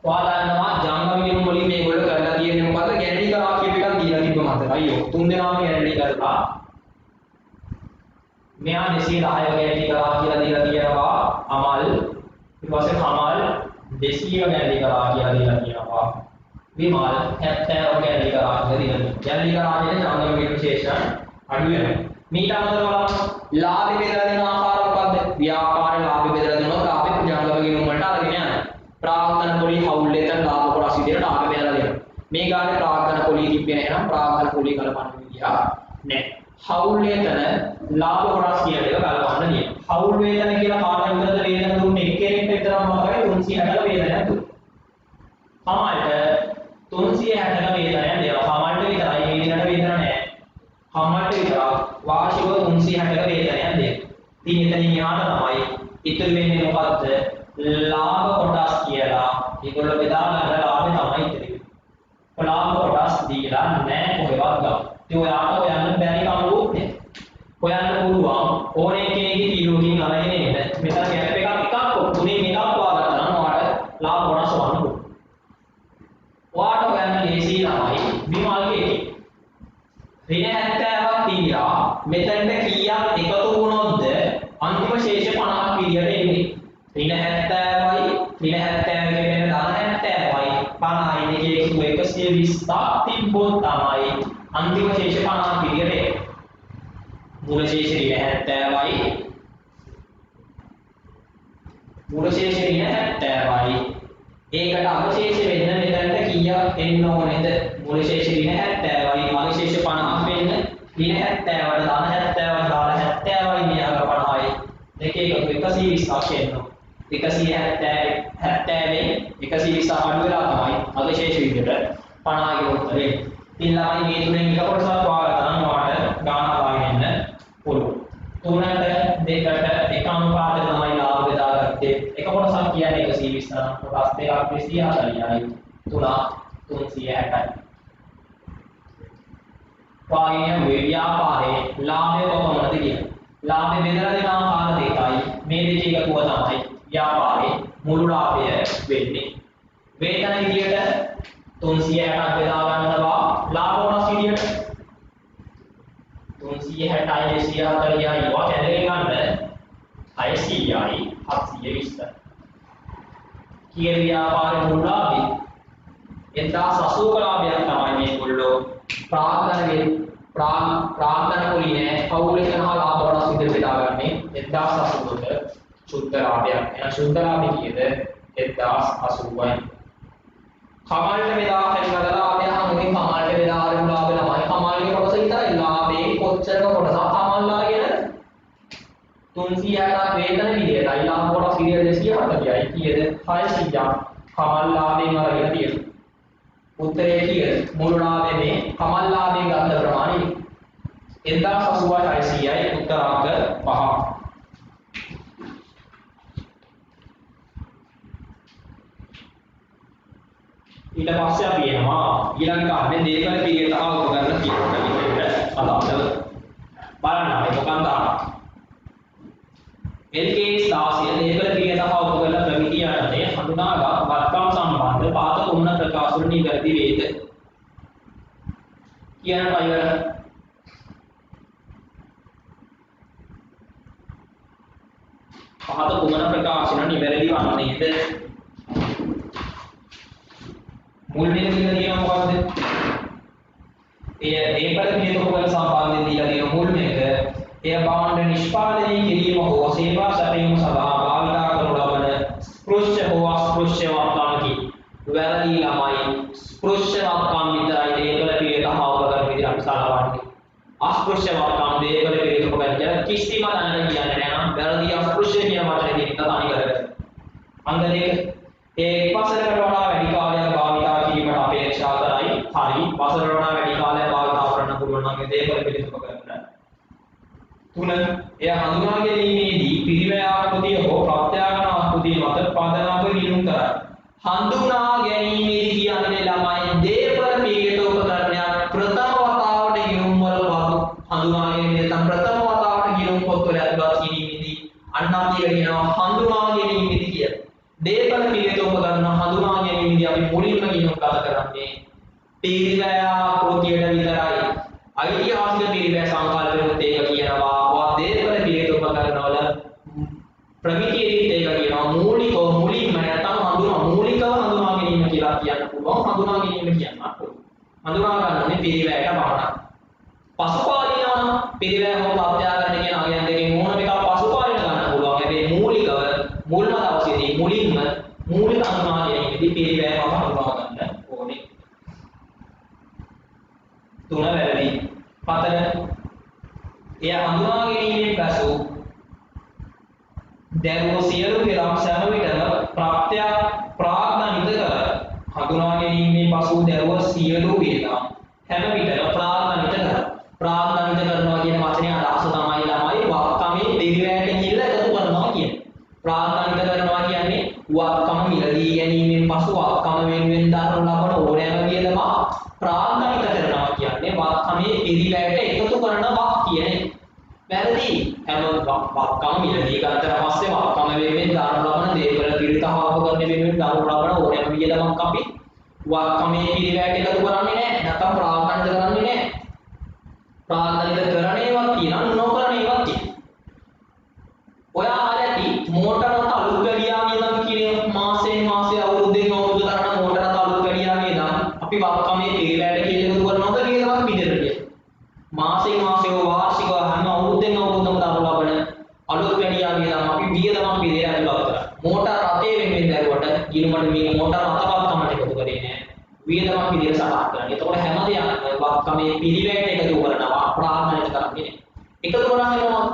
ඔයාලනවා ජංගම ගිණුම් වලින් මේගොල්ලෝ කරලා තියෙන්නේ මොකද්ද? ගැරන්ටි කරා කියප එකක් දීලා තිබ්බ මතකයි. අයියෝ තුන් දෙනාම ගැරන්ටි කරලා මෙයා 210 ගැරන්ටි කරා කියලා දීලා තියෙනවා අමල්. ඊට පස්සේ කමල් 200 ගැරන්ටි කරා කියලා දීලා තියෙනවා. විමල් 70 ගැරන්ටි කරා කියලා දීලා තියෙනවා. ගැරන්ටි කරා කියන්නේ ජංගම ගිණුම් ශේෂයන් අඩු වෙනවා. මීට අමතරව ලාභ බෙදලා දෙන ආකාර මොකද්ද? ව්‍යාපාරේ ලාභ බෙදලා දෙනවා ලාභේ ජංගම ගිණුම් වලට අරගෙන යනවා. ප්‍රාග්ධන පොලි හවුල් එකෙන් ලාභ කොටස් විදියට ලාභ බෙදලා දෙනවා. මේ ගානේ ප්‍රාග්ධන පොලි තිබ්බේ නැහැ නම් ප්‍රාග්ධන පොලි ගලපන්න විදිය නැහැ. හවුල් වේතන ලාභ කොටස් කියන එක ගලපන්න නියම. හවුල් වේතන කියලා කාටද විතරද වේතන දුන්නේ? එක්කෙනෙක් විතරම තමයි 360ක වේතනයක් දුන්නේ. කමල්ට 360ක වේතනයක් දෙනවා. කමල්ට විතරයි මේ දිනට ඉතින් එතනින් එහාට තමයි ඉතුරු වෙන්නේ මොකද්ද? ලාභ කොටස් කියලා. ඒගොල්ලෝ බෙදා ගන්න ලාභේ තමයි ඉතිරි වෙන්නේ. ලාභ කොටස් දීලා නැහැ කොහෙවත් ගන්න. ඉතින් ඔයාට හොයන්න බැරි කමකුත් නැහැ. හොයන්න පුළුවන් ඕනේ එකේදී කිලෝකින් අරගෙන එන්න. මෙතන ගැප් එකක් තුනේ එකක් හොයාගත්තා නම් ඔයාට ලාභ කොටස් හොයන්න පුළුවන්. ඔයාට හොයන්න ලේසි ළමයි විමල්ගේ එකේ. ඍණ 70ක් තියලා මෙතනට කීයක් එකතු වුණොත්ද අන්තිම ශේෂ 50ක් පිළියට එන්නේ. ඍණ 70යි ඍණ 70 කියන ධන 70යි 50යි දෙකේ එකතු 120ක් තිබ්බොත් තමයි අන්තිම ශේෂ 50ක් පිළියට එන්නේ. මූල ශේෂ ඍණ 70යි මූල ශේෂ ඍණ 70යි ඒකට අවශේෂ වෙන්න මෙතනට කීයක් එන්න ඕනේද? මූල ශේෂ ඍණ 70යි අවශේෂ 50ක් වෙන්න ඍණ 70ට ධන 70යි ධාර 70යි මෙයාග 50යි දෙකේ එකතු 120ක් එන්න. 170ෙන් 120ක් අඩු වෙලා තමයි අවශේෂ විදිහට 50 කියලා උත්තරේ. ඉතින් ළමයි මේ තුනෙන් එක කොටසක් වාගත්තා නම් ඔයාලට ගාන හොයාගෙන එන්න පුළුවන්. 3ට 2ට එක අනුපාතය තමයි ලාභ බෙදාගත්තේ. එක කොටසක් කියන්නේ 120 නම් කොටස් දෙකක් 240යි 3ක් 360යි. වාග්ය ව්‍යාපාරයේ ලාභය කොහොමද කියන්නේ? ලාභය බෙදලා දෙන ආකාර දෙකයි. මේ දෙකේ එකතුව තමයි ව්‍යාපාරයේ මුළු ලාභය වෙන්නේ. වේතන විදියට 360ක් බෙදා ගන්නවා ලාභ කොටස් විදියට 360යි 240යි ඒවා කැදගෙන ගන්න 600යි 720යි. කීය ව්‍යාපාරේ මුළු ලාභය 1080 ලාභයක් තමයි මේගොල්ලෝ ප්‍රාග්ධන කුලිනේ පෞලික සහ ලාභ කොටස් විදිහට බෙදාගන්නේ 1080ට සුද්ධ ලාභයක්. එහෙනම් සුද්ධ ලාභය කීයද? 1080යි. කමල්ට බෙදා හැරිලා ලාභය හමුනේ කමල්ට බෙදා ආරම්භ ලාභය ළමයි කමල්ගේ කොටස විතරයි. ලාභේ කොච්චරක කොටසක් කමල් අරගෙන 360ක් වේතන විදියටයි ලාභ කොටස් විදියට 240යි කීයද? 600ක් කමල් ලාභයෙන් අරගෙන තියෙනවා. උත්තරේ කීයද? මුළු ලාභයේ මේ කමල් ලාභයෙන් ගන්න ප්‍රමාණය 1080යි 600යි උත්තරාංක 5. ඊට පස්සේ අපි එනවා ඊළඟ කාරණේ දේපල පිළිවෙත හා උපකරණ කියන විදිහට අදාළව බලන්න අපි මොකක්ද LKS 16 දේපල පිළිවෙත හා උපකරණ ප්‍රමිතිය යටතේ හඳුනාගත් වත්කම් සම්බන්ධ පාත තුන ප්‍රකාශ වන නිවැරදි වේද කියන පයවර පාත තුන ප්‍රකාශන නිවැරදි වන්නේද? මුල් වෙන දීලා තියෙනවා මොකද්ද? ඒපල පිළිවෙත උපකරණ සම්බන්ධයෙන් දීලා තියෙන මුල් මේක එය භාණ්ඩ නිෂ්පාදනය කිරීම හෝ සේවා සැපයීම සඳහා භාවිත කරනු ලබන ස්පෘශ්‍ය හෝ අස්පෘශ්‍ය වත්කම්කි. වැරදි ළමයි ස්පෘශ්‍ය වත්කම් විතරයි ඒපල පිළිවෙත හා උපකරණ විදිහට අපි සලකන්නේ. අස්පෘශ්‍ය වත්කම් ඒපල පිළිවෙත උපකරණ කිසිම දැනට කියන්නේ නැහැ නම් වැරදි අස්පෘශ්‍ය කියන වචනේ දෙක තනි කරගන්න. අංග දෙක ඒ වසරකට වඩා වැඩි කාලයක් භාවිතා කිරීමට අපේක්ෂා කරයි. හරි. වසරකට වඩා වැඩි කාලයක් භාවිතා කරන්න පුළුවන් නම් ඒ දේපල පිළිතුරු කරන්න. 3. එය හඳුනා ගැනීමේදී පිරිවැය ආකෘතිය හෝ ප්‍රත්‍යාගන ආකෘතිය මත පදනමක නියුම් කරයි. හඳුනා ගැනීමේදී කියන්නේ ළමයි දේපල පිළිතුරු උපකරණයක් ප්‍රථම වතාවට නියුම් වල වතු හඳුනා ගැනීම නැත්නම් ප්‍රථම වතාවට නියුම් පොත්වල ඇතුළත් කිරීමේදී අන්න අපි කියනවා හඳුනා ගැනීමේදී කියලා. දේපල පිළිවෙත උපකරණ හඳුනා ගැනීමේදී අපි මුලින්ම කියනු කතා කරන්නේ පිරිවැය ආකෘතියට විතරයි. ඓතිහාසික පිරිවැය සංකල්පෙත් ඒක කියනවා. වා දේපල පිළිවෙත උපකරණ වල ප්‍රමිතියෙත් ඒක කියනවා. මුලින්ම නැත්නම් මූලිකව හඳුනා ගැනීම කියලා කියන්න පුළුවන්. හඳුනා ගැනීම කියන්නත් පුළුවන්. හඳුනා ගන්නනේ පිරිවැයට පමණයි. පසුපාදිනවා පිරිවැය හෝ ප්‍රත්‍යාගන කියන අගයන් දෙකෙන් ඕනම එකක් පසුපාදින ගන්න පුළුවන්. හැබැයි මූලිකව මුල්ම දවසේදී මුලින්ම මූලික හඳුනා ගැනීමේදී පිරිවැයම හඳුනා ගන්න ඕනේ. 3 වැරදි. 4 එය හඳුනා ගැනීමෙන් පසු දැරුව සියලු පෙරම් සෑම විටම ප්‍රාග්ධනිත කර. හඳුනා ගැනීමෙන් පසු දැරුව සියලු වේදම් හැම විටම ප්‍රාග්ධනිත කර. ප්‍රාග්ධනිත කරනවා කියන වචනේ අදහස තමයි ළමයි වක්කමේ පිරිවැයට වත්කම මිලදී ගැනීමෙන් පසු වත්කම වෙනුවෙන් දරන ලබන ඕනෑම වියදමක් ප්‍රාග්ධනික කරනවා කියන්නේ වත්කමේ පිරිවැයට එකතු කරන වක් කියන එක. වැරදි. හැම වත්කම මිලදී ගත්තට පස්සේ වත්කම වෙනුවෙන් දරන ලබන දේවල් පිරිතහාව කරන වෙනුවෙන් දරන ලබන ඕනෑම වියදමක් අපි වත්කමේ පිරිවැයට එකතු කරන්නේ නැහැ. නැත්නම් ප්‍රාග්ධනික කරන්නේ නැහැ. ප්‍රාග්ධනික කරන ඒවා තියෙනවා නොකරන ඒවා තියෙනවා. ඔයා ආරැති මෝටර රථ අලුත් වැඩියා වියදම් කියන මාසෙන් මාසෙ අවුරුද්දෙන් අවුරුද්ද කරන මෝටර රථ අලුත් වැඩියා වියදම් අපි වත්කමේ පිරිවැයට කියලා එකතු කරනවද වියදමක් විදිහට. මාසෙන් මාසෙ වාර්ෂිකව හැම අවුරුද්දෙන් අවුරුද්දම දරන ලබන අලුත් වැඩියා වියදම් අපි වියදමක් විදිහට අනුගත කරා. මෝටර රථයේ වෙනුවෙන් දරුවට ගිණුමට මේ මෝටර රථ වත්කමට එකතු කරේ නෑ. වියදමක් විදිහට සටහන් කරන්නේ. එතකොට හැම දෙයක්ම වත්කමේ පිරිවැයට එකතු කරනවා ප්‍රාග්ධනික කරන්නේ නෑ. එකතු කරන්නේ මොනවද?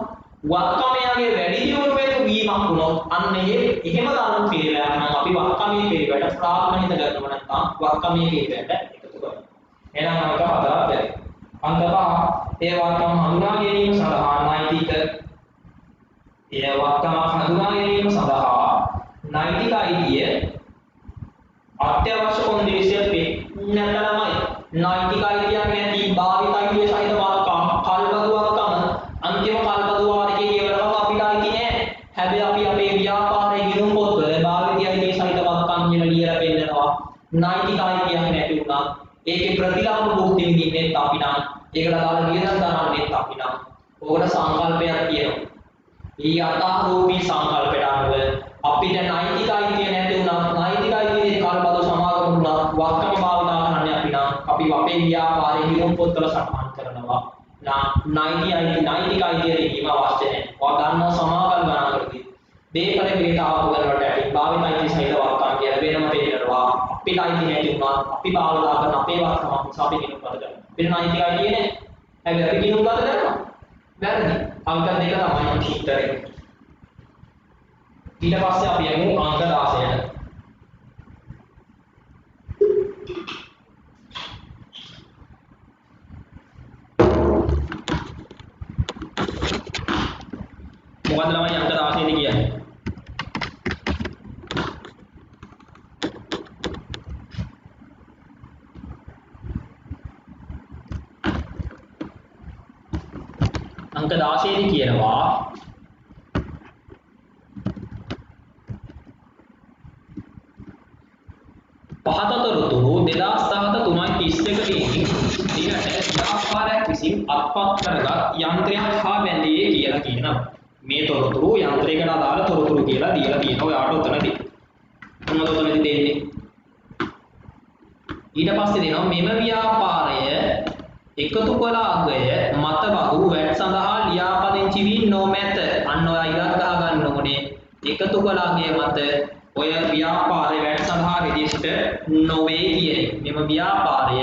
වත්කමයාගේ වැඩි දියුණු වෙන වීමක් වුණොත් අන්න එහෙම දාන පිළිවෙලක් නම් අපි වත්කමේ පිළිවෙලට ප්‍රාග්ධනික කරනවා නැත්නම් වත්කමේ පිළිවෙලට එකතු කරනවා. එහෙනම් අංක 4 බැරි. අංක 5 ඒ වත්කම හඳුනා ගැනීම සඳහා නෛතික නෛතික අයිතිය අත්‍යවශ්‍ය කොන්දේසිය නැතනමයි. නෛතික අයිතියක් නැති භාවිත අයිතිය සහිත වත්කම කල්බදු වත්කම අන්තිම කල්පතු වාරිකයේ කියවලම අපිට අයිති නෑ. හැබැයි අපි අපේ ව්‍යාපාරයේ ගිණුම් පොත්වල භාවිතය අයිතිය සහිත වත්කම් කියලා ලියලා පෙන්නනවා. නෛතික අයිතියක් නැති වුණා. ඒකේ ප්‍රතිලාභ භුක්ති විඳින්නෙත් අපි නම්. ඒකට දාලා වියදම් දරන්නෙත් අපි නම්. ඕකට සංකල්පයක් තියෙනවා. ඊ අතාරූපී සංකල්පයට අනුව අපිට නෛතික අයිතිය නැති වුණා. නෛතික අයිතියේ කල්පතු සමාගම වුණා. වත්කම භාවිතා කරන්නේ අපි නම්. අපි අපේ ව්‍යාපාරයේ ගිණුම් පොත්වල සටහන් කරනවා. නෛතික අයිතිය රීම අවශ්‍ය නැහැ. ඔයා ගන්න සමාකල් ගණනකදී දේපල පිළිතාවු කරනකොට ඇති භාවිත අයිතිය සහිත වත්කම් කියලා වෙනම පෙන්නනවා. අපිට අයිති නැති වුණා. අපි භාවිතා කරන අපේ වත්කම නිසා අපි ගිණුම් පද කරනවා. වෙන නෛතික අයිතිය නැහැ. හැබැයි අපි ගිණුම් පද කරනවා. වැරදි. අංක 2 තමයි උත්තරේ. ඊට පස්සේ අපි යමු අංක 16ට. මොකද්ද ළමයි අංක 16 දී කියන්නේ? අංක 16 දී කියනවා පහතතොරතුරු 2017 3.31 දිනට ව්‍යාපාරයක් විසින් අත්පත් කරගත් යන්ත්‍රයක් හා බැඳේ කියලා කියනවා. මේ තොරතුරු යන්ත්‍රයකට අදාළ තොරතුරු කියලා දීලා තියෙනවා. ඔයාට උතනදී. මොනවද උතනදී දෙන්නේ? ඊට පස්සේ දෙනවා මෙම ව්‍යාපාරය එකතු කළ අගය මත බහු වැට් සඳහා ලියාපදිංචි වී නොමැත. අන්න ඔයා ඉලක්ක ගහ ගන්න ඕනේ. එකතු කළ අගය මත ඔය ව්‍යාපාරය වැට් සඳහා රෙජිස්ටර් නොවේ කියන්නේ. මෙම ව්‍යාපාරය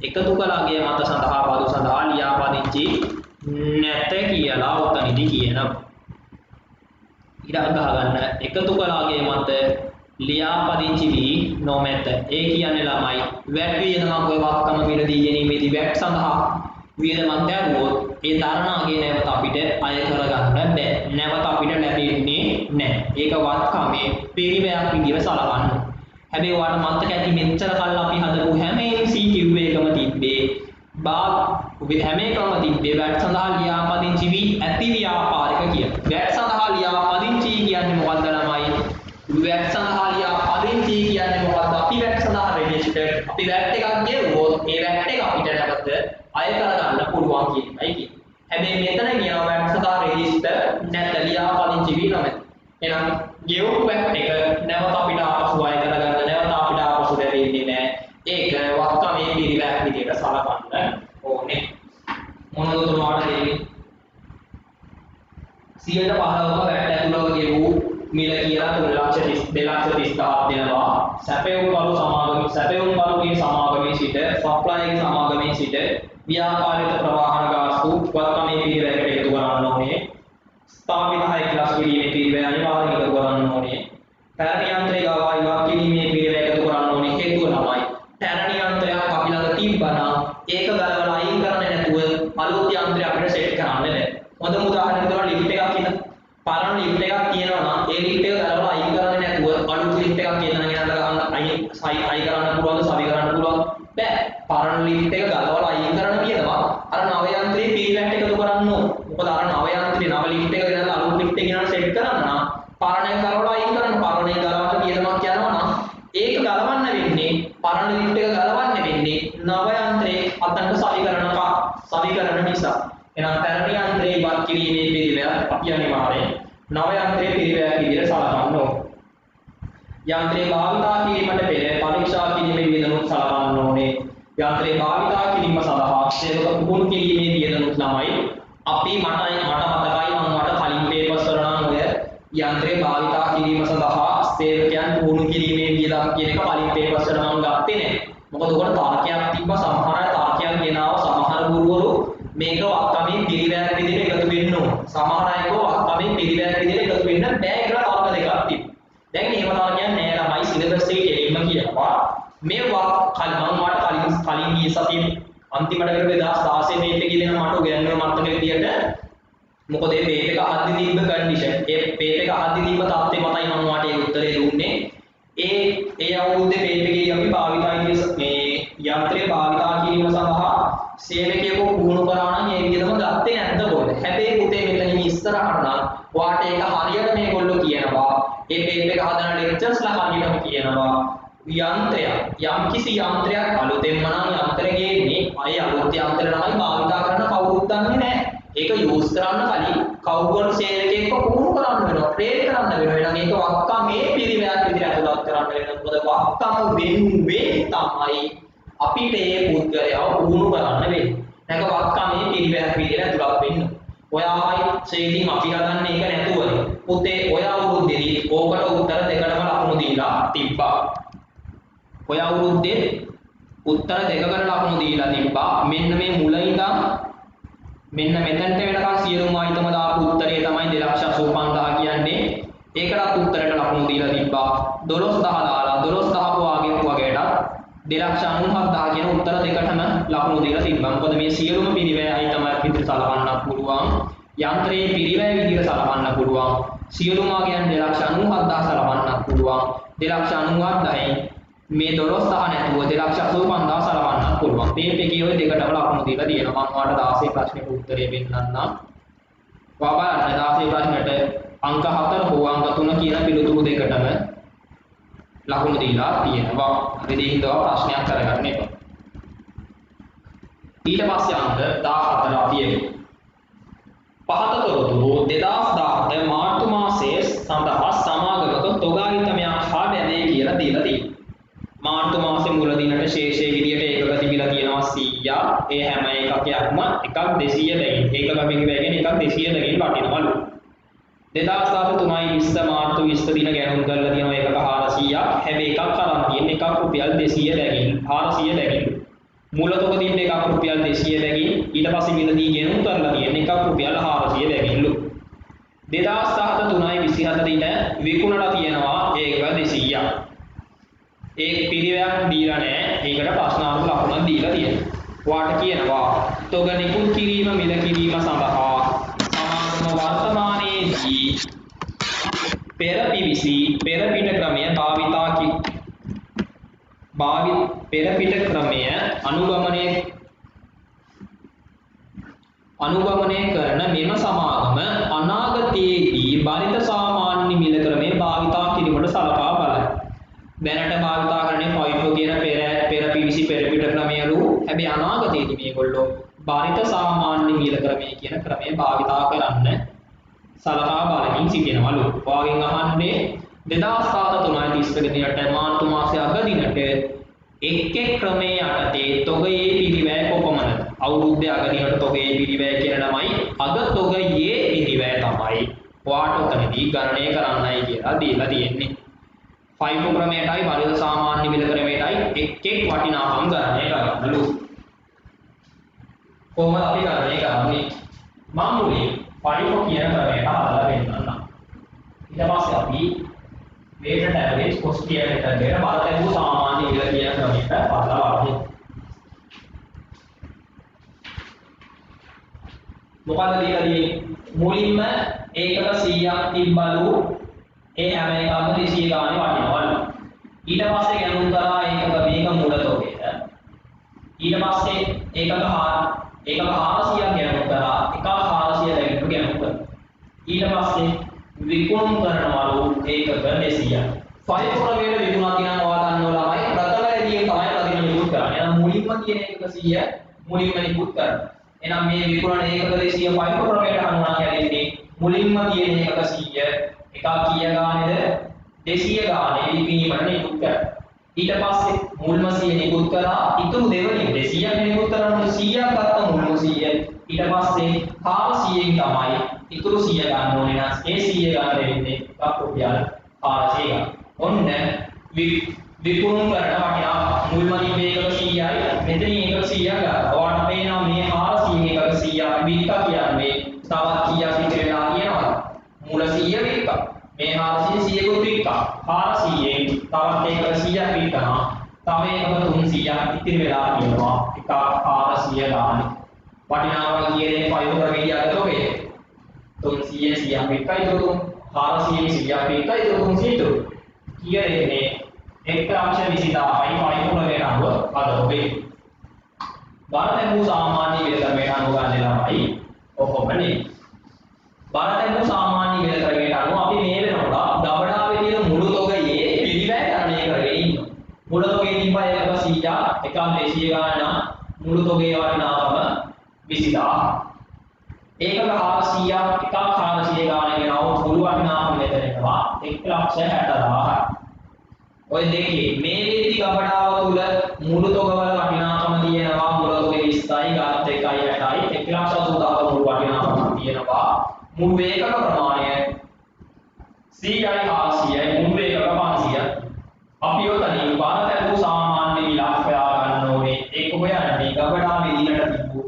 එකතු කළ අගය මත සඳහා බදු සඳහා ලියාපදිංචි නැත කියලා උතනදී කියනවා. ඉලක්ක ගහ ගන්න. එකතු කළ අගය මත ලියාපදිංචි වී නොමැත. ඒ කියන්නේ ළමයි වැට් වියදමක් ඔය වත්කම මිලදී ගැනීමේදී වැට් සඳහා වියදමක් දැරුවොත් ඒ තරණ අගය නැවත අපිට අය කරගන්න බැහැ. නැවත අපිට ලැබෙන්නේ නැහැ. ඒක වත්කමේ පිරිවැයක් විදිහට සලකන්න. හැබැයි ඔයාලට මතක ඇති මෙච්චර කල් අපි හදපු හැම MCQ එකම තිබ්බේ හැම එකම තිබ්බේ වැට් සඳහා ලියාපදිංචි වී ඇති ව්‍යාපාරික කියන. වැට් සඳහා ලියාපදිංචි කියන්නේ මොකක්ද ළමයි? වැට් සඳහා ලියාපදිංචි කියන්නේ මොකක්ද? අපි වැට් සඳහා රෙජිස්ටර්ඩ් අපි වැට් එකක් ගෙවුවොත් ඒ වැට් එක අපිට නැවත අය කරගන්න පුළුවන් කියන එකයි කියන්නේ. හැබැයි මෙතන කියනවා වැට් සඳහා රෙජිස්ටර් නැත ලියාපදිංචි වී නොමැත. එහෙනම් ගෙවපු වැට් එක නැවත අපිට ආපසු අය කරගන්න නැවත අපිට ආපසු ලැබෙන්නේ නැහැ. ඒක වත්කමේ පිරිවැයක් විදිහට සලකන්න ඕනේ. මොනවද උතුරාට දෙන්නේ? 100ට 15ක වැට් ඇතුළත ගෙවූ මිල කියලා 2,30,000ක් දෙනවා. සැපයුම්කරු සමාගමේ සිට සප්ලයිගේ සමාගමේ සිට ව්‍යාපාරික ප්‍රවාහන ගාස්තු වත්කමේ පිරිවැයකට එකතු කරන්න ඕනේ. ස්ථාපිත 6 ක්ලාස් කිරීමේ පිරිවැය අනිවාර්යයෙන් එකතු කරන්න ඕනේ. පැරණි යන්ත්‍රයේ ගාවා ඉවත් කිරීමේ පිරිවැය එකතු කරන්න ඕනේ. හේතුව ළමයි පැරණි යන්ත්‍රයක් අපි ළඟ තිබ්බනම් ඒක ගලවලා අයින් කරන්නේ නැතුව අලුත් යන්ත්‍රයක් අපිට සෙට් කරන්න බැහැ. හොඳම උදාහරණයක් තමයි ලිෆ්ට් එකක් කියන. පරණ ලිෆ්ට් එකක් තියෙනවා නම් ඒ ලිෆ්ට් එක ගලවලා අයින් කරන්නේ නැතුව අලුත් ලිස්ට් එකක් එතන ගෙනල්ලා ගන්න අයි කරන්න පුළුවන්ද සවි කරන්න පුළුවන් බෑ පරණ ලිස්ට් එක ගලවලා අයින් කරන්න කියනවා අර නව යන්ත්‍රයේ පිරිවැට් එකතු කරන්න ඕන මොකද අර නව යන්ත්‍රයේ නව ලිස්ට් එක ගෙනල්ලා අලුත් ලිස්ට් එක ගෙනල්ලා සෙට් කරන්න නම් පරණ එක ගලවලා අයින් කරන්න පරණ එක ගලවන්න කියනවා කියනවා නම් ඒක ගලවන්න වෙන්නේ පරණ ලිස්ට් එක ගලවන්න වෙන්නේ නව යන්ත්‍රයේ අතන්ට සවිකරණ නිසා එහෙනම් පැරණි යන්ත්‍රයේ ඉවත් කිරීමේ පිළිවෙල අපි අනිවාර්යෙන් නව යන්ත්‍රයේ පිළිවෙල විදිහට සලකන්න ඕන. යන්ත්‍රය භාවිතා කිරීමට පෙර පරීක්ෂා කිරීමේ වියදමුත් සලකන්න ඕනේ. යන්ත්‍රය භාවිතා කිරීම සඳහා සේවක පුහුණු කිරීමේ වියදමුත් ළමයි අපි මට මතකයි මම කලින් පේපර්ස් වල නම් ඔය යන්ත්‍රය භාවිතා කිරීම සඳහා සේවකයන් පුහුණු කිරීමේ වියදම් කියන එක කලින් පේපර්ස් වල මම ගත්තේ නැහැ. මොකද උකට තර්කයක් තිබ්බා සමහර අය තර්කයක් ගෙනාව සමහර ගුරුවරු මේක වක්කමේ පිළිවෙලක් විදිහට එකතු වෙන්න ඕන. සමහර අය කිව්වා වක්කමේ පිළිවෙලක් විදිහට එකතු වෙන්න බෑ කියලා තර්ක දෙකක් තිබ්බා. දැන් එහෙම තර්කයක් නෑ ළමයි සිලබස් එකේ කෙලින්ම කියනවා. මේ මම කලින් ගිය සතියේ අන්තිමට කරපු 2016 මේප් එකේ දෙන මට උගන්වන මතක විදිහට මොකද මේ මේප් එක අහද්දි තිබ්බ කන්ඩිෂන් ඒ මේප් එක අහද්දි තිබ්බ තාත්තේ මතයි මම වාට ඒ උත්තරේ දුන්නේ. ඒ අවුරුද්දේ මේප් එකේ අපි භාවිතා මේ යන්ත්‍රය භාවිතා කිරීම සඳහා සේවකයෙකු පුහුණු කරා නම් ඒ විදිහටම ගත්තේ නැද්ද කොහෙද? හැබැයි පුතේ මෙතන ඉස්සරහට නම් වාට ඒක හරියට මේගොල්ලෝ කියනවා. ඒ මේප් එක හදන ලෙක්චර්ස්ලා හරියටම කියනවා. යන්ත්‍රය යම්කිසි යන්ත්‍රයක් අලුතෙන්ම නම් යන්ත්‍රය ගේන්නේ අය අලුත් යන්ත්‍ර ළමයි භාවිතා කරන්න කවුරුත් දන්නේ නැහැ. ඒක යූස් කරන්න කලින් කවුරුන් සේවකයෙක්ව පුහුණු කරන්න වෙනවා. ට්‍රේන් කරන්න වෙනවා. එහෙනම් ඒක වක්කමේ පිළිවෙලක් විදිහට ඇතුළත් කරන්න වෙනවා. මොකද වක්කම වෙනුවේ තමයි අපිට මේ පුද්ගලයාව පුහුණු කරන්න වෙන්නේ. නැක වක්කමේ පිළිවෙලක් විදිහට ඇතුළත් වෙන්න. ඔයාමයි ශ්‍රේණිම අපි හදන්නේ ඒක නැතුවනේ. පුතේ ඔය අවුරුද්දේදී ඕකට උත්තර දෙකටම ලකුණු දීලා තිබ්බා. ඔය අවුරුද්දේ උත්තර දෙකකට ලකුණු දීලා තිබ්බා. මෙන්න මේ මුල ඉඳන් මෙන්න මෙතනට වෙනකන් සියලුම අයිතම දාපු උත්තරේ තමයි 285000 කියන්නේ. ඒකටත් උත්තරයට ලකුණු දීලා තිබ්බා. 12000 දාලා 12000 වගේටත් 297000 කියන උත්තර දෙකටම ලකුණු දීලා තිබ්බා. මොකද මේ සියලුම පිරිවැය අයිතම විදිහට සලකන්නත් පුළුවන්. යන්ත්‍රයේ පිරිවැය විදිහට සලකන්න පුළුවන්. සියලුම අගයන් 297000 සලකන්නත් පුළුවන්. 297000යි මේ 12000 නැතුව 285000 සලකන්නත් පුළුවන්. මේප් එකේ ඔය දෙකටම ලකුණු දීලා තියෙනවා. මම ඔයාලට 16 ප්‍රශ්නෙට උත්තරේ දෙන්නම්. ඔයා බලන්න 16 ප්‍රශ්නෙට අංක 4 හෝ අංක 3 කියන පිළිතුරු දෙකටම ලකුණු දීලා තියෙනවා. හරි දෙහිඳව ප්‍රශ්නයක් කරගන්න එපා. ඊට පස්සේ අංක 14 අපි එමු. පහත තොරතුරු 2017 මාර්තු මාසයේ සඳහා සමාගමක තොගායිතමයක් හා බැඳේ කියලා දීලා තියෙනවා. මාර්තු මාසේ මුල දිනට ශේෂයේ විදියට ඒකක තිබිලා තියෙනවා 100. ඒ හැම එකකයක්ම එකක් 200 දෙකින්. ඒකක පිළිවෙලකින් එකක් 200 දෙකින් වටිනවලු. 2013 මාර්තු 20 දින ගණන් කරලා තියෙනවා ඒකක 400ක්. හැබැයි එකක් අරන් තියෙන එකක් රුපියල් 200 දෙකින් 400 දෙකින්. මූලතොග තිබ්බ එකක් රුපියල් 200 දෙකින්. ඊට පස්සේ මිලදී ගණන් කරලා තියෙන එකක් රුපියල් 400 දෙකින්ලු. 2017 27 දින විකුණලා තියෙනවා ඒකක 200ක්. ඒ පිළිවෙලක් දීලා නැහැ. ඒකට ප්‍රශ්නාර්ථ ලකුණක් දීලා තියෙනවා. ඔයාට කියනවා තොග නිකුත් කිරීම මිල කිරීම සඳහා සමාගම වර්තමානයේදී පෙරපිවිසි පෙරපිට ක්‍රමය පෙරපිට ක්‍රමය අනුගමනය කරන මෙම සමාගම අනාගතයේදී බරිත සාමාන්‍ය මිල ක්‍රමය භාවිතා කිරීමට සලකා බලයි. දැනට භාවිතා කරන්නේ FIFO කියන පෙරපිවිසි පෙරපිට ක්‍රමයලු. හැබැයි අනාගතයේදී මේගොල්ලෝ බරිත සාමාන්‍ය මිල ක්‍රමය කියන ක්‍රමය භාවිතා කරන්න සලකා බලමින් සිටිනවලු. ඔයාගෙන් අහන්නේ 2017 දිනට මාර්තු මාසයේ අග දිනට එක් ක්‍රමයේ යටතේ තොගයේ පිරිවැය කොපමණද? අවුරුද්දේ අග දිනට තොගයේ පිරිවැය කියන ළමයි අග තොගයේ පිරිවැය තමයි ඔයාට උතනදී ගණනය කරන්නයි කියලා දීලා තියෙන්නේ. FIFO ක්‍රමයටයි බරිත සාමාන්‍ය මිල ක්‍රමයටයි එක් වටිනාකම් ගණනය කරන්නලු. කොහොමද අපි ගණනය කරන්නේ? මම මුලින් FIFO කියන ක්‍රමයට හදලා පෙන්නන්නම්. ඊට පස්සේ අපි weighted average cost කියන එකට බලතැබු සාමාන්‍ය මිල කියන ක්‍රමයට හදලා බලමු. මොකද දීලා තියෙන්නේ? මුලින්ම ඒකක 100ක් තිබ්බලු. ඒ හැම එකක්ම 200 ගානේ වටිනවා. ඊට පස්සේ ගැනුම් කරා ඒකක මේක මූලතෝගය. ඊට පස්සේ ඒකක 400ක් ගැනුම් කරා එකක 400 දැක්ක ගැනුම් කරා. ඊට පස්සේ විකුණුම් කරනවලු ඒකක 200ක්. ෆයිල් ක්‍රමයට විකුණා කියනවා ගන්නවා ළමයි ප්‍රථමයේදී තමයි ප්‍රතිම නිකුත් කරන්නේ. එහෙනම් මුලින්ම කියන එකක 100 මුලින්ම නිකුත් කරනවා. එහෙනම් මේ විකුණන ඒකක 200 ෆයිල් ක්‍රමයට අනුව කියන්නේ මුලින්ම කියන එකක 100 එකක් කීය ගානේද 200 ගානේ විකිණීමට නිකුත් කරනවා. ඊට පස්සේ මුල්ම 100 නිකුත් කරා ඉතුරු දෙවෙනි 200ක් නිකුත් කරනවා 100ක් ගත්ත මුල්ම 100 ඊට පස්සේ 400න් තමයි ඉතුරු 100 ගන්න ඕනේ නම් ඒ 100 ගන්න වෙන්නේ එකක් රුපියල් 400ක්. ඔන්න විකුණුම් කරන වටිනා මුල්ම මේක 100යි මෙතනින් එකක 100ක් ගන්නවා. ඔයාලට පේනවා මේ 400න් එකක 100ක් වික්ක කියන්නේ තවත් කීයක් විතර වෙලා කියනවද? මුල 100 වික්ක. මේ 400 100කුත් වික්කා. 400න් තවත් එකක 100ක් වික්කනවා. තව එකක 300ක් ඉතිරි වෙලා කියනවා. එකක් 400 ගානේ. වටිනාකම කියන්නේ 5 ක්‍රමයේ යටතේ 300 100ක් වික්කයි ඉතුරු 400 100ක් වික්කයි ඉතුරු 300 ඉතුරු. කියන්නේ 1,20,000යි 5 ක්‍රමයට අනුව අද ඔබේ බාරතැන්වූ සාමාන්‍ය විලකරමයට අනුව ගන්න ළමයි ඔහොමනේ. බාරතැන්වූ සාමාන්‍ය විලකරමයට අනුව අපි මේ වෙනකොට ගබඩාවේ තියෙන මුළු තොගයේ පිළිවෙල ගණනය කරගෙන ඉන්නවා. මුළු තොගයේ තිබ්බ එකක 100ක් එකක් 200 ගාන නම් මුළු තොගයේ වටිනාකම 20000. ඒකක 400ක් එකක් 400 ගාන ගෙනව මුළු වටිනාකම මෙතන එනවා 1,60,000. ඔය දෙකේ මේ වේදි ගබඩාව තුල මුළු තොගවල වටිනාකම තියෙනවා මුළු තොගේ 20යි ගාත් 1යි 60යි 1,80,000 මුළු වටිනාකම තියෙනවා. මුළු ඒකක ප්‍රමාණය 100යි 400යි මුළු ඒකක 500යි. අපි ඔතනින් බාරතැන්වූ සාමාන්‍ය විලාස හොයා ගන්න ඕනේ. ඒක හොයන්නේ ගබඩාවේ ඉන්නට තිබු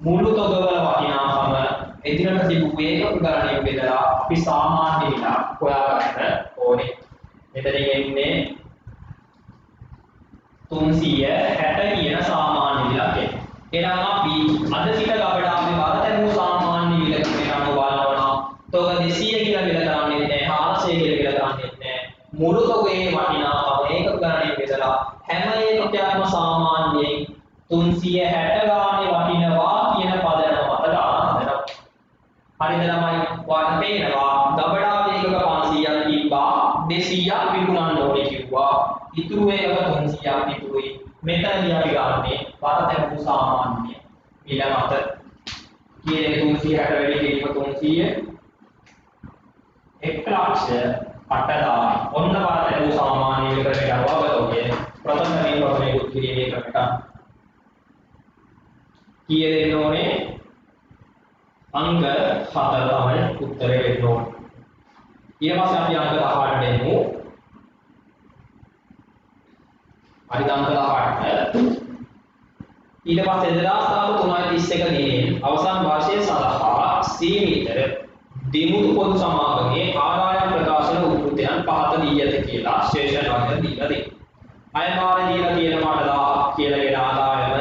මුළු තොගවල වටිනාකම එදිනට තිබු ඒකක ගණනය බෙදලා අපි සාමාන්‍ය විලාස හොයා ගන්න ඕනේ. මෙතන කියන්නේ 360 කියන සාමාන්‍ය විලකය. එහෙනම් අපි අද සිට ගබඩාවේ බාරතැන්වූ සාමාන්‍ය විලකයට අනුව බලනවා. තොග 200 කියලා විල කරන්නේ නැහැ 400 කියලා විල කරන්නේ නැහැ. මුළු තොගයේ වටිනාකම ඒකක ගණනය බෙදලා හැම ඒකකයක්ම සාමාන්‍යයෙන් 360 ගානේ වටිනවා කියන පදනම මත ගන්න හදනවා. හරිද ළමයි? ඔයාලට පේනවා ගබඩාවේ ඒකක 500ක් තිබ්බා 200ක් විකුණන්න ඕනේ කිව්වා. ඉතුරු එකක 300ක් ඉතුරුයි. මෙතනදී අපි ගන්නේ බාරතැන්වූ සාමාන්‍ය මිල මත. කියන 360 වැඩි කිරීම 300 1,80,000. ඔන්න බාරතැන්වූ සාමාන්‍ය මිල ක්‍රමයට අනුව ඔබේ ප්‍රථම නිර්වචනය කිරීමේ ක්‍රමයට කීය දෙන්න ඕනේ? අංක 4 තමයි උත්තරේ වෙන්න ඕනේ. ඊට පස්සේ අපි අංක 18ට එමු. හරි අංක 18ට. ඊට පස්සේ 2331 දිනේ අවසන් වර්ෂයේ සඳහා සීමිත දිමුතු පොදු සමාගමේ ආදායම් ප්‍රකාශන උද්ෘතයන් පහත දී ඇත කියලා ශේෂ වර්ග දීලා තියෙනවා. අයමාන දීලා තියෙනවා 1000 කියලා වෙන ආදායම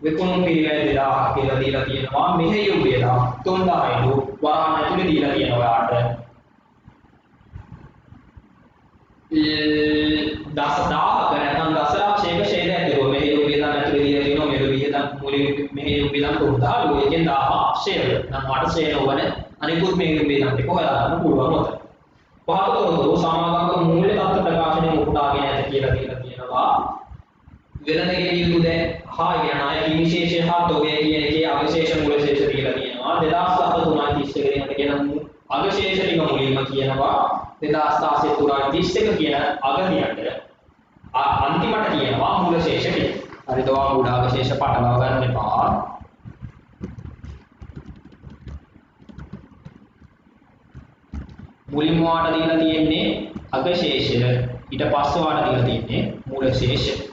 විකුණුම් පිළිවෙල 2000 කියලා දීලා තියෙනවා. මෙහෙයුම් වේලා 3000 වරහන් ඇතුලේ දීලා තියෙනවා ඔයාලට. දසදාක නැත්නම් දසලක්ෂයක ෂේඩ් ඇතුළු මෙහෙයුම් වේදන් ඇතුලේ දීලා තියෙනවා. මෙහෙයුම් වේදන් මුලින් මෙහෙයුම් වේදන් 3000 එකෙන් 1000 ෂේඩ්. නම් මට ෂේඩ් නොවන අනිකුත් මෙහෙයුම් වේදන් ටික හොයලා ගන්න පුළුවන් උතන. පහතොරතුරු සමාගමක මූල්‍ය තත්ත්ව ප්‍රකාශනයේ උපුටාගෙන ඇත කියලා දීලා තියෙනවා. වෙළඳ ගෙවිය යුතු දැන් හා කියන අය විශේෂ හා තොගය කියන එකේ අවශේෂ මූල ශේෂ දීලා තියෙනවා 2007 331 දෙනකට කියන අවශේෂ ටික මුලින්ම කියනවා 2016 331 කියන අගතියට අන්තිමට කියනවා මූල ශේෂ ටික. හරිද? ඔයා මූල අවශේෂ පටලවා ගන්න එපා. මුලින්ම වාට දීලා තියෙන්නේ අගශේෂ ඊට පස්සේ වාට දීලා තියෙන්නේ මූල ශේෂ.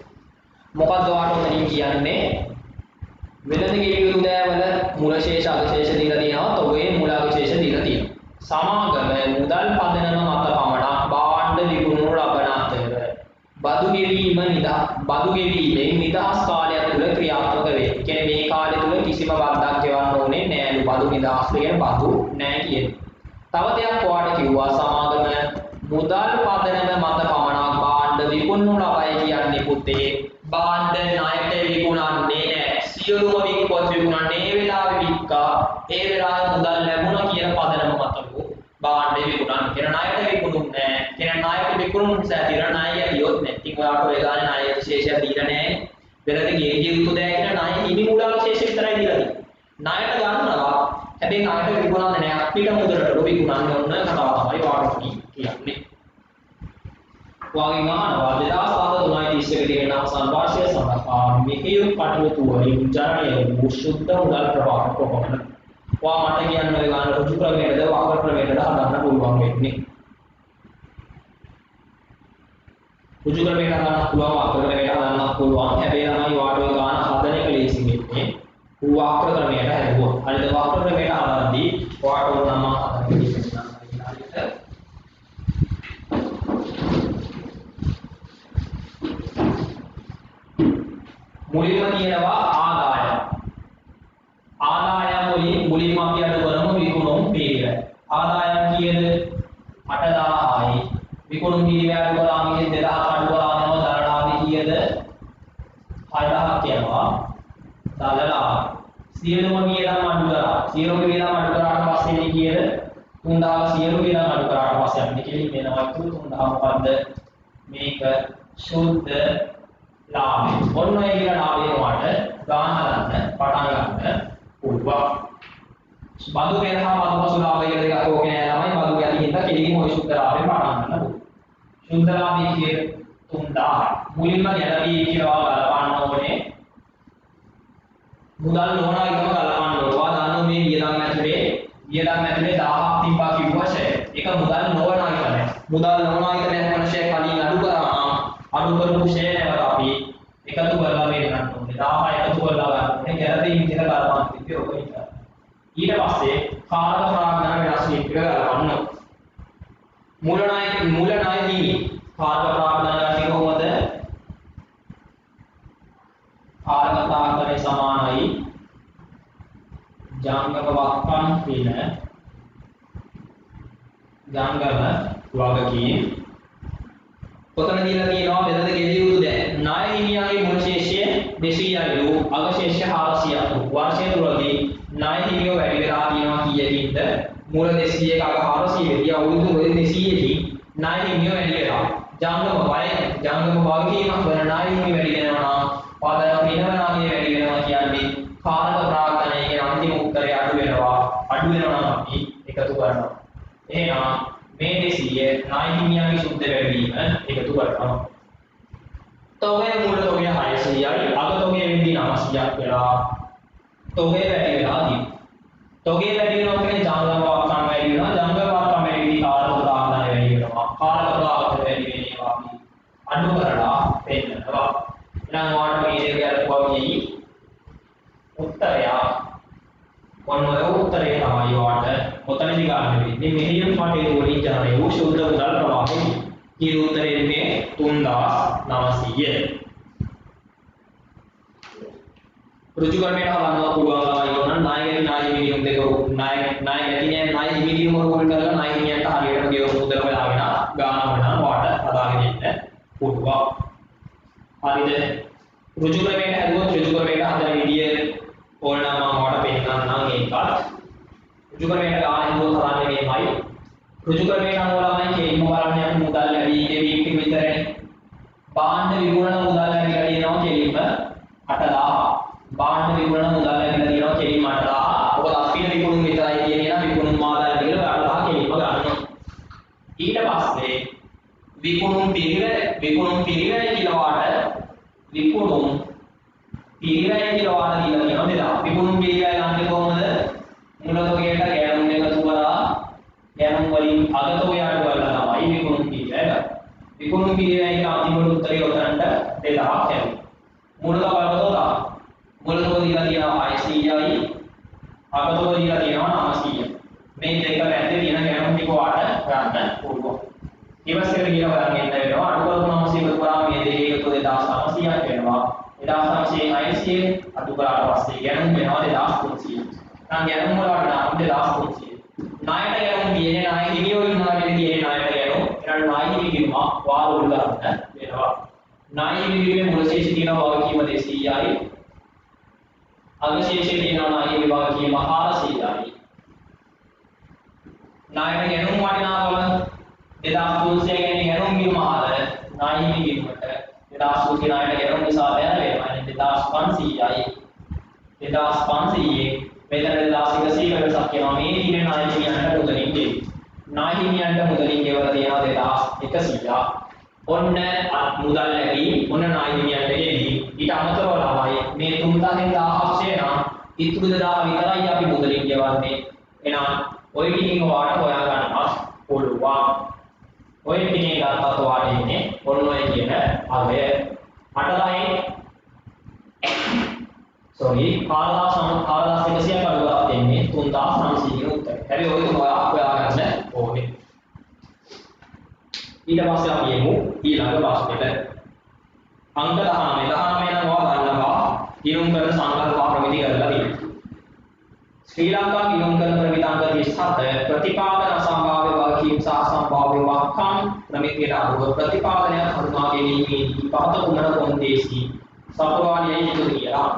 මොකක්ද ඔයාලට උතනින් කියන්නේ? වෙළඳ ගෙවිය යුතු දෑවල මූල ශේෂ අගශේෂ දීලා තියෙනවා. තොගයේ මූල අගශේෂ දීලා තියෙනවා. සමාගම මුදල් පදනම මත පමණක් භාණ්ඩ විකුණනු ලබන අතර බදු ගෙවීමෙන් නිදහස් කාලයක් තුළ ක්‍රියාත්මක වේ. කියන්නේ මේ කාලය තුළ කිසිම බද්දක් ගෙවන්න ඕනේ නෑලු. බදු නිදහස් කියන බදු නෑ කියන්නේ. තව දෙයක් ඔයාලට කිව්වා සමාගම මුදල් පදනම මත පමණක් භාණ්ඩ විකුණනු පුතේ බාණ්ඩ ණයට විකුණන්නේ නැහැ. සියලුම වික්කොත් විකුණන්නේ ඒ වෙලාවේ වික්කා. ඒ වෙලාවේ මුදල් ලැබුණා කියන පදනම මතලු බාණ්ඩ විකුණන්නේ. කියන ණයට විකුණුන්නේ නැහැ. කියන ණයට විකුණුම් සැතිර ණය ඇතියොත් නැති. ඔයාට ඔය ගානේ ණය විශේෂයක් දීලා නැහැ. වෙනද ගේ ජීවිත දෙයක් කියන ණය හිමි මුදල් විශේෂ විතරයි දීලා තියෙන්නේ. ණයට ගන්නවා. හැබැයි ණයට විකුණන්නේ නැහැ. අපිට මුදලට විකුණන්නේ ඔන්න කතාව තමයි වාටි කියන්නේ. වාගේ අහනවා 2003 දී අවසන් වර්ෂය සඳහා මෙහෙයුම් කටයුතු වලින් ජනනය වූ ශුද්ධ මුදල් ප්‍රවාහ කොපමණ? වා මට කියන්න ඔය ගන්න රුජු ක්‍රමයටද වක්‍ර ක්‍රමයටද හදන්න පුළුවන් වෙන්නේ. රුජු ක්‍රමයට හදන්න පුළුවන් වක්‍ර ක්‍රමයට හදන්න පුළුවන්. හැබැයි තමයි වාට ඔය ගන්න හදන එක ලේසි වෙන්නේ. වක්‍ර ක්‍රමයට හදුවා. හරිද? වක්‍ර ක්‍රමයට හදද්දී වාට ඕන නම් හදන්න කියලා මුලින්ම කියනවා ආදායම්. ආදායම් වලින් මුලින්ම අපි අද බලමු විකුණුම් පිරිවැය. ආදායම් කීයද? 8000යි. විකුණුම් පිරිවැය අඩු කරාම 2000 අඩු කරාම දරණාවේ කීයද? 6000ක් යනවා. දලලා සියලුම වියදම් අඩු කරා. සියලුම වියදම් අඩු කරාට පස්සේ ඉන්නේ කීයද? 3000 සියලු වියදම් අඩු කරාට පස්සේ අපිට කෙලින් වෙනවා 3000 මොකද්ද? මේක ශුද්ධ ලාභය. ඔන්න ඔය කියන ලාභය වට ගාන හදන්න පටන් ගන්න පුළුවන්. බදු පෙරහා බදු පසු ලාභය කියලා දෙකක් ඕකේ නෑ ළමයි. බදු ගැලී හින්දා කෙලින්ම ඔය ශුද්ධ ලාභයෙන් පටන් ගන්න පුළුවන්. ශුද්ධ ලාභය කියේ 3000. මුලින්ම ගැලවී කියලා ගලපන්න ඕනේ. මුදල් නොවන එකම ගලපන්න ඕනේ. ඔයා දන්නෝ මේ වියදම් ඇතුලේ 1000ක් තිබ්බා කිව්වා ෂෙය. ඒක මුදල් නොවන එකනේ. මුදල් නොවන එක දැන් ෂෙය කලින් අඩු කරාම අඩු කරපු ෂෙය නැවත අපි එකතු කරලා වෙන්නත් ඕනේ. 1000 එකතු කරලා ගන්න ඕනේ. ගැලපෙන විදිහට ගලපන්න තිබ්බේ ඔක විතරයි. ඊට පස්සේ කාරක ප්‍රාග්ධන වෙනස් වීම එක ගලපන්න. මූල ණය හිමි කාරක ප්‍රාග්ධන ගන්නේ කොහොමද? කාරක ප්‍රාග්ධනය සමානයි ජංගම වක්කම් පින ජංගම වගකීම්. ඔතන දීලා තියෙනවා වෙනද ගෙලිය යුතු දැන් ණය හිමියාගේ මුල ශේෂය 200යි අග ශේෂය 400ක්. වර්ෂය තුලදී ණය හිමියෝ වැඩි වෙලා තියෙනවා කීයකින්ද? මුල 200ක අග 400 වෙදී අවුරුදු 200කින් ණය හිමියෝ වැඩි වෙලා. ජංගම වගකීමක් වෙන ණය හිමියෝ වැඩි වෙනවා නම් පද පිනවනාගේ වැඩි වෙනවා කියන්නේ කාරක ප්‍රාග්ධනය කියන අන්තිම උත්තරය අඩු වෙනවා. අඩු වෙනවා නම් අපි එකතු කරනවා. එහෙනම් මේ 200 ණය හිමියාගේ සුද්ධ වැඩිවීම එකතු කරනවා. තොගේ මූල තොගේ 600යි අග තොගේ වෙන්නේ 900ක් වෙලා තොගේ වැඩි වෙලා තියෙනවා. තොගේ වැඩි වෙනවා කියන්නේ ජංගම වක්කම් වැඩි වෙනවා. ජංගම වක්කම් වැඩි වෙදී කාරක ප්‍රාග්ධනය වැඩි වෙනවා. කාරක ප්‍රාග්ධනය වැඩි වෙනවා අපි අඩු කරලා පෙන්නනවා. එහෙනම් ඔයාලට මේ දේ ගැලපුවා කියයි උත්තරය ඔන්න ඔය උත්තරේ තමයි ඔයාලට ඔතනදී ගන්න වෙන්නේ. මෙහෙයුම් කටයුතු වලින් ජනනය වූ ශුද්ධ මුදල් ප්‍රවාහය. ඊට උත්තරේ එන්නේ 3900. රුජු ක්‍රමයට හදන්න පුළුවන් ළමයි ඕන ණය හිමියුම් දෙක ණය හිමියුම් වල කරලා ණය හිමියන්ට හරියට ගෙවු මුදල හොයාගෙන ගාන වුණා වාට හදාගෙන ඉන්න පුළුවන්. හරිද? රුජු ක්‍රමයට හදුවොත් රුජු ක්‍රමයට හදන විදිය ඕනනම් මම ඔයාලට පෙන්නන්නම් ඒකත්. රුජු ක්‍රමයට ගාන හදුවොත් හදන්නේ මේමයි. රුජු ක්‍රමයට නම් ඔයාලමයි කෙලින්ම බලන්න යන මුදල් ලැබී ඉන්නේ වීක් එක විතරනේ. බාණ්ඩ විකුණන මුදල් ලැබිලා තියෙනවා කෙලින්ම 8000. බාණ්ඩ විකුණන මුදල් ලැබිලා තියෙනවා කෙලින්ම 8000. ඔබ අපිට විකුණුම් විතරයි කියන්නේ නම් විකුණුම් ආදාය කියලා 8000 කෙලින්ම ගන්නවා. ඊට පස්සේ විකුණුම් පිරිවැය කියලා වාට විකුණුම් පිරිවැය කියලා වාට දීලා තියෙනවා 2000. විකුණුම් පිරිවැය ගන්න කොහොමද? මුල තොගයට ගෑනුම් එකතු කරලා ගෑනුම් වලින් අග තොගය අඩු කරලා තමයි විකුණුම් පිරිවැය ගන්න. විකුණුම් පිරිවැයගේ අන්තිම උත්තරය උතනට 2000 යනවා. මුල තොග මුල තොග දීලා තියෙනවා 600යි අග තොග දීලා තියෙනවා 900යි. මේ දෙක පැත්තේ තියෙන ගෑනුම් ටික වාට ගන්න පුළුවන්. ඊවස්සේ කියන බලන්න එන්න වෙනවා අඩු කරපු 900 එකතු කරාම මේ දෙකේ එකතු 2900ක් වෙනවා. 2900 අඩු කරාට පස්සේ ගෑනුම් වෙනවා 2300. නම් ගෑනුම් වලට නම් 2300. ණයට ගෑනුම් කියන්නේ ණය හිමියෝ ඉන්නවා කියන ණයට ගෑනුම්. ඊළඟ ණය හිමි කියනවා වාර උල් ගන්න වෙනවා. නායි හිමිවීමේ මුල ශේෂය තියෙනවා වගකීම 200යි. අග ශේෂය තියෙනවා නායි වගකීම 400යි. නායක ගැනුම් වටිනාකම 2300 කියන්නේ ගැනුම් බිම ආර නායි හිමිවීමට 2000 නායක ගැනුම් නිසා බැන වෙනවා. 2500යි. 2500 මෙතන 2100 වෙනසක් කියනවා. මේ දිනේ නායි හිමියන්ට මුදලින් දෙයි. නායි හිමියන්ට මුදලින් ගෙවලා තියෙනවා 2100ක්. ඔන්න මුදල් ලැබී ඔන්න නායි හිමියන්ට ගෙවි. ඊට අමතරව ළමයි මේ 3000න් 1000ක් නම් ඉතුරු 2000 විතරයි අපි මුදලින් ගෙවන්නේ. එහෙනම් ඔය ටිකෙන් ඔයාලට හොයා ගන්නත් පුළුවන්. ඔය ටිකෙන් ගත්තත් ඔයාලට ඉන්නේ ඔන්න ඔය කියන අගය 4100ක් අඩුවක් දෙන්නේ 3900 කියන උත්තරය. හැබැයි ඔය තුන හොයාගන්න ඕනේ. ඊට පස්සේ අපි යමු ඊළඟ ප්‍රශ්නෙට. අංක 19 නම් ඔයා ගන්නවා ගිණුම් කරන සංකල්ප ප්‍රමිති කරලා තියෙනවා. ශ්‍රී ලංකා ගිණුම් කරන ප්‍රමිතාංක 37 ප්‍රතිපාදන අසම්භාව්‍ය වගකීම් සහ සම්භාව්‍ය වක්කම් ප්‍රමිතියට අනුව ප්‍රතිපාදනයක් හඳුනා ගැනීමේදී පහත කුමන කොන්දේසි සපුරාලියයි යුතු කියලා.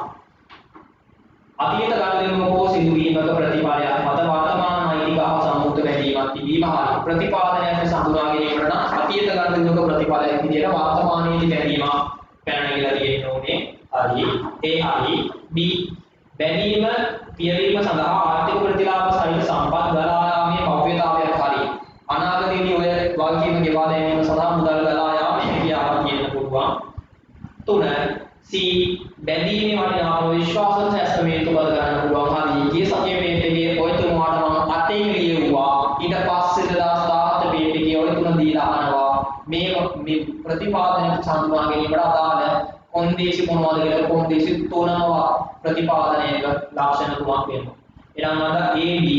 අතීත ගණනක හෝ සිදුවීමක ප්‍රතිඵලයක් මත වර්තමාන නෛතික හා සම්මුත බැඳීමක් තිබීම හා ප්‍රතිපාදනයක් සඳහා ගැනීමට නම් අතීත ගණනක ප්‍රතිඵලයක් විදිහට වර්තමානයේදී බැඳීමක් පැනනගිලා තියෙන්න ඕනේ. හරි. ඒ හරි. B බැඳීම පියවීම සඳහා ආර්ථික ප්‍රතිලාභ සහිත සම්පත් ගලා යාමේ භව්‍යතාවයක් හරි. අනාගතයේදී ඔය වගකීම ගෙවා දැමීම සඳහා මුදල් ගලා යාමේ හැකියාවක් තියෙන්න පුළුවන්. 3 C බැඳීමේ වටිනාකම විශ්වාසයෙන් සැස්තමේතු කර ගන්න පුළුවන්. හරි. ඊයේ සතියේ මේ දෙකේ ඔය තුනට මම අතේ ලියුවා. ඊට පස්සේ 2017 මේ දෙකේ ඔය තුන දීලා අහනවා. මේ ප්‍රතිපාදනයක් සඳහා ගැනීමට අදාළ කොන්දේසි මොනවද කියලා කොන්දේසි තුනම ප්‍රතිපාදනයක ලක්ෂණ තුනක් වෙනවා. එහෙනම් අද A B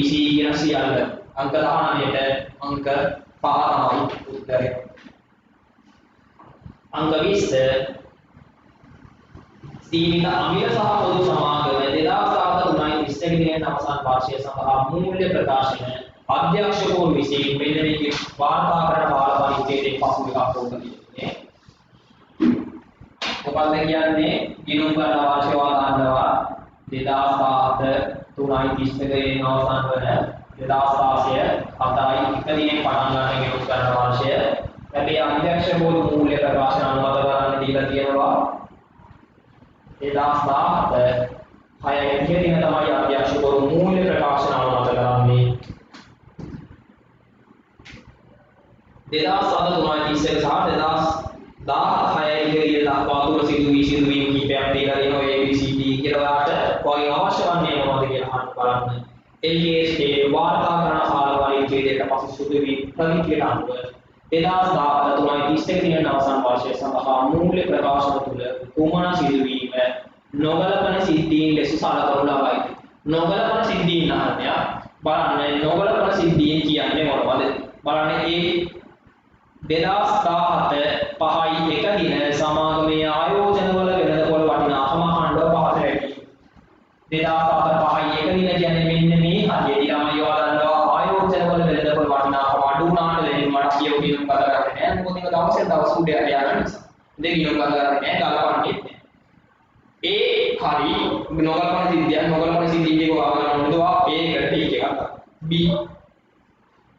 C කියන සියල්ල අංක 19ට අංක 5 තමයි උත්තරය. අංක 20 සීමිත අමිල සහ පොදු සමාගම 2003 දිනයේ අවසන් වාර්ෂිකය සඳහා මූල්‍ය ප්‍රකාශන අධ්‍යක්ෂකවරු විසින් මෙන්න මේ වාර්තාකරණ බාල පරිච්ඡේදයේ පසු එකක් ඕකන්නේ. මොකක්ද කියන්නේ ගිණුම් කරන වාර්ෂිකය ගන්නවා 2007 3 අවසන් වන 2016 7යි 1 දිනේ පටන් ගන්න ගිණුම් කරන වාර්ෂිකය. හැබැයි අධ්‍යක්ෂකවරු මූල්‍ය ප්‍රකාශන අනුමත කරන්න දීලා තියෙනවා 2017 6 දින තමයි අධ්‍යක්ෂකවරු මූල්‍ය ප්‍රකාශන අනුමත කරන්නේ. 2007 සහ 2016 ඉදිරියේ දක්වා තුර සිදුවීම් කිහිපයක් දීලා තියෙනවා ABCD කියලා ඔයාලට වගේ අවශ්‍ය වන්නේ මොනවද කියලා අහන්න බලන්න. LKSA වාර්තාකරණ කාල පරිච්ඡේදයට පසු සිදුවීම් ප්‍රමිතියට අනුව 2017 දින අවසන් වර්ෂය සඳහා මූල්‍ය ප්‍රකාශන තුල කුමන සිදුවීම නොගලපන සිද්ධීන් ලෙස සලකනු ලබයි. නොගලපන සිද්ධීන් අහන්නේ බලන්න නොගලපන සිද්ධීන් කියන්නේ මොනවද? බලන්න ඒ 2017 5යි 1 දින සමාගමේ ආයෝජනවල වෙළඳපොළ වටිනාකම අඛණ්ඩව පහත වැඩි. 2007 5යි 1 දින කියන්නේ මෙන්න මේ හරියදී තමයි ඔයාලා දන්නවා ආයෝජනවල වෙළඳපොළ වටිනාකම අඩු වුණාට දෙන්න මට කියව ගිණුම් කතා කරන්නේ නැහැ. මොකද ඒක දවසෙන් දවස උඩ යන නිසා. දෙක ගිණුම් කතා කරන්නේ නැහැ ගලපන්නේ නැහැ. ඒ හරි නොගලපන සිද්ධියක් ඔයාලා ගන්න ඕනේ. A එකට ටික එකක්. B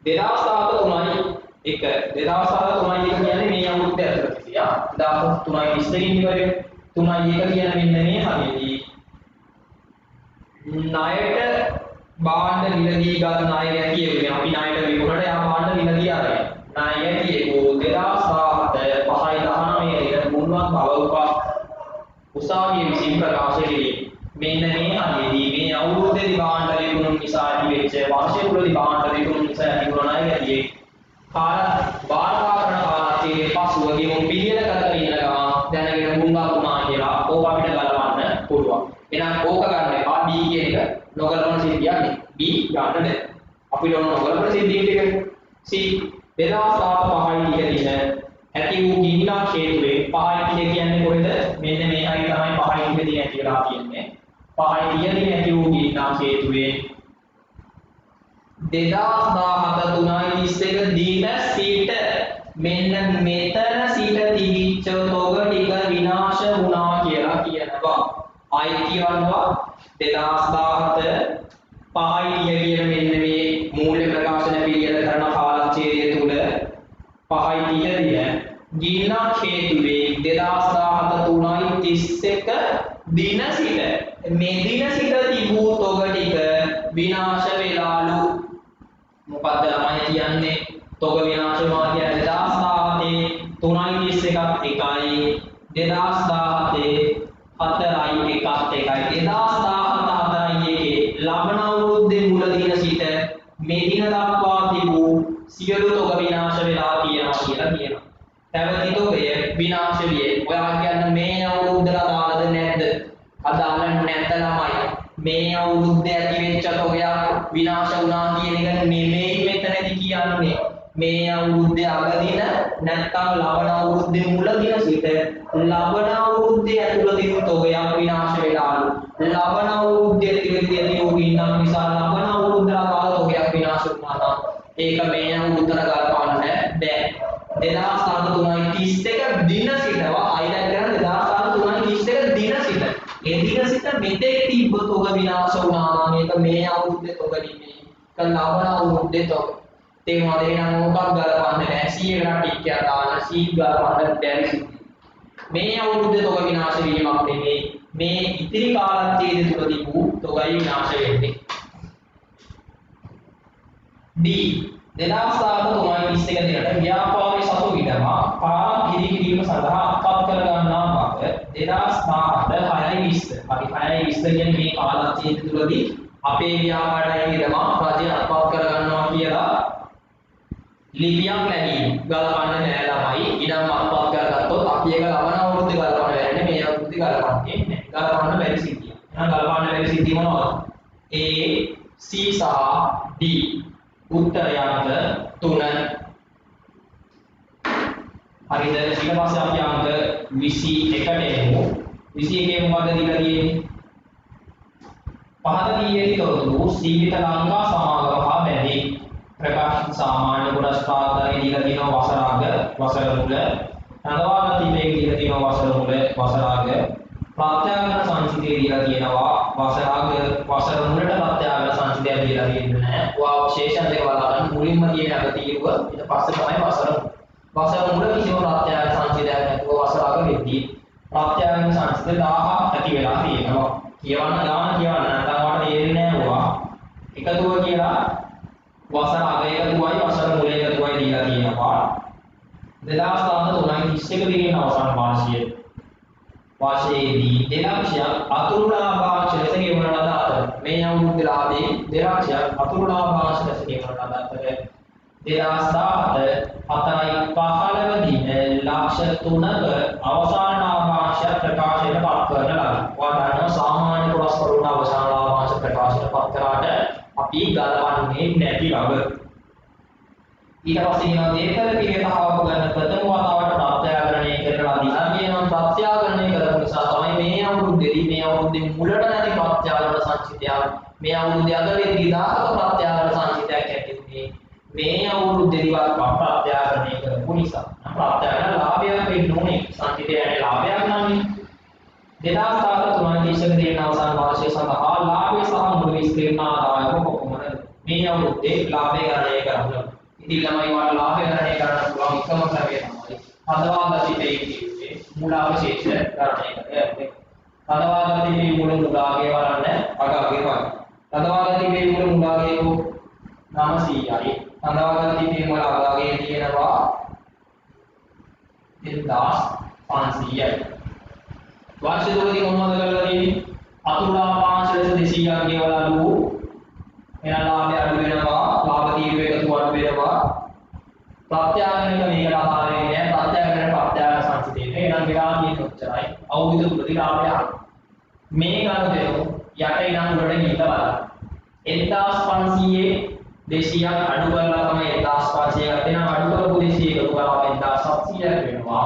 2007 3යි 1 2007 3යි 1 කියන්නේ මේ අවුරුද්ද ඇතුළත කියා 2003යි 20 කින් ඉවරයි 3යි 1 කියන මෙන්න මේ හරියදී ණයට භාණ්ඩ මිලදී ගන්න ණය කියුවේ අපි ණයට විකුණට යා භාණ්ඩ මිලදී ආරයි ණය කියකෝ 2017 5යි 19 දින මුල්වත් බව උසාවියේ විසින් ප්‍රකාශ කෙරේ. මෙන්න මේ හරියදී මේ අවුරුද්දේදී භාණ්ඩ විකුණුම් නිසා ඇතිවෙච්ච වාර්ෂික තුලදී භාණ්ඩ විකුණුම් නිසා ඇතිවන ණය ගැතියේ වාර්තාකරණ කාලයේ පසුව ගෙවුම් පිළියෙල කර ඉන්න ගමන් දැනගෙන මුංගා වුණා කියලා ඕක අපිට ගලවන්න පුළුවන්. එහෙනම් ඕක ගන්න එපා B කියන එක නොගලවන සිද්ධියක් නේ. B ගන්න බෑ. අපිට ඕන නොගලවන සිද්ධිය ටික C 2007 5යි දින ඇති වූ ගින්නක් හේතුවෙන් 5යි කියන්නේ කොහෙද? මෙන්න මේකයි තමයි 5යි දින ඇති වෙලා තියෙන්නේ. 5යි දින ඇති වූ ගින්නක් හේතුවෙන් 2017 3යි 21 දින සිට මෙන්න මෙතන සිට තිබිච්ච තොග ටික අයිතිය වන්නවා 2017 5:30 කියන මෙන්න මේ මූල්‍ය ප්‍රකාශන පිළියෙල කරන කාලච්ඡේදය තුල 5:30 දින ගින්නක් හේතුවෙන් 2017 3:31 දින සිට මේ දින සිට තිබූ තොග ටික විනාශ වෙලාලු. මොකද්ද ළමයි කියන්නේ? තොග විනාශ වෙනවා කියන්නේ 2017 3:31ත් එකයි 2017 4යි එකත් එකයි 2017 ලබන අවුරුද්දේ මුල දින සිට මේ දින දක්වා තිබූ සියලු තොග විනාශ වෙලා තියෙනවා කියලා කියනවා. පැවති තොගය විනාශ විය. ඔයා කියන්නේ මේ අවුරුද්දට අදාළද නැද්ද? අදාළ නැත්ද ළමයි. මේ අවුරුද්දේ ඇති වෙච්ච තොගයක් විනාශ වුණා කියන එක නෙමෙයි මෙතනදී කියන්නේ. මේ අවුරුද්දේ අග දින නැත්නම් ලබන අවුරුද්දේ මුල දින සිට ලබන අවුරුද්දේ ඇතුළතින් තොගයක් විනාශ වෙලාලු. ලබන අවුරුද්දේ තිරදී යෝගින්නම් නිසා ලබන අවුරුද්දට අදාළ තොගයක් විනාශ වුණා නම් ඒක මේ අවුරුද්දට ගලපන්න බෑ. 2031 දින සිටවා අයිලන්ඩ් කරන 2031 දින සිට ඒ දින සිට මෙතෙක් තිබ්බ තොග විනාශ වුණා නම් මේක මේ අවුරුද්දේ තොග නෙමෙයි. ඒක ලබන අවුරුද්දේ තොග. තේරුණාද? එහෙනම් මොකක් ගලපන්න බෑ. 100කට ටික් එකක් දාන්න 100 ගලපන්න බැරි සිද්ධි. මේ අවුරුද්දේ තොග විනාශ වීමක් නෙමෙයි. මේ ඉතිරි කාලච්ඡේදය තුල තිබූ තොගයි විනාශ වෙන්නේ. D 2031 දිනට ව්‍යාපාරී සතු ඉඩමක් පාරක් ඉදිකිරීම සඳහා අත්පත් කර ගන්නා බව 2017 6:20 හරි 6:20 කියන්නේ මේ කාලච්ඡේදය තුලදී අපේ ව්‍යාපාරයේ ඉඩමක් රජය අත්පත් කර ගන්නවා කියලා ලිපියක් ලැබීම ගලපන්න නෑ ළමයි. ඉඩම් අත්පත් කරගත්තොත් අපි ඒක ලබන අවුරුද්දේ ගලපන්න බැන්නේ මේ අවුරුද්දේ ගලපන්නේ නෑ. ගලපන්න බැරි සිද්ධිය. එහෙනම් ගලපන්න බැරි සිද්ධිය මොනවද? A C සහ D උත්තරය අංක 3. හරිද? ඊට පස්සේ අපි අංක 21ට එමු. 21 මොකද දීලා තියෙන්නේ? පහත දීයේ තොරතුරු සීමිත ලංකා සමාගම හා බැඳී ප්‍රකාශිත සාමාන්‍ය කොටස් ප්‍රාර්ථනාවේ දීලා තියෙනවා වසරාග වසර මුල නගවාගත තිබේ දීලා තියෙනවා වසර මුල වසරාග ප්‍රත්‍යාගත සංසිද්ධිය දීලා තියෙනවා වසරාග වසර මුලට ප්‍රත්‍යාගත සංසිද්ධිය දීලා තියෙන්නේ නැහැ. ඔයා විශේෂණ දෙක බලන්න මුලින්ම තියෙන අග තීරුව ඊට පස්සේ තමයි වසර මුල කිසිම ප්‍රත්‍යාගත සංසිද්ධියක් නැතුව වසරාග වෙද්දී ප්‍රත්‍යාගත සංසිද්ධිය 1000ක් ඇති වෙලා තියෙනවා. කියවන්න ගාන කියවන්න නැත්නම් ඔයාලට තේරෙන්නේ නැහැ ඔයා. එකතුව කියලා වසර අග එකතුවයි වසර මුල එකතුවයි දීලා තියෙනවා. 2017 දිනේ අවසන් වාර්ෂයේදී දෙලක්ෂයක් අතුරු ලාභාංශ ලෙස ගෙවන ලද අතර මේ අවුරුද්දේ ලාභයේ දෙලක්ෂයක් අතුරු ලාභාංශ ලෙස ගෙවන ලද අතර 2017 4.15 දින ලක්ෂ 3ක අවසාන ලාභාංශ ප්‍රකාශයට පත් කරන ලද. ඔයාලා දන්නවා සාමාන්‍ය කොටස් වලට අවසාන ලාභාංශ ප්‍රකාශයට පත් කරාට අපි ගලවන්නේ නැති බව. ඊට පස්සේ කියනවා දේතල පිළිවෙත හවප ගන්න ප්‍රථම වතාවට ප්‍රත්‍යාගරණය කරලා දිනා කියනවා ප්‍රත්‍යාගරණය කරපු නිසා තමයි මේ අවුරුද්දේ මුලට නැති ප්‍රත්‍යාගරණ සංචිතයක් මේ අවුරුද්දේ අග වෙද්දී 1000ක ප්‍රත්‍යාගරණ සංචිතයක් ඇති වුණේ මේ අවුරුද්දේවත් ප්‍රත්‍යාගරණය කරපු නිසා. ප්‍රත්‍යාගරණ ලාභයක් වෙන්න ඕනේ. සංචිතය යන්නේ ලාභයක් නන්නේ. 2017 දින අවසන් වාර්ෂය සඳහා ලාභය සහ මුල විස්තීර්ණ ආදායම කොපමණද? මේ අවුරුද්දේ ලාභය ගණනය කරනවා. ඉතින් ළමයි වාට ලාභය ගණනය කරන්න පුළුවන් එකම ක්‍රමය තමයි හදවාගත ඉතිරියේ මූලාවශේෂ ගණනය කරන්නේ. හදවාගත ඉතිරියේ මුලාගේ වරන්න අගගේ වරන්න. හදවාගත ඉතිරියේ මුලාගේ 900යි. හදවාගත ඉතිරියේ මුල අගගේ තියෙනවා 1500යි. වාර්ෂික තුලදී මොනවද කරලා තියෙන්නේ? අතුරු ලාභාංශ ලෙස 200ක් ගෙවලාලු. එයා ලාභය අඩු වෙනවා, ලාභ තීරුව එකතු අඩු වෙනවා. ප්‍රත්‍යාගරණයක මේකට ආකාර වෙන්නේ නැහැ. ප්‍රත්‍යාගරණ සංසිතේ. එහෙනම් වෙලා තියෙන්නේ ඔච්චරයි. අවුරුදු තුනදී ලාභය මේ ගන්න දෙනු යට ඉනම් වලට ගිහින් බලන්න. 1500 200ක් අඩු කරලා තමයි 1500 ගත්තේ. නම් අඩු කරපු 200 එකතු කරලා 1700ක් වෙනවා.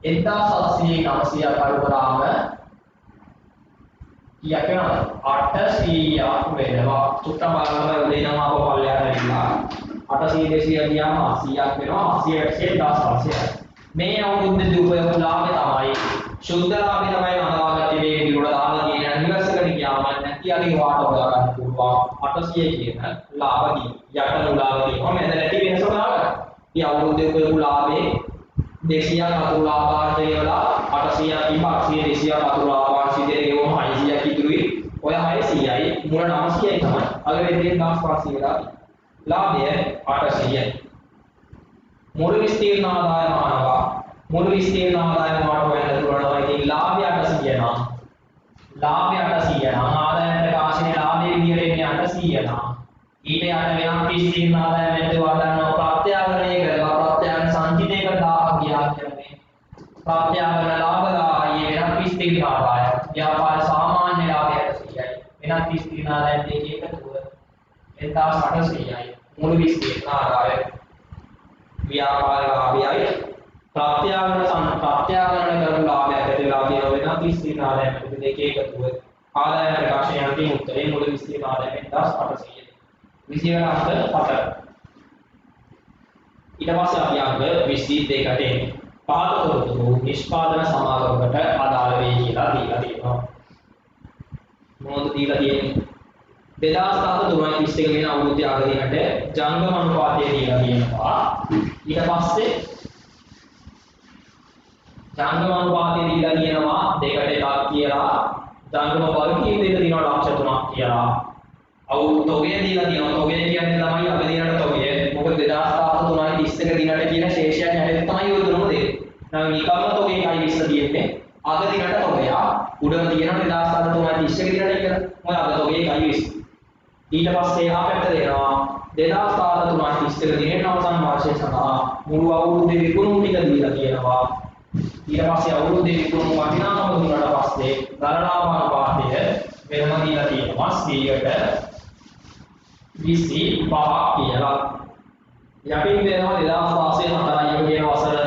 1700 900ක් අඩු කරාම කීයක් වෙනවද? 800ක් වෙනවා. චුට්ටක් බලන්න දෙනවා අපෝ පල්ලෙහාට ඇවිල්ලා 800 200 ගියාම 80ක් වෙනවා. 80 1600යි. මේ අවුරුද්දේ උපයපු ලාභය තමයි ශුද්ධ ලාභය තමයි අනාගතයේ මේ විදිහට දාලා තියෙන එයාගේ වාට හොයා ගන්න පුළුවන් 800 කියන ලාභදී යට මුලාව තියෙනවා මැද නැති වෙනස හොයාගන්න. මේ අවුරුද්දේ උපයපු ලාභේ 200ක් අතුරු ලාභාංශය වල 800ක් තිබ්බ 800 200ක් අතුරු ලාභාංශය දෙක ගෙවුවම 600ක් ඉතුරුයි. ඔය 600යි මුල 900යි තමයි. අග වෙන්නේ 1500 වෙලා ලාභය 800යි. මුළු විස්තීර්ණ ආදායම අහනවා. මුළු විස්තීර්ණ ආදායම වාට හොයන්න පුළුවන්. ඉතින් ලාභය 800 නම් ලාභය 800 නම් ආදායම ප්‍රකාශනයේ ලාභයේ විදියට එන්නේ 800 නම් ඊට යට වෙන විස්තීර්ණ ආදායම නැතුව ආදායම ප්‍රත්‍යාවරණය කරලා ප්‍රත්‍යාවරණ සංචිතයක 1000ක් ගියා කියන්නේ ප්‍රත්‍යාවරණ ලාභ 1000යි වෙනත් විස්තීර්ණ ආදායම ව්‍යාපාර සාමාන්‍ය ලාභය 800යි වෙනත් විස්තීර්ණ ආදායම දෙකේ එකතුව 1800යි මුළු විස්තීර්ණ ආදායම ව්‍යාපාර ලාභයයි ප්‍රත්‍යාවරණ කරන ලාභයක් ඇති වෙලා තියෙන වෙනත් විස්තීර්ණ ආදායම දෙකේ එකතුව ආදායම ප්‍රකාශනය යන උත්තරේ මුළු විස්තීර්ණ ආදායම 1800යි. විසිවන අංක 8. ඊට පස්සේ අපි අංක 22කට එන්නේ. පහත තොරතුරු නිෂ්පාදන සමාගමකට අදාළ වේ කියලා දීලා තියෙනවා. මොනවද දීලා තියෙන්නේ? 2007 3.21 වෙන අවුරුද්දේ අගදීනට ජංගම අනුපාතය දීලා තියෙනවා. ඊට පස්සේ ජංගම අනුපාතය දීලා තියෙනවා දෙකට එකක් කියලා ජංගම වර්ගීය දෙක දිනන ලක්ෂ 3ක් කියලා. තොගය දීලා තියෙනවා. තොගය කියන්නේ තමයි අගදීනට තොගය. මොකද 2007 3.21 දිනට කියන ශේෂයන් හැටි තමයි ඔය තුනම දෙන්නේ. නම් නිකම්ම තොගේ 1.20 තියෙන්නේ. අගදීනට තොගය උඩම තියෙනවා 2007 3.21 දිනට කියලා. මොකද අග තොගේ 1.20. ඊට පස්සේ එහා පැත්ත දෙනවා 2007 3.21 දිනේ අවසන් වර්ෂය සඳහා මුළු අවුරුද්දේ විකුණුම් ටික දීලා තියෙනවා. ඊට පස්සේ අවුරුද්දේ විකුණුම් වටිනාකම දුන්නාට පස්සේ දරණාම අනුපාතය වෙනම දීලා තියෙනවා 100ට 25 කියලා. යටින් දෙනවා 2016 4 කියන වසර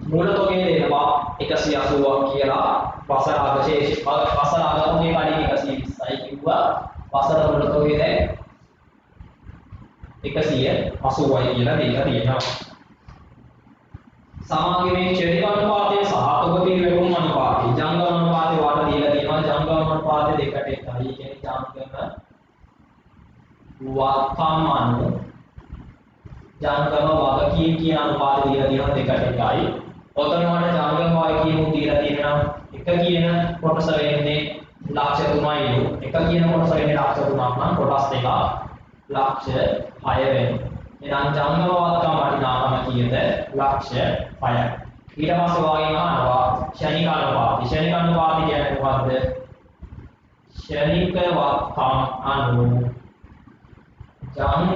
මූල තොගය දෙනවා 180ක් කියලා. වසර අගශේෂ වසර අගතොගේ කලින් 120යි කිව්වා. වසර මූල තොගය දැන් 180යි කියලා දීලා තියෙනවා. සමාගමේ ශ්‍රේණි අනුපාතය සහ තොග පිළිවෙලුම් අනුපාතය ජංගම අනුපාතය වාට දීලා තියෙනවා. ජංගම අනුපාතය දෙකට එකයි. කියන්නේ ජංගම වත්කම් අනුව ජංගම වගකීම් කියන අනුපාතය දීලා තියෙනවා දෙකට එකයි. ඔතන වල ජංගම වගකීම් දීලා තියෙනවා එක කියන කොටස වෙන්නේ ලක්ෂ 3යිලු. එක කියන කොටස වෙන්නේ ලක්ෂ 3ක් නම් කොටස් දෙක ලක්ෂ 6 වෙනවා. එහෙනම් ජංගම වත්කම් වටිනාකම කීයද? ලක්ෂ 6යි. ඊට පස්සේ වාගෙන් අහනවා ශනික අනුපාතය. ශනික අනුපාතය කියන්නේ මොකද්ද? ශනික වත්කම් අනුව ජංගම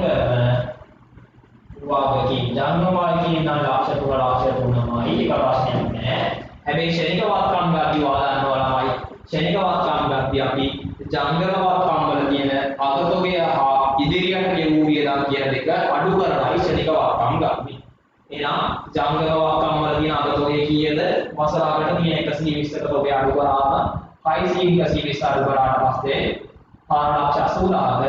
වගකීම් ජංගම වගකීම් නම් ලක්ෂ 3 ලක්ෂ 3මයි. ඒක ප්‍රශ්නයක් නෑ. හැබැයි ශනික වත්කම් ගාදී වාදන්නවා ළමයි. ශනික වත්කම් ගාදී අපි ජංගම වත්කම් වල තියෙන අගතොගය හා ඉදිරියට ගෙවූ වියදම් කියන දෙක අඩු කරලායි ශනික වත්කම් ගන්නේ. එහෙනම් ජංගම වත්කම් වල තියෙන අගතොගය කීයද? වසරකට තියෙන 120ක තොගය අඩු කරාම 620 අඩු කරාට පස්සේ 4,80,000ක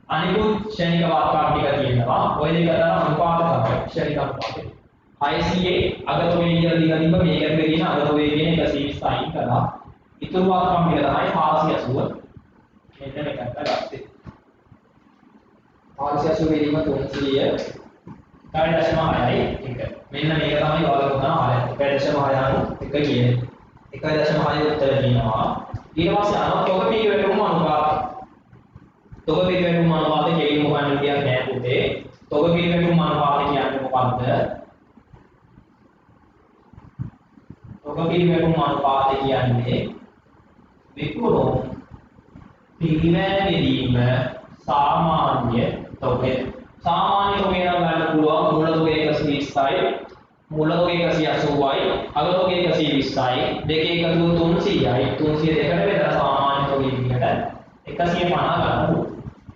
අනිකුත් ශනික වත්කම් ටික තියෙනවා. ඔය දෙක අතර අනුපාත තමයි ශනික අනුපාතය. 600 අගතොගය කියලා දීලා තිබ්බ මේක ඇතුලේ තියෙන අගතොගය කියන 120 අයින් කරලා ඉතුරු වත්කම් ටික තමයි 480. මෙන්න මේකට ගත්තේ. 480 වීම 300 1.6යි එක. මෙන්න මේක තමයි වලකුණ ආලය. 1.6 අනු එක කියන්නේ. 1.6 උත්තර දෙනවා. ඊට පස්සේ අනව තොග පිළිවෙලුම් අනුපාතය. තොග පිළිවෙලුම් අනුපාතය කියන්නේ මොකක්ද කියන්නේ නෑ පුතේ. තොග පිළිවෙලුම් අනුපාතය කියන්නේ මොකක්ද? තොග පිළිවෙලුම් අනුපාතය කියන්නේ විකුණුම් පිළිවෙලීම සාමාන්‍ය තොගය. සාමාන්‍ය තොගය නම් ගන්න පුළුවන් මූල තොගය 120යි, මූල තොගය 180යි, අග තොගය 120යි, දෙකේ එකතුව 300යි. 300 දෙකට බෙදලා සාමාන්‍ය තොගය විදිහට 150 ගන්න.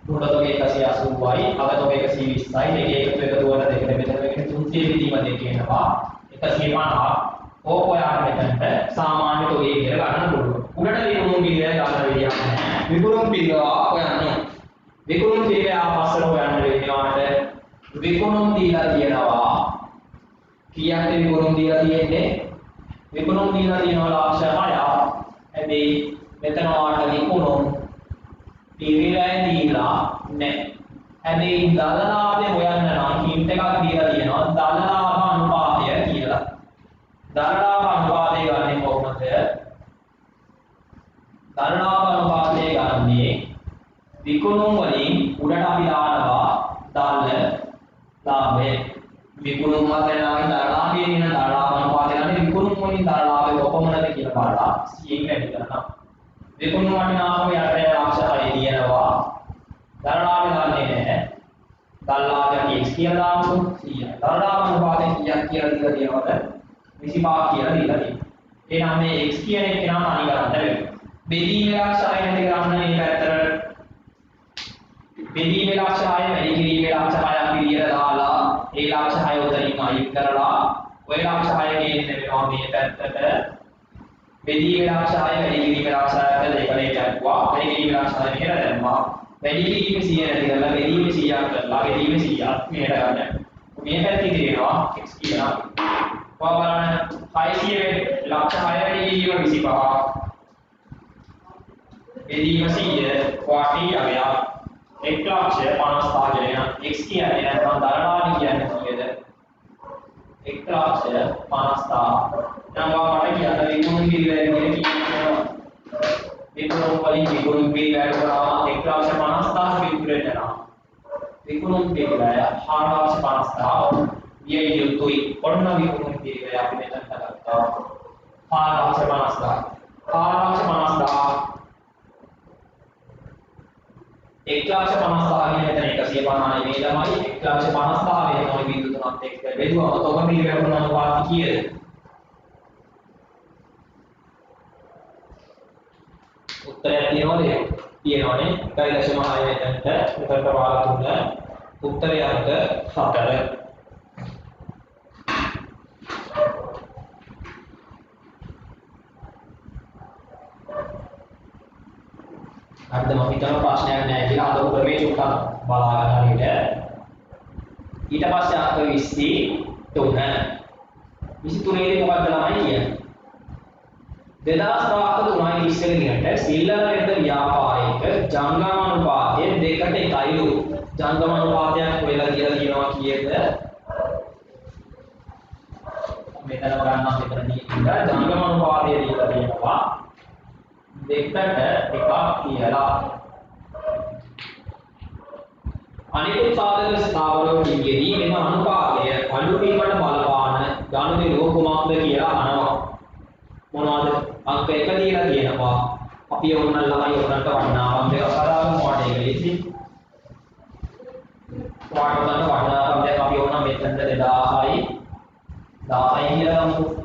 මූල තොගය 180යි, අග තොගය 120යි, දෙකේ එකතුව වල දෙකට බෙදලා මේක 300 විදීම දෙකේනවා 150. ඕක ඔයාලා මෙතනට සාමාන්‍ය තොගය කියලා ගන්න පුළුවන්. උඩට විකුණුම් පිළිවෙල ගන්න විදියක් නැහැ. විකුණුම් පිළිවෙල හොයන්න. විකුණුම් පිළිවෙල ආපස්සට හොයන්න වෙනවාට විකුණුම් දීලා තියෙනවා. කීයක් විකුණුම් දීලා තියෙන්නේ? විකුණුම් දීලා තියෙනවා ලක්ෂ 6ක්. හැබැයි මෙතන වාට විකුණුම් පිරිරැය දීලා නැහැ. හැබැයි දල ලාභය හොයන්න නම් හින්ට් එකක් දීලා තියෙනවා දල ලාභ අනුපාතය කියලා. දල ලාභ අනුපාතය ගන්නේ කොහොමද? දල ලාභ අනුපාතය ගන්නේ විකුණුම් වලින් උඩට අපි දානවා දල ලාභය. විකුණුම් වලින් දානවා දල ලාභය කියන දල ලාභ අනුපාතය ගන්නේ විකුණුම් වලින් දල ලාභය කොපමණද කියලා බලලා 100න් වැඩි කරනවා. විකුණුම් වටිනාකම යට ලක්ෂ 6 දිනනවා. දල ලාභය ගන්නේ නැහැ. දල ලාභය x කියලා දාමු 100යි. දල ලාභ අනුපාතය කීයක් කියලා දීලා තියෙනවද? 25 කියලා දීලා තියෙනවා. එහෙනම් මේ x කියන එක නම් අනි ගන්න බැහැ. බෙදීමේ ලක්ෂය නැති ගන්න මේ පැත්තට බෙදීමේ ලක්ෂය වැඩි කිරීමේ ලක්ෂය අපි විදියට දාලා ඒ ලක්ෂය උතරින් අයින් කරලා ඔය ලක්ෂය ගේන්න වෙනවා මේ පැත්තට බෙදීමේ ලක්ෂය වැඩි කිරීමේ ලක්ෂය දෙකේ දැක්වා වැඩි කිරීමේ ලක්ෂය මෙහෙට දැම්මා වැඩි කිරීමේ 100 නැති කරලා බෙදීමේ 100ක් කරලා බෙදීමේ 100ක් මෙහෙට ගන්න මේ පැත්තේ තියෙනවා x කියනවා ඔයා බලන්න 600 ලක්ෂ 6 වැඩි කිරීම 25 බෙදීම 100 වාටි අවයක් 1,50,000 x කියන්නේ නැත්නම් දල ලාභය කියන්නේ මොකේද? 1,50,000 නම් මට කියන්න විකුණුම් පිළිවෙල කියන්නේ විකුණුම් වලින් විකුණුම් පිළිවෙල කරනවා 1,50,000 විකුණුම් වෙනවා. විකුණුම් පිළිවෙල 4,50,000 විය යුතුයි. ඔන්න විකුණුම් පිළිවෙල අපි මෙතන ගත්තා. 4,50,000 1,50,000 මෙතන 150 නෙමෙයි ළමයි 1,50,000 වෙනවනේ බිඳු තුනක් එක්ක බෙදුවම තොග පිළිවෙල වුණාම වාක්‍ය කීයද? උත්තරයක් තියෙනවද? තියෙනවනේ 1.6 මෙතනට මෙතනට වාර 3 උත්තරය අංක 4. හරිද මම හිතන ප්‍රශ්නයක් නැහැ කියලා අද ක්‍රමයේ චුට්ටක් බලා ගන්න විදිහට ඊට පස්සේ අංක 23 23 මොකක්ද ළමයි කියන්නේ 2013 දිනට සිල්ලර වෙද්ද ව්‍යාපාරික ජංගම අනුපාතය 2:1යිලු ජංගම අනුපාතයක් වෙලා කියලා කියනවා කීයද මෙතන ගන්න මෙතනදී ඉඳලා ජංගම අනුපාතය දීලා තියෙනවා දෙකට එකක් කියලා අනිකුත් සාධක ස්ථාවරවලදී මෙම අනුපාතය අඩු වීමට බලපාන ගනුදෙනුව කුමක්ද කියලා අහනවා මොනවද අංක 1 දීලා තියෙනවා අපි ඕනනම් ළමයි උනට වටිනාකම් දෙක කතාවම මොකටද ඉංග්‍රීසි වාටකට වටිනාකම් දෙක අපි ඕනනම් මෙතනට 2000යි 1000යි කියලා ගමු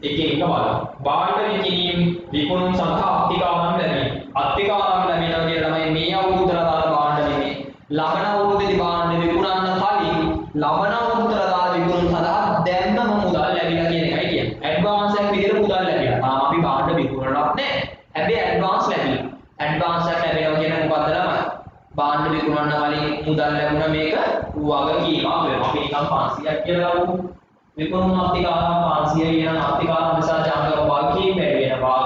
එකේ එක බලන්න. භාණ්ඩ විකිණීම් විකුණුම් සඳහා අත්තිකාරම් ලැබීම. අත්තිකාරම් ලැබෙනවා කියලා තමයි මේ අවුරුද්දට දාන භාණ්ඩ නෙමෙයි. ලබන අවුරුද්දේදී භාණ්ඩ විකුණන්න කලින් ලබන අවුරුද්දට දාන විකුණුම් සඳහා දැන්ම මුදල් ලැබිලා කියන එකයි කියන්නේ. ඇඩ්වාන්ස් එකක් විදිහට මුදල් ලැබිලා. තාම අපි භාණ්ඩ විකුණනවත් නැහැ. හැබැයි ඇඩ්වාන්ස් ලැබිලා. ඇඩ්වාන්ස් එකක් ලැබෙනවා කියන්නේ මොකද්ද ළමයි? භාණ්ඩ විකුණන්න කලින් මුදල් ලැබුණා මේක වගකීමක් වෙනවා. අපි නිකන් 500ක් කියලා ගමු. විකුණුම් අත්තිකාරම් 500 කියන අත්තිකාරම් නිසා ජංගම වගකීම් වැඩි වෙනවා.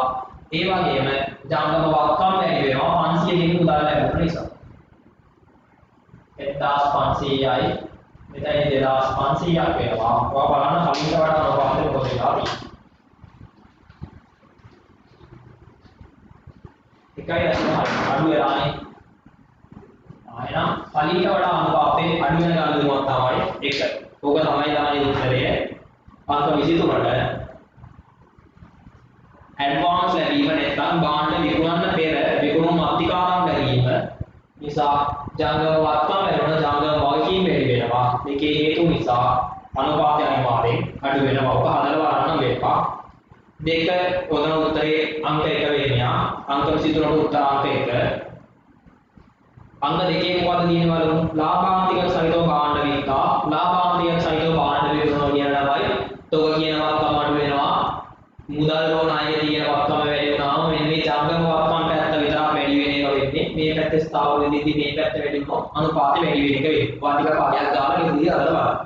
ඒ වගේම ජංගම වක්කම් වැඩි වෙනවා 500 කියන මුදල් ලැබුණ නිසා. 1500යි මෙතන 2500ක් වෙනවා. ඔයා බලන්න කලින්ට වඩා අනුපාතය මොකද වෙලා තියෙන්නේ. 1.6 අඩු වෙලානේ. එහෙනම් කලින්ට වඩා අනුපාතේ අඩු වෙන ගණනුවක් තමයි 1. ඕක තමයි ළමයි උත්තරය අංක 23ට ඇඩ්වාන්ස් ලැබීම නැත්නම් භාණ්ඩ විකුණන්න පෙර විකුණුම් අත්තිකාරම් ලැබීම නිසා ජංගම වත්කම් ලැබෙන ජංගම වගකීම් වැඩි වෙනවා මේකේ හේතු නිසා අනුපාතය අනිවාර්යෙන් අඩු වෙනවා ඔක හදලා බලන්න මේපා දෙක ඔතන උත්තරේ අංක 1 වෙන්නේ අංක 23ට උත්තර අංක 1 අංග දෙකේ මොකද තියෙන්නේ බලමු ලාභාන්තික සහිතව භාණ්ඩ වික්කා ලාභාන්තික සහිතව භාණ්ඩ විකුණනවා කියන ළමයි තොග කියන වත්කම අඩු වෙනවා මුදල් රෝණ අය තියෙන වත්කම වැඩි වෙනවා මෙන්න මේ ජංගම වත්කම් පැත්ත විතර වැඩි වෙන එක වෙන්නේ මේ පැත්තේ ස්ථාවර වෙද්දී මේ පැත්ත වැඩි වුණොත් අනුපාතය වැඩි වෙන එක වෙන්නේ වාටික පාඩයක් දාලා මේ විදිහට අරලා බලන්න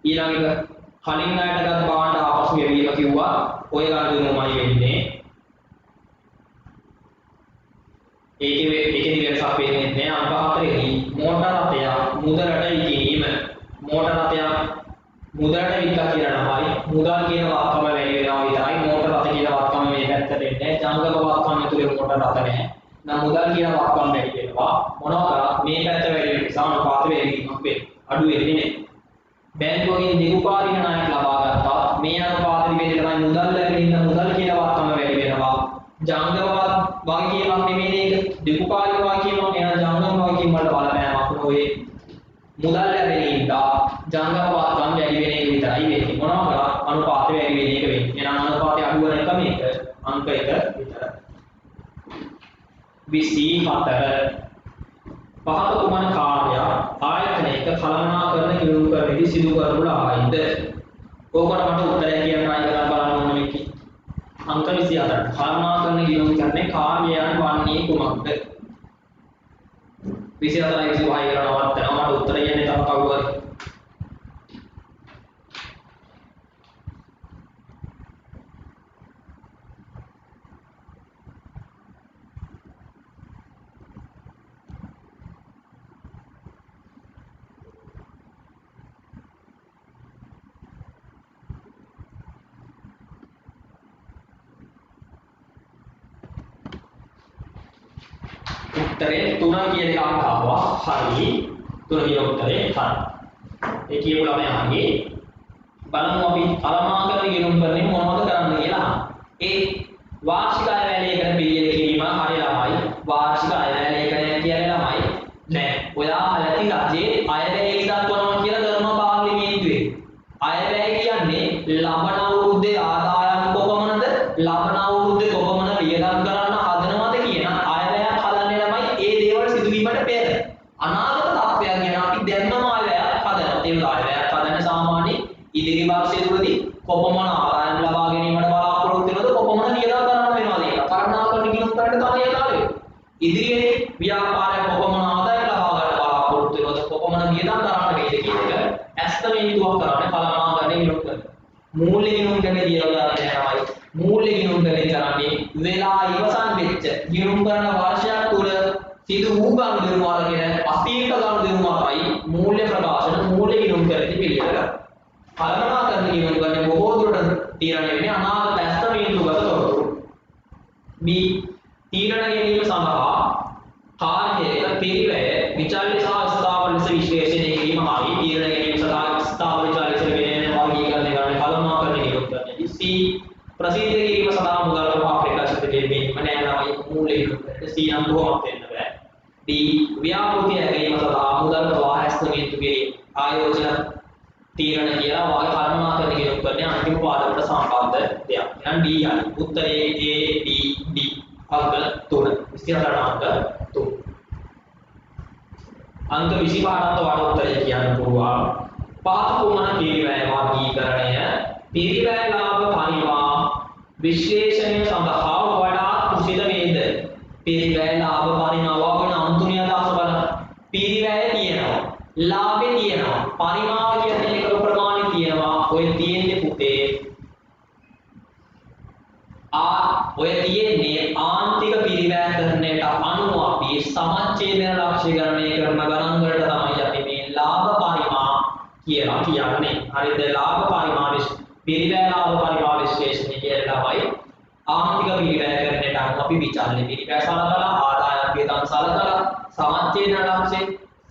ඊළඟ එක කලින් ණයට ගත් භාණ්ඩ ආපසු ගෙවීම කිව්වා ඔය ගන්න දෙනුමයි වෙන්නේ ඒකේ වෙනසක් වෙන්නේ නැහැ. අංක 4ේදී මෝටර රථය මුදලට විකිණීම. මෝටර රථය මුදලට වික්කා කියලා නමයි මුදල් කියන වාක්‍යම වැඩි වෙනවා විතරයි. මෝටර රථ කියන වාක්‍යම මේ පැත්තට එන්නේ. ජංගම වාක්‍යම ඇතුලේ මෝටර රථ නැහැ. නම් මුදල් කියන වාක්‍යම වැඩි වෙනවා. මොනවා කරා මේ පැත්ත වැඩි වෙන නිසා අනුපාත වැඩි වීමක් වෙන්නේ. අඩු වෙන්නේ නැහැ. බැංකුවකින් දීර්ඝකාලීන ණයක් ලබා ගත්තා. මේ අනුපාත විදිහට තමයි මුදල් ලැබෙන ඉන්න මුදල් කියන වාක්‍යම වැඩි වෙනවා. ජංගම වාක්‍යයක් නෙමෙයි ඒක. දීර්ඝකාලීන වාක්‍යයක් නේ. ජංගම වාක්‍යයෙන් වල බලපෑමක් නොවේ. මුදල් ලැබෙන ඉන්න ජංගම වාක්‍යම් වැඩි වෙන එක විතරයි වෙන්නේ. මොනවා කරා අනුපාත වැඩි වෙන එක වෙන්නේ. එහෙනම් අනුපාතය අඩු වෙන එක මේක. අංක 1 විතරයි. 24 පහත කුමන කාර්යය ආයතනයක කළමනාකරන කිරුම් කරෙහි සිදු කරනු ලබයිද? ඕකට මට උත්තරය කියන්න try කරලා බලන්න ඕන මේක. අංක 24 කළමනාකරන කිරුම් කරන්නේ කාර්යයන් වන්නේ කුමක්ද? 24 25 කියලා නවත්තනවා. මට උත්තරය කියන්නේ තව කවුරු හරි. උත්තරේ 3 කියන එක ආවා. හරි. 3 කියන උත්තරේ හරි. ඒ කියපු ළමයාගේ බලමු අපි කළමනාකරන ගිණුම් කරන්නේ මොනවද කරන්න කියලා. ඒ වාර්ෂික අය වැලේකන පිළියෙල කිරීම හරි ළමයි. වාර්ෂික අය වැලේකන කියන්නේ ළමයි නෑ. ඔයා ඇති රජේ අයවැය ඉදක්වනවා කියලා ධර්ම පාර්ලිමේන්තුවේ. අයවැය කියන්නේ ලබන අවුරුද්දේ ආදායම් කොපමණද? ලබන අවුරුද්දේ කොපමණ වියදම් කරන්න හදනවද කියන අයවැයක් හදන්නේ ළමයි. ඒ දේවල් සිදුවීමට පෙර අනාගත තත්ත්වයන් ගැන අපි දැන්නම අයවැයක් හදනවා. ඒ අයවැයක් හදන්න සාමාන්‍ය ඉදිරි වර්ෂයේදී කොපමණ ආදායම් ලබා ගැනීමට බලාපොරොත්තු වෙනවද? කොපමණ වියදම් කරන්න වෙනවද කියලා. කරුණාකරන ගිණුම් කරන්න තමයි යකාලේ. ඉදිරියේ ව්‍යාපාරයක් කොපමණ ආදායම් ලබා ගන්න බලාපොරොත්තු වෙනවද? කොපමණ වියදම් කරන්න වේද කියන එක ඇස්තමේන්තුවක් කරන්නේ කළමනාකරන ගිණුම් කරන. මූල්‍ය ගිණුම් කරන්නේ දියවලා නැහැ. මූල්‍ය ගිණුම් කරන්නේ වෙලා ඉවසන් වෙච්ච ගිණුම් කරන වර්ෂයක් තුල සිදු වූ ගනුදෙනු වලගෙන අතීත ගනුදෙනුවයි මූල්‍ය ප්‍රකාශන මූල්‍ය ගිණුම් කරති පිළිවෙල. කළමනාකරන ගිණුම් කරන්නේ බොහෝ දුරට තීරණය වෙන්නේ අනාගත ඇස්තමේන්තුගත තොරතුරු. B තීරණ ගැනීම සඳහා කාර්යයක පිළිවෙල විචාරය සහ ස්ථාවර ලෙස විශ්ලේෂණය කිරීම හරි තීරණ ගැනීම සඳහා ස්ථාවර විචාරය ලෙස වෙන වර්ගීකරණය කරන්න කළමනාකරන ගිණුම් කරන්නේ. C ප්‍රසිද්ධ කිරීම සඳහා මුදල් ප්‍රවාහ ප්‍රකාශිත කිරීම නෑ ළමයි මූල්‍ය ගිණුම් කරන්නේ. C නම් කොහොමද වෙන්න බෑ. D ව්‍යාපෘතිය ගැනීම සඳහා මුදල් ප්‍රවාහ ඇස්තමේන්තු කිරීම ආයෝජන තීරණ කියලා වාගේ කළමනාකරන ගිණුම් කරන්නේ අන්තිම පාඩමට සම්බන්ධ දෙයක්. එහෙනම් D හරි. උත්තරේ A B D අංක 3. 24 අංක 3. අංක 25ට වඩා උත්තරය කියන්න පුළුවන්. පහත කුමන පිරිවැය වර්ගීකරණය පිරිවැය ලාභ පරිමා විශ්ලේෂණය සඳහා වඩා උචිත වේද? පිරිවැය ලාභ පරිමා වගේ නම් තුනිය අදහස බලන්න. පිරිවැය තියෙනවා, ලාභේ තියෙනවා, පරිමාව කියන්නේ එක ප්‍රමාණය තියෙනවා. ඔය තියෙන්නේ පුතේ ඔය තියෙන්නේ ආන්තික පිරිවැයකරණයට අනුව අපි සමච්ඡේදන ලක්ෂ්‍ය ගණනය කරන ගණන් වලට තමයි අපි මේ ලාභ පරිමා කියලා කියන්නේ. හරිද? ලාභ පරිමා පිරිවැය ලාභ පරිමා විශ්ලේෂණය කියලා තමයි ආන්තික පිරිවැයකරණයට අනුව අපි විචාරණය පිරිවැය සලකලා ආදායම් වියදම් සලකලා සමච්ඡේදන ලක්ෂ්‍ය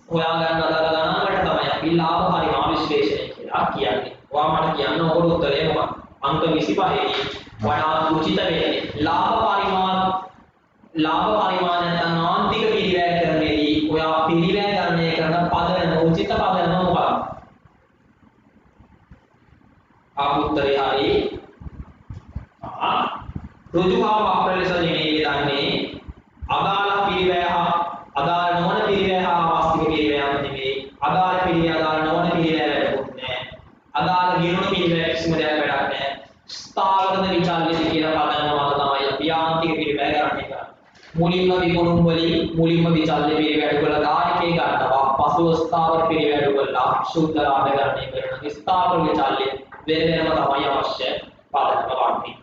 හොයාගන්න අදාළ ගණන් වලට තමයි අපි ලාභ පරිමා විශ්ලේෂණය කියලා කියන්නේ. ඔයා මට කියන්න ඕන උත්තරය මොකක්ද? අංක 25 දී වඩා උචිත වෙන්නේ ලාභ පරිමාණ නැත්නම් ආන්තික පිරිවැයකරණයේදී ඔයා පිරිවැය ගණනය කරන පදනම උචිත පදනම මොකක්ද? උත්තරේ හරි. ඍජු හා වක්‍ර ලෙස නෙමෙයි දන්නේ අදාළ පිරිවැය හා අදාළ නොවන පිරිවැය හා වාස්තික පිරිවැයක් නෙමෙයි. අදාළ පිරිවැය අදාළ නොවන පිරිවැය වැඩකුත් නැහැ. අදාළ ගිණුම පිරිවැය කිසිම දෙයක් වැඩක් නැහැ. ස්ථාවරද විචාරණය කියන පදනම මත තමයි අපි ආන්තික පිරිවැය ගණනය කරන්නේ. මුලින්ම විගුණුම් වලින් මුලින්ම විචාරණය පිරිවැය වල දායකේ ගන්නවා. පසුව ස්ථාවර පිරිවැය වල ශුද්ධ ලාභ ගණනය කරන ස්ථාවර විචාරණය වෙනම තමයි අවශ්‍ය පදනම වන්නේ.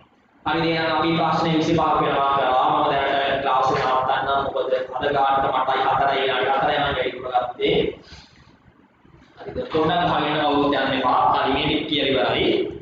හරිද? එහෙනම් අපි ප්‍රශ්න 25 වෙනවා කරා. මම දැනට ක්ලාස් එක නවත්තන්න මොකද අද ගානට මටයි 4යි විනාඩි 4යි මම වැඩිපුර ගත්තේ. හරිද? කොහොමද ගහගෙන කවුරුත් යන්න එපා. හරි මේ ටික කියලා ඉවරයි.